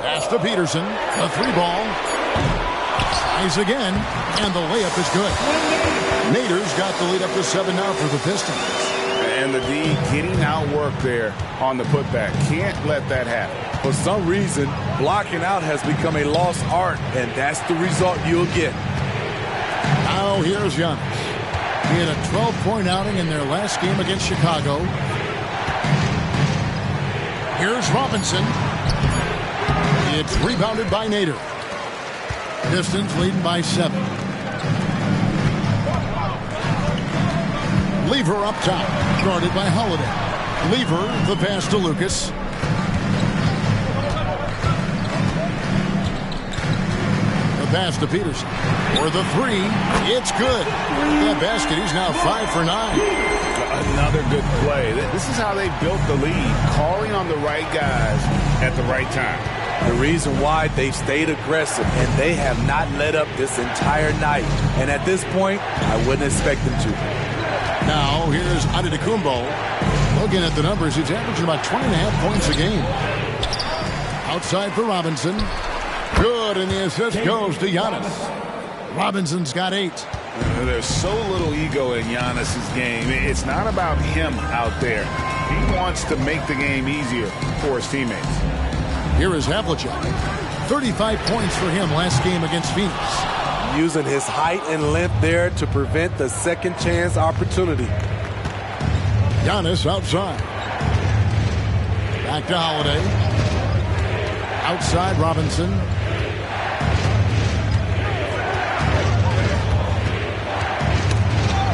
Pass to Peterson. The 3-ball. Tries again. And the layup is good. Nader's got the lead up to 7 now for the Pistons. And the D getting outworked there on the putback. Can't let that happen. For some reason, blocking out has become a lost art, and that's the result you'll get. Now here's Giannis. He had a 12-point outing in their last game against Chicago. Here's Robinson. It's rebounded by Nader. Pistons leading by 7. Lever up top, guarded by Holiday. Lever, the pass to Lucas. The pass to Peterson. For the three, it's good. That basket, he's now 5 for 9. Another good play. This is how they built the lead, calling on the right guys at the right time. The reason why they've stayed aggressive, and they have not let up this entire night. And at this point, I wouldn't expect them to. Now, here's Antetokounmpo. Looking at the numbers, he's averaging about 20.5 points a game. Outside for Robinson. Good, and the assist goes to Giannis. Robinson's got 8. There's so little ego in Giannis's game. It's not about him out there. He wants to make the game easier for his teammates. Here is Havlicek. 35 points for him last game against Phoenix. Using his height and length there to prevent the second chance opportunity. Giannis outside. Back to Holiday. Outside Robinson.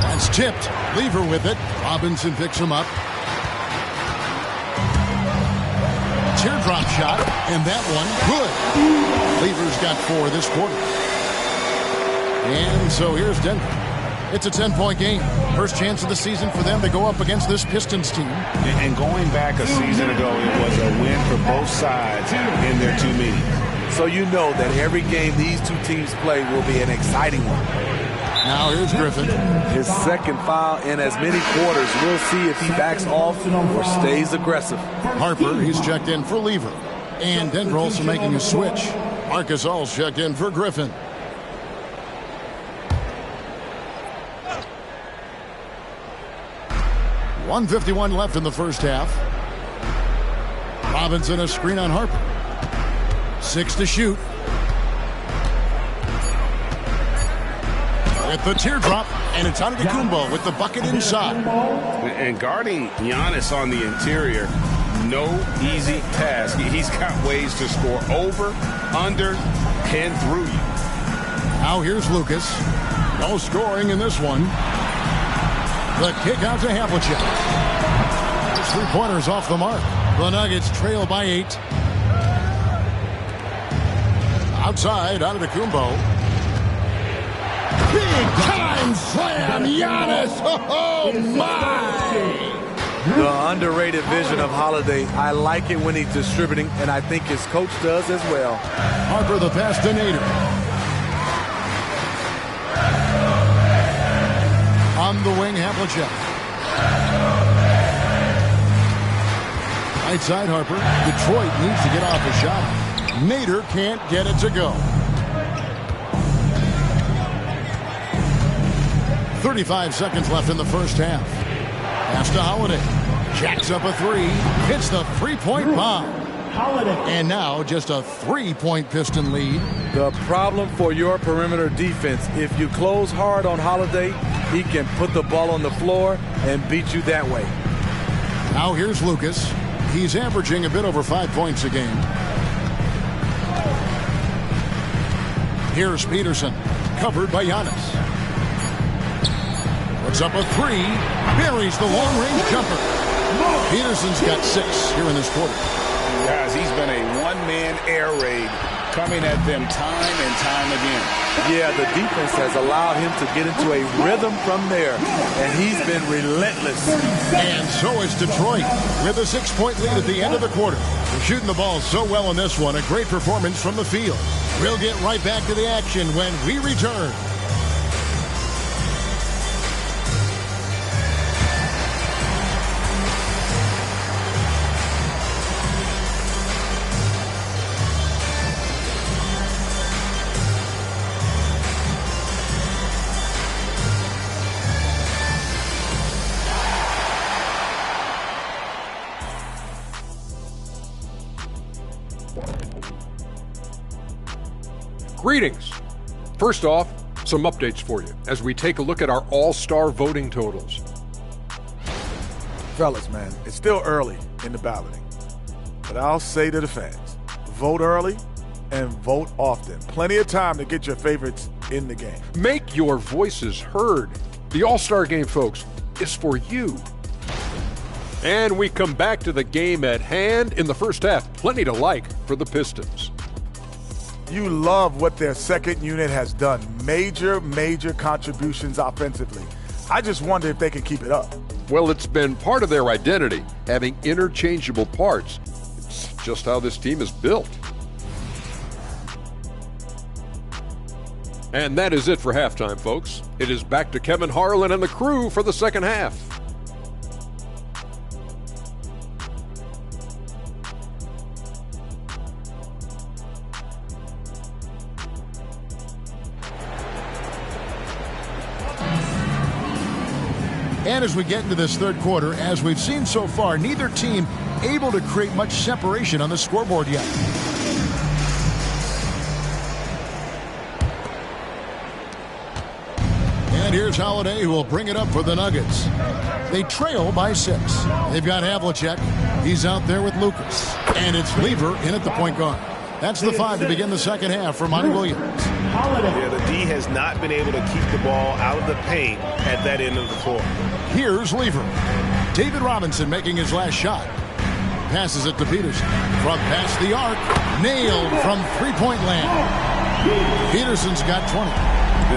That's tipped. Lever with it. Robinson picks him up. Teardrop shot, and that one good. Lever's got 4 this quarter. And so here's Denver. It's a 10-point game. First chance of the season for them to go up against this Pistons team. And going back a season ago, it was a win for both sides in their 2 meetings. So you know that every game these two teams play will be an exciting one. Now here's Griffin. His second foul in as many quarters. We'll see if he backs off or stays aggressive. Harper, he's checked in for Lever. And Denver also making a switch. Marcus All's checked in for Griffin. .151 left in the first half. Robinson a screen on Harper. 6 to shoot. With the teardrop, and it's Antetokounmpo with the bucket inside. And guarding Giannis on the interior, no easy task. He's got ways to score over, under, and through you. Now here's Lucas. No scoring in this one. The kick out to Havlicek. His 3-pointers off the mark. The Nuggets trail by 8. Outside, Antetokounmpo. Big time slam, Giannis! Oh my! The underrated vision of Holiday. I like it when he's distributing, and I think his coach does as well. Harper the pass to Nader. On the wing, Havlicek. Right side, Harper. Detroit needs to get off a shot. Nader can't get it to go. 35 seconds left in the first half. Pass to Holiday. Jacks up a 3. Hits the 3-point bomb. And now just a 3-point Piston lead. The problem for your perimeter defense, if you close hard on Holiday, he can put the ball on the floor and beat you that way. Now here's Lucas. He's averaging a bit over 5 points a game. Here's Peterson, covered by Giannis. Puts up a 3, buries the long-range jumper. Peterson's got 6 here in this quarter. Guys, he's been a one-man air raid coming at them time and time again. Yeah, the defense has allowed him to get into a rhythm from there, and he's been relentless. And so is Detroit with a 6-point lead at the end of the quarter. They're shooting the ball so well in this one, a great performance from the field. We'll get right back to the action when we return. Greetings. First off, some updates for you as we take a look at our all-star voting totals. Fellas, man, it's still early in the balloting. But I'll say to the fans, vote early and vote often. Plenty of time to get your favorites in the game. Make your voices heard. The All-Star Game, folks, is for you. And we come back to the game at hand in the first half. Plenty to like for the Pistons. You love what their second unit has done. Major contributions offensively. I just wonder if they can keep it up. Well, it's been part of their identity, having interchangeable parts. It's just how this team is built. And that is it for halftime, folks. It is back to Kevin Harlan and the crew for the second half. And as we get into this third quarter, as we've seen so far, neither team able to create much separation on the scoreboard yet. And here's Holiday, who will bring it up for the Nuggets. They trail by 6. They've got Havlicek. He's out there with Lucas. And it's Lever in at the point guard. That's the 5 to begin the second half for Monty Williams. Yeah, the D has not been able to keep the ball out of the paint at that end of the floor. Here's Lever. David Robinson making his last shot. Passes it to Peterson. From past the arc. Nailed from three-point land. Peterson's got 20.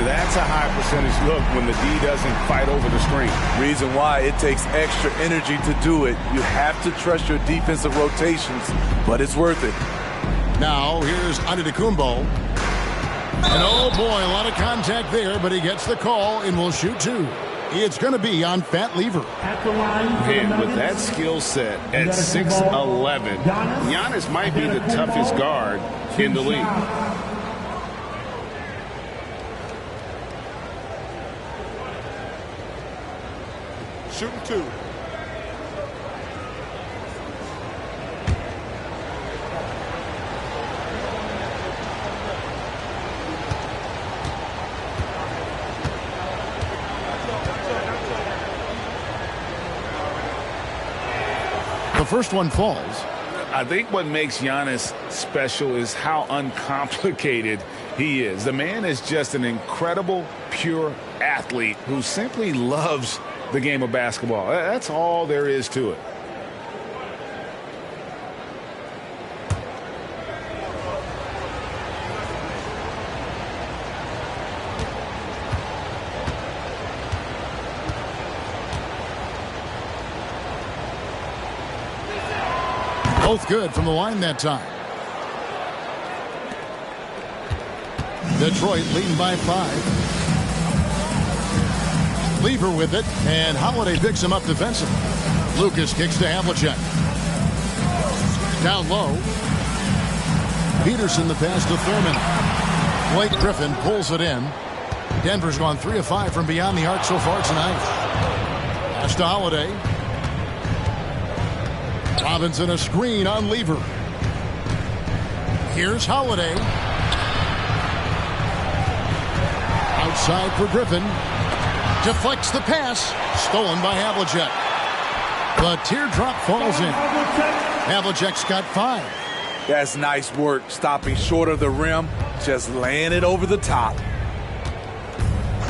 That's a high percentage look when the D doesn't fight over the screen. Reason why it takes extra energy to do it. You have to trust your defensive rotations, but it's worth it. Now here's Antetokounmpo. And oh boy, a lot of contact there, but he gets the call and will shoot 2. It's going to be on Fat Lever. And with that skill set at 6'11", Giannis might be the toughest guard in the league. Shooting 2. The first one falls. I think what makes Giannis special is how uncomplicated he is. The man is just an incredible, pure athlete who simply loves the game of basketball. That's all there is to it. Both good from the line that time. Detroit leading by 5. Lever with it, and Holiday picks him up defensively. Lucas kicks to Havlicek. Down low. Peterson the pass to Thurman. Blake Griffin pulls it in. Denver's gone 3 of 5 from beyond the arc so far tonight. Pass to Holiday. Robinson a screen on Lever. Here's Holiday. Outside for Griffin. Deflects the pass. Stolen by Havlicek. The teardrop falls in. Havlicek's got 5. That's nice work, stopping short of the rim, just laying it over the top.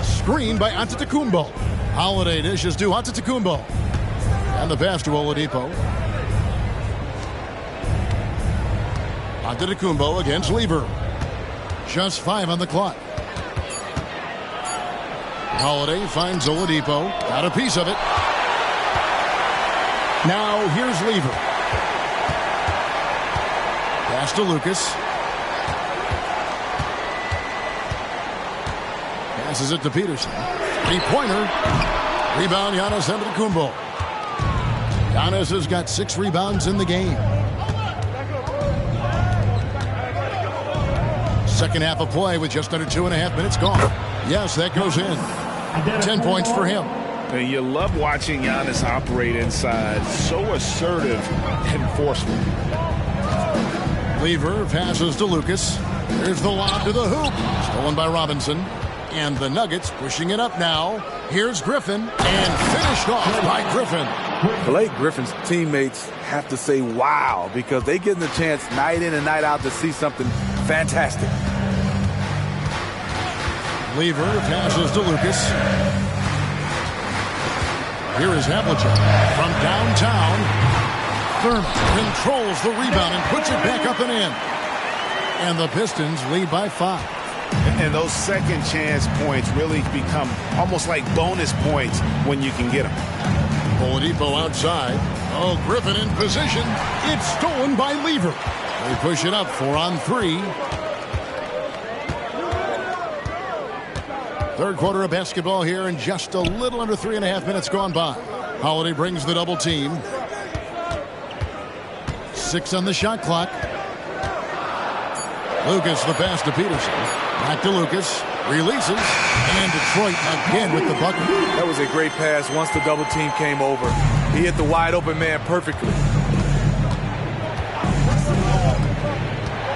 Screen by Antetokounmpo. Holiday dishes to Antetokounmpo. And the pass to Oladipo. Antetokounmpo against Lever. Just 5 on the clock. Holiday finds Oladipo. Got a piece of it. Now here's Lever. Pass to Lucas. Passes it to Peterson. 3-pointer. Rebound Giannis Antetokounmpo. Giannis has got 6 rebounds in the game. Second half of play with just under 2.5 minutes gone. Yes, that goes in. 10 points for him. And you love watching Giannis operate inside. So assertive and forceful. Lever passes to Lucas. Here's the lob to the hoop. Stolen by Robinson. And the Nuggets pushing it up now. Here's Griffin. And finished off by Griffin. Blake Griffin's teammates have to say wow, because they get the chance night in and night out to see something fantastic. Lever passes to Lucas. Here is Havlicek from downtown. Thurman controls the rebound and puts it back up and in. And the Pistons lead by 5. And those second chance points really become almost like bonus points when you can get them. Oladipo outside. Oh, Griffin in position. It's stolen by Lever. They push it up 4 on 3. Third quarter of basketball here, and just a little under 3.5 minutes gone by. Holiday brings the double team. 6 on the shot clock. Lucas the pass to Peterson. Back to Lucas. Releases. And Detroit again with the bucket. That was a great pass once the double team came over. He hit the wide open man perfectly.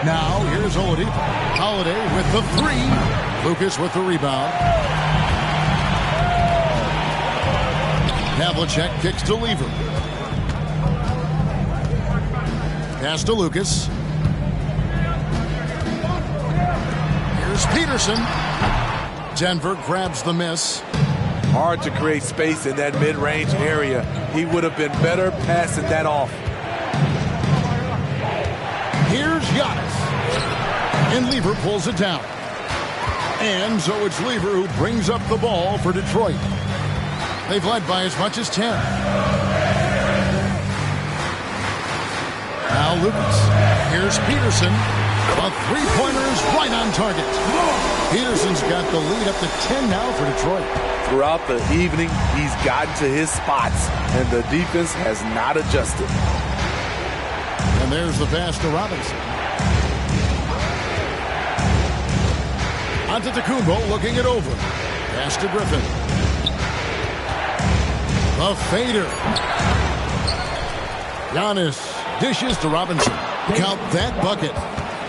Now here's Oladipo. Holiday with the 3. Lucas with the rebound. Havlicek kicks to Lever. Pass to Lucas. Here's Peterson. Denver grabs the miss. Hard to create space in that mid-range area. He would have been better passing that off. Here's Giannis. And Lever pulls it down. And so it's Lever who brings up the ball for Detroit. They've led by as much as 10. Now Lucas. Here's Peterson. A three-pointer is right on target. Peterson's got the lead up to 10 now for Detroit. Throughout the evening, he's gotten to his spots, and the defense has not adjusted. And there's the pass to Robinson. Antetokounmpo looking it over. Pass to Griffin. The fader. Giannis dishes to Robinson. Count that bucket.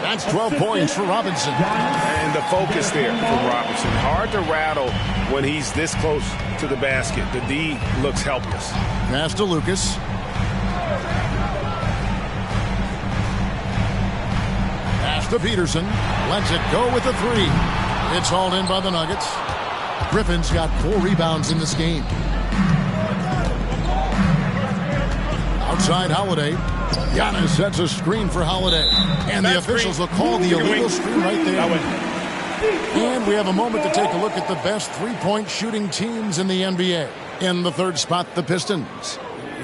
That's 12 points for Robinson. And the focus there for Robinson. Hard to rattle when he's this close to the basket. The D looks helpless. Pass to Lucas. Pass to Peterson. Lets it go with the 3. It's hauled in by the Nuggets. Griffin's got 4 rebounds in this game. Outside Holiday. Giannis sets a screen for Holiday. And the officials will call the illegal screen right there. And we have a moment to take a look at the best three-point shooting teams in the NBA. In the third spot, the Pistons.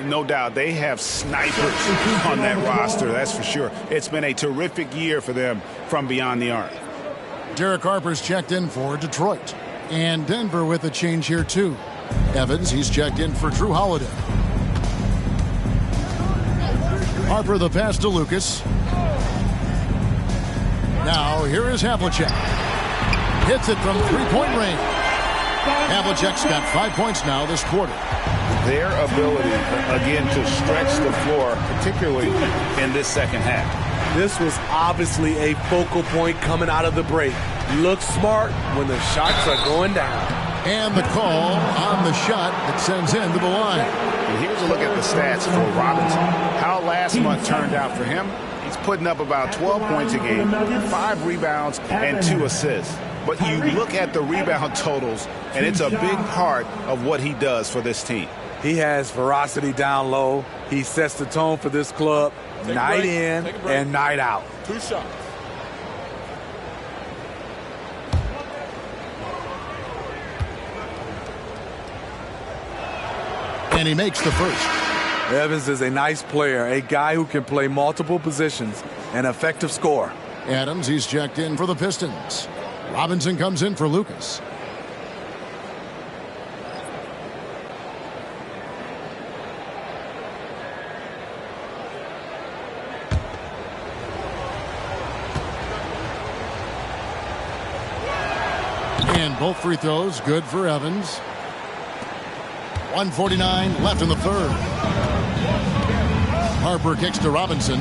No doubt. They have snipers on that roster, that's for sure. It's been a terrific year for them from beyond the arc. Derek Harper's checked in for Detroit. And Denver with a change here, too. Evans, he's checked in for Drew Holiday. Harper the pass to Lucas. Now here is Havlicek. Hits it from three-point range. Havlicek's got 5 points now this quarter. Their ability, again, to stretch the floor, particularly in this second half. This was obviously a focal point coming out of the break. Looks smart when the shots are going down. And the call on the shot that sends him to the line. And here's a look at the stats for Robinson. How last month turned out for him. He's putting up about 12 points a game, 5 rebounds, and 2 assists. But you look at the rebound totals, and it's a big part of what he does for this team. He has ferocity down low. He sets the tone for this club night in and night out. 2 shots. And he makes the first. Evans is a nice player, a guy who can play multiple positions, an effective scorer. Adams, he's checked in for the Pistons. Robinson comes in for Lucas. And both free throws good for Evans. 1:49 left in the third. Harper kicks to Robinson.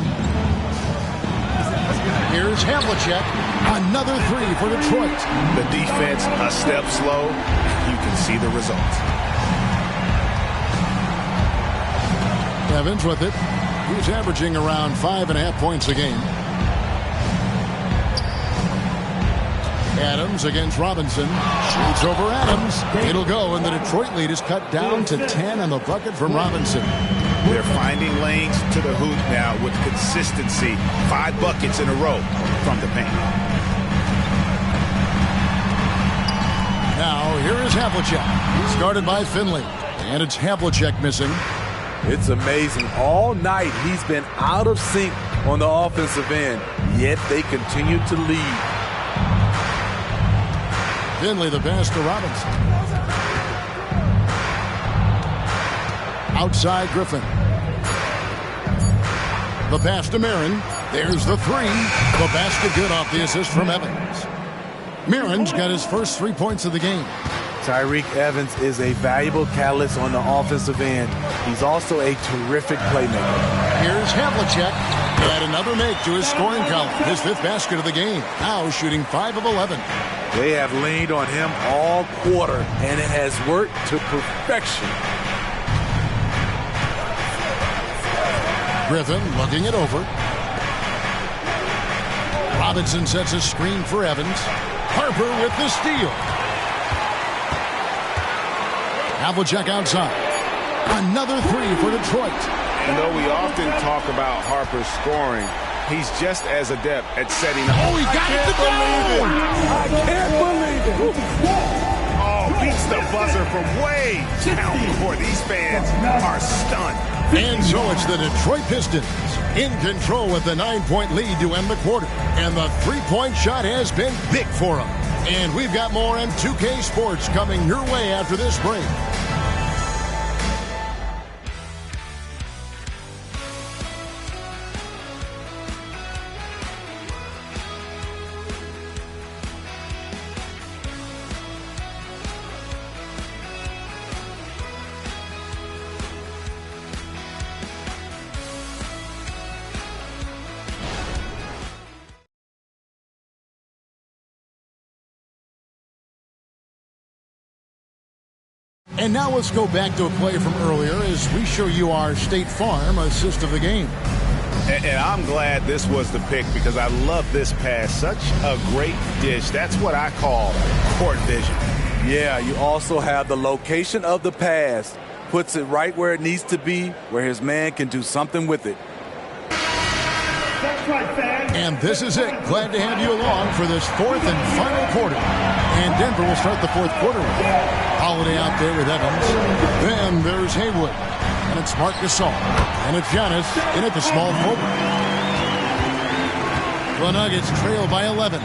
Here's Havlicek. Another 3 for Detroit. The defense a step slow. You can see the results. Evans with it. He's averaging around 5.5 points a game. Adams against Robinson. Shoots over Adams. It'll go, and the Detroit lead is cut down to 10 on the bucket from Robinson. They're finding lanes to the hoop now with consistency. 5 buckets in a row from the paint. Now, here is Havlicek. Started by Finley. And it's Havlicek missing. It's amazing. All night he's been out of sync on the offensive end, yet they continue to lead. Finley the pass to Robinson. Outside Griffin. The pass to Marin. There's the 3. The basket good off the assist from Evans. Marin's got his first 3 points of the game. Tyreke Evans is a valuable catalyst on the offensive end. He's also a terrific playmaker. Here's Havlicek. Add another make to his scoring column. His 5th basket of the game. Now shooting 5 of 11. They have leaned on him all quarter, and it has worked to perfection. Griffin looking it over. Robinson sets a screen for Evans. Harper with the steal. Havlicek outside. Another 3 for Detroit. And though we often talk about Harper's scoring, he's just as adept at setting up. Oh, he got it to go! I can't believe it. Oh, beats the buzzer from way down before. These fans are stunned. And so it's the Detroit Pistons in control with the 9-point lead to end the quarter. And the 3-point shot has been big for them. And we've got more on 2K Sports coming your way after this break. And now let's go back to a play from earlier as we show you our State Farm assist of the game. And I'm glad this was the pick because I love this pass. Such a great dish. That's what I call court vision. Yeah, you also have the location of the pass. Puts it right where it needs to be, where his man can do something with it. And this is it. Glad to have you along for this 4th and final quarter. And Denver will start the 4th quarter with Holiday out there with Evans. Then there's Haywood. And it's Marc Gasol. And it's Giannis in at the small forward. The Nuggets trail by 11.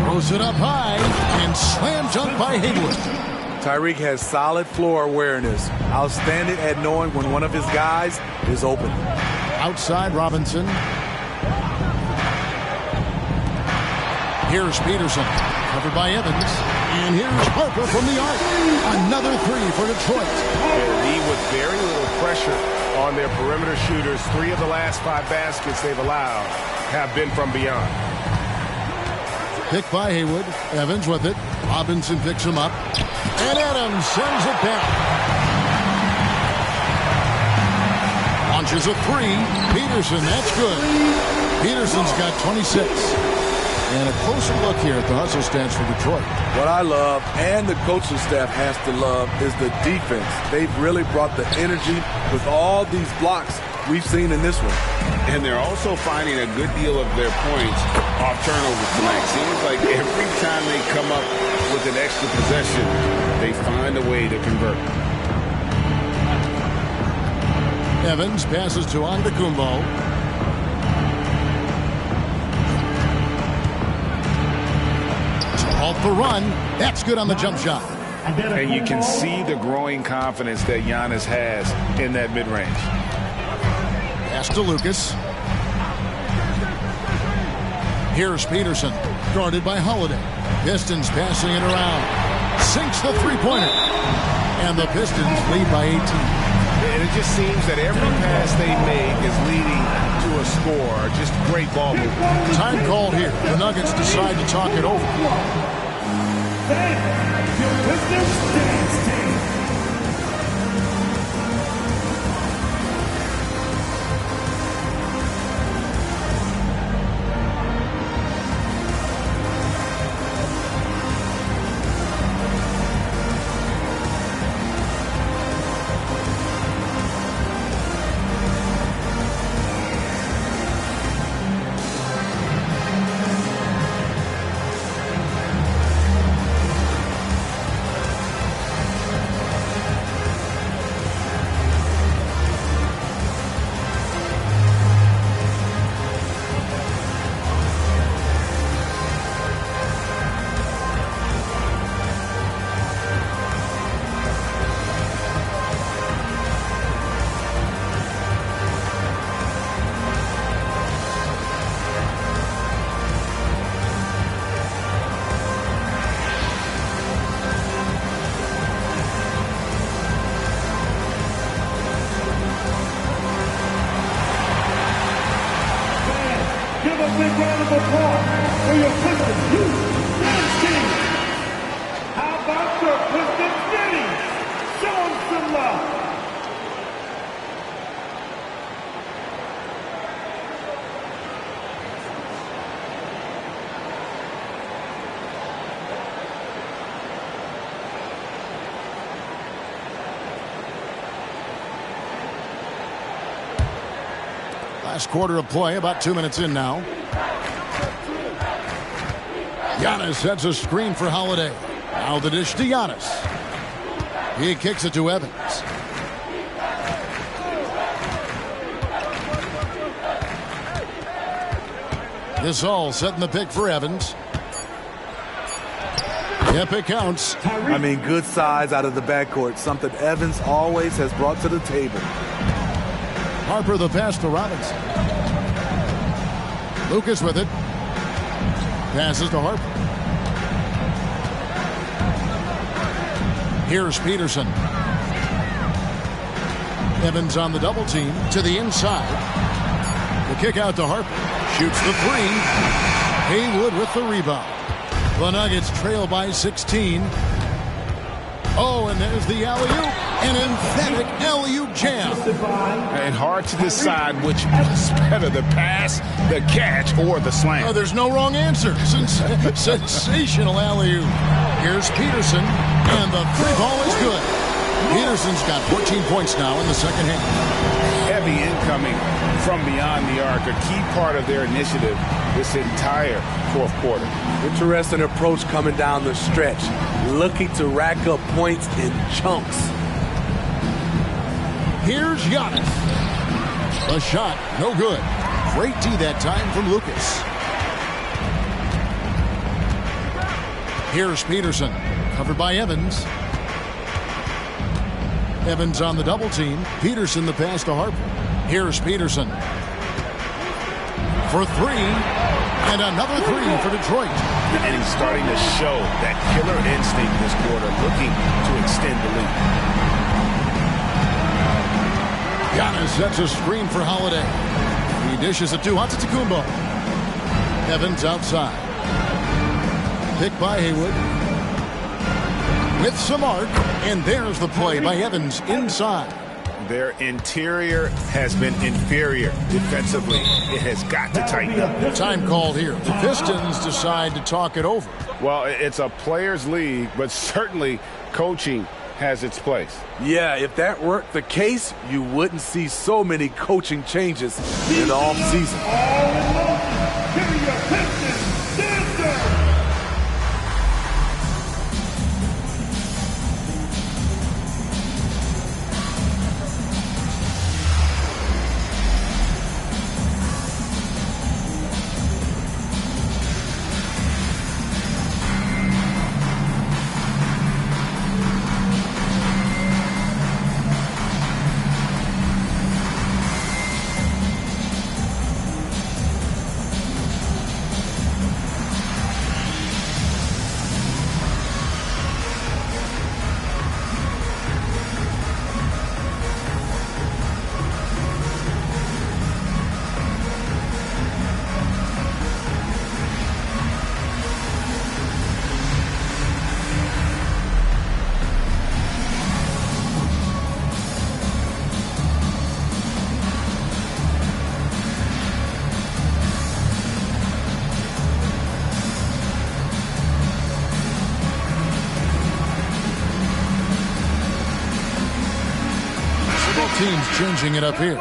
Throws it up high and slam dunk by Haywood. Tyreke has solid floor awareness. Outstanding at knowing when one of his guys is open. Outside Robinson. Here's Peterson, covered by Evans. And here's Harper from the arc. Another 3 for Detroit. Lead with very little pressure on their perimeter shooters. 3 of the last 5 baskets they've allowed have been from beyond. Picked by Haywood. Evans with it. Robinson picks him up. And Adams sends it back. Launches a 3. Peterson, that's good. Peterson's got 26. And a closer look here at the hustle stats for Detroit. What I love, and the coaching staff has to love, is the defense. They've really brought the energy with all these blocks we've seen in this one. And they're also finding a good deal of their points off turnovers tonight. Seems like every time they come up with an extra possession, they find a way to convert. Evans passes to Antetokounmpo. Off the run. That's good on the jump shot. And you can see the growing confidence that Giannis has in that mid-range. Pass to Lucas. Here's Peterson, guarded by Holiday. Pistons passing it around. Sinks the three-pointer. And the Pistons lead by 18. And it just seems that every pass they make is leading to a score. Just great ball movement. Time called here. The Nuggets decide to talk it over. big round of applause for your Pistons youth team. How about your Pistons City? Show them some love. Last quarter of play, about 2 minutes in now. Giannis sets a screen for Holiday. Now the dish to Giannis. He kicks it to Evans. Gasol setting the pick for Evans. Yep, it counts. I mean, good size out of the backcourt, something Evans always has brought to the table. Harper the pass to Robinson. Lucas with it. Passes to Harper. Here's Peterson. Evans on the double team to the inside. The kick out to Harper. Shoots the three. Haywood with the rebound. The Nuggets trail by 16. Oh, and there's the alley-oop. An emphatic alley-oop jam. And hard to decide which was better, the pass, the catch, or the slam. Oh, there's no wrong answer. Sensational alley-oop. Here's Peterson, and the three ball is good. Peterson's got 14 points now in the second half. Heavy incoming from beyond the arc, a key part of their initiative this entire fourth quarter. Interesting approach coming down the stretch, looking to rack up points in chunks. Here's Giannis. The shot, no good. Great D that time from Lucas. Here's Peterson, covered by Evans. Evans on the double team. Peterson the pass to Harper. Here's Peterson. For three. And another three for Detroit. And he's starting to show that killer instinct this quarter, looking to extend the lead. Giannis sets a screen for Holiday. He dishes it to Antetokounmpo. Evans outside. Picked by Haywood. With some arc, and there's the play by Evans inside. Their interior has been inferior defensively. It has got to tighten up. Time called here. The Pistons decide to talk it over. Well, it's a players' league, but certainly coaching has its place. Yeah, if that weren't the case, you wouldn't see so many coaching changes in the offseason. Teams changing it up here.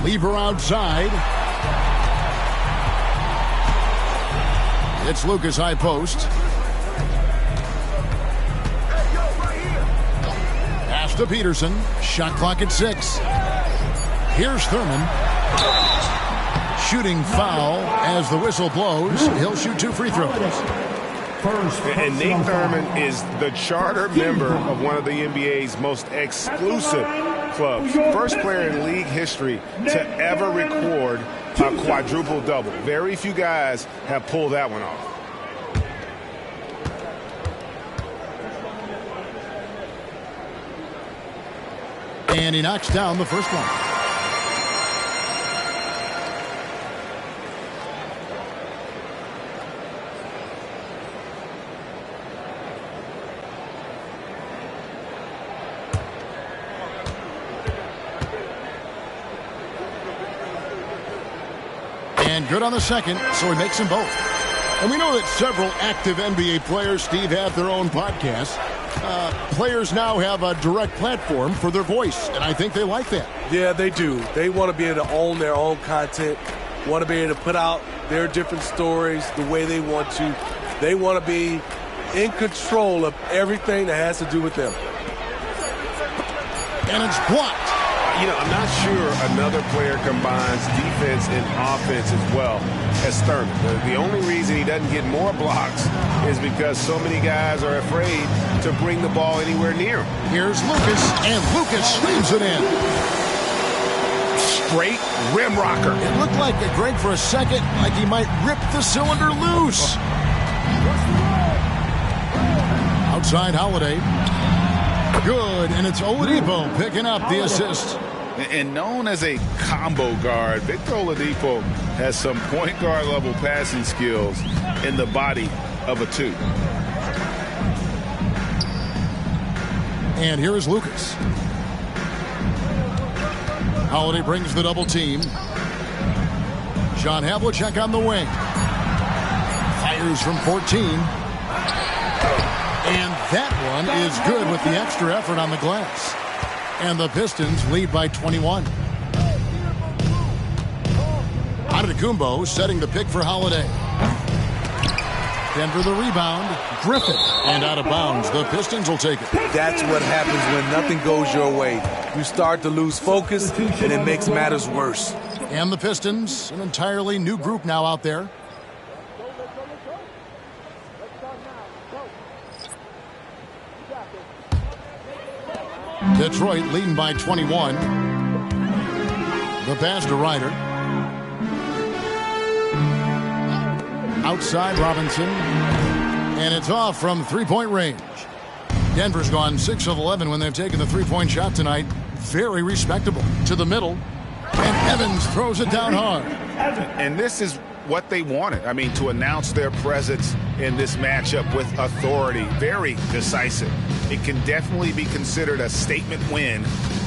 Lever outside. It's Lucas high post. Pass to Peterson. Shot clock at 6. Here's Thurman. Shooting foul as the whistle blows. He'll shoot 2 free throws. And Nate Thurman is the charter member of one of the NBA's most exclusive clubs. First player in league history to ever record a quadruple-double. Very few guys have pulled that one off. And he knocks down the first one. And good on the second, so he makes them both. And we know that several active NBA players, Steve, have their own podcasts. Players now have a direct platform for their voice, and I think they like that. Yeah, they do. They want to be able to own their own content, want to be able to put out their different stories the way they want to. They want to be in control of everything that has to do with them. And it's blocked. You know, I'm not sure another player combines defense and offense as well as Thurman. The only reason he doesn't get more blocks is because so many guys are afraid to bring the ball anywhere near him. Here's Lucas, and Lucas swings it in. Straight rim rocker. It looked like Greg for a second, like he might rip the cylinder loose. Outside Holiday. Good, and it's Oladipo picking up the assist. And known as a combo guard, Victor Oladipo has some point guard level passing skills in the body of a 2. And here is Lucas. Holiday brings the double team. John Havlicek on the wing. Fires from 14. And that one is good with the extra effort on the glass. And the Pistons lead by 21. Antetokounmpo setting the pick for Holiday. Denver the rebound. Griffin. And out of bounds. The Pistons will take it. That's what happens when nothing goes your way. You start to lose focus, and it makes matters worse. And the Pistons, an entirely new group now out there. Detroit leading by 21. The pass to Ryder. Outside Robinson. And it's off from three-point range. Denver's gone 6 of 11 when they've taken the three-point shot tonight. Very respectable. To the middle. And Evans throws it down hard. And this is what they wanted. I mean, to announce their presence in this matchup with authority. Very decisive. It can definitely be considered a statement win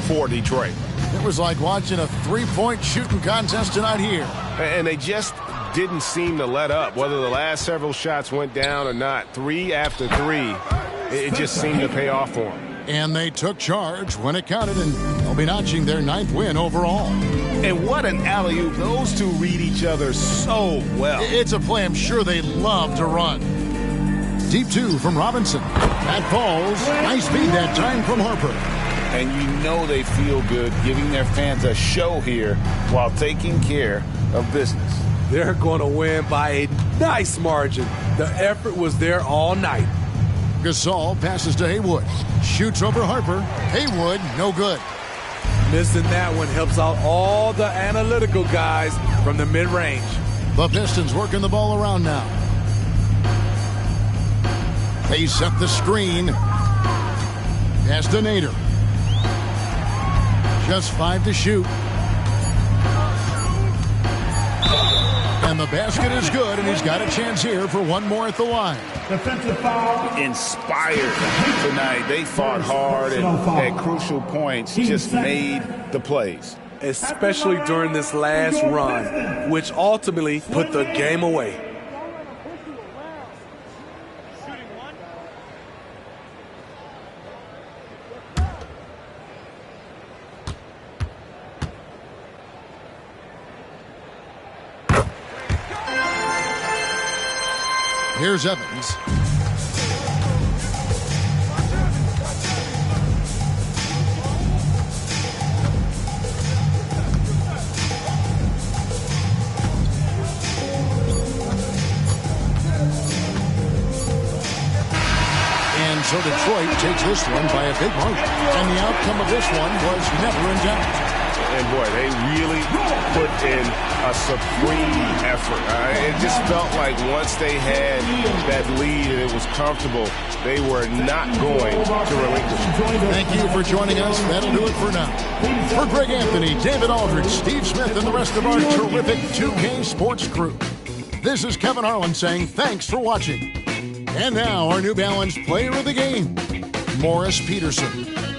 for Detroit. It was like watching a three-point shooting contest tonight here. And they just didn't seem to let up. Whether the last several shots went down or not, 3 after 3, it just seemed to pay off for them. And they took charge when it counted, and they'll be notching their 9th win overall. And what an alley-oop. Those two read each other so well. It's a play I'm sure they love to run. Deep 2 from Robinson. That falls. Nice feed that time from Harper. And you know they feel good giving their fans a show here while taking care of business. They're going to win by a nice margin. The effort was there all night. Gasol passes to Haywood. Shoots over Harper. Haywood, no good. Missing that one helps out all the analytical guys from the mid-range. The Pistons working the ball around now. They set the screen. Pass to Nader. Just 5 to shoot. And the basket is good, and he's got a chance here for one more at the line. Defensive foul. Inspired tonight. They fought hard and at crucial points just made the plays. Especially during this last run, which ultimately put the game away. Here's Evans. So Detroit takes this one by a big margin. And the outcome of this one was never in doubt. And boy, they really put in a supreme effort. It just felt like once they had that lead and it was comfortable, they were not going to relinquish it. Thank you for joining us. That'll do it for now. For Greg Anthony, David Aldridge, Steve Smith, and the rest of our terrific 2K Sports crew, this is Kevin Harlan saying thanks for watching. And now our New Balance player of the game, Morris Peterson.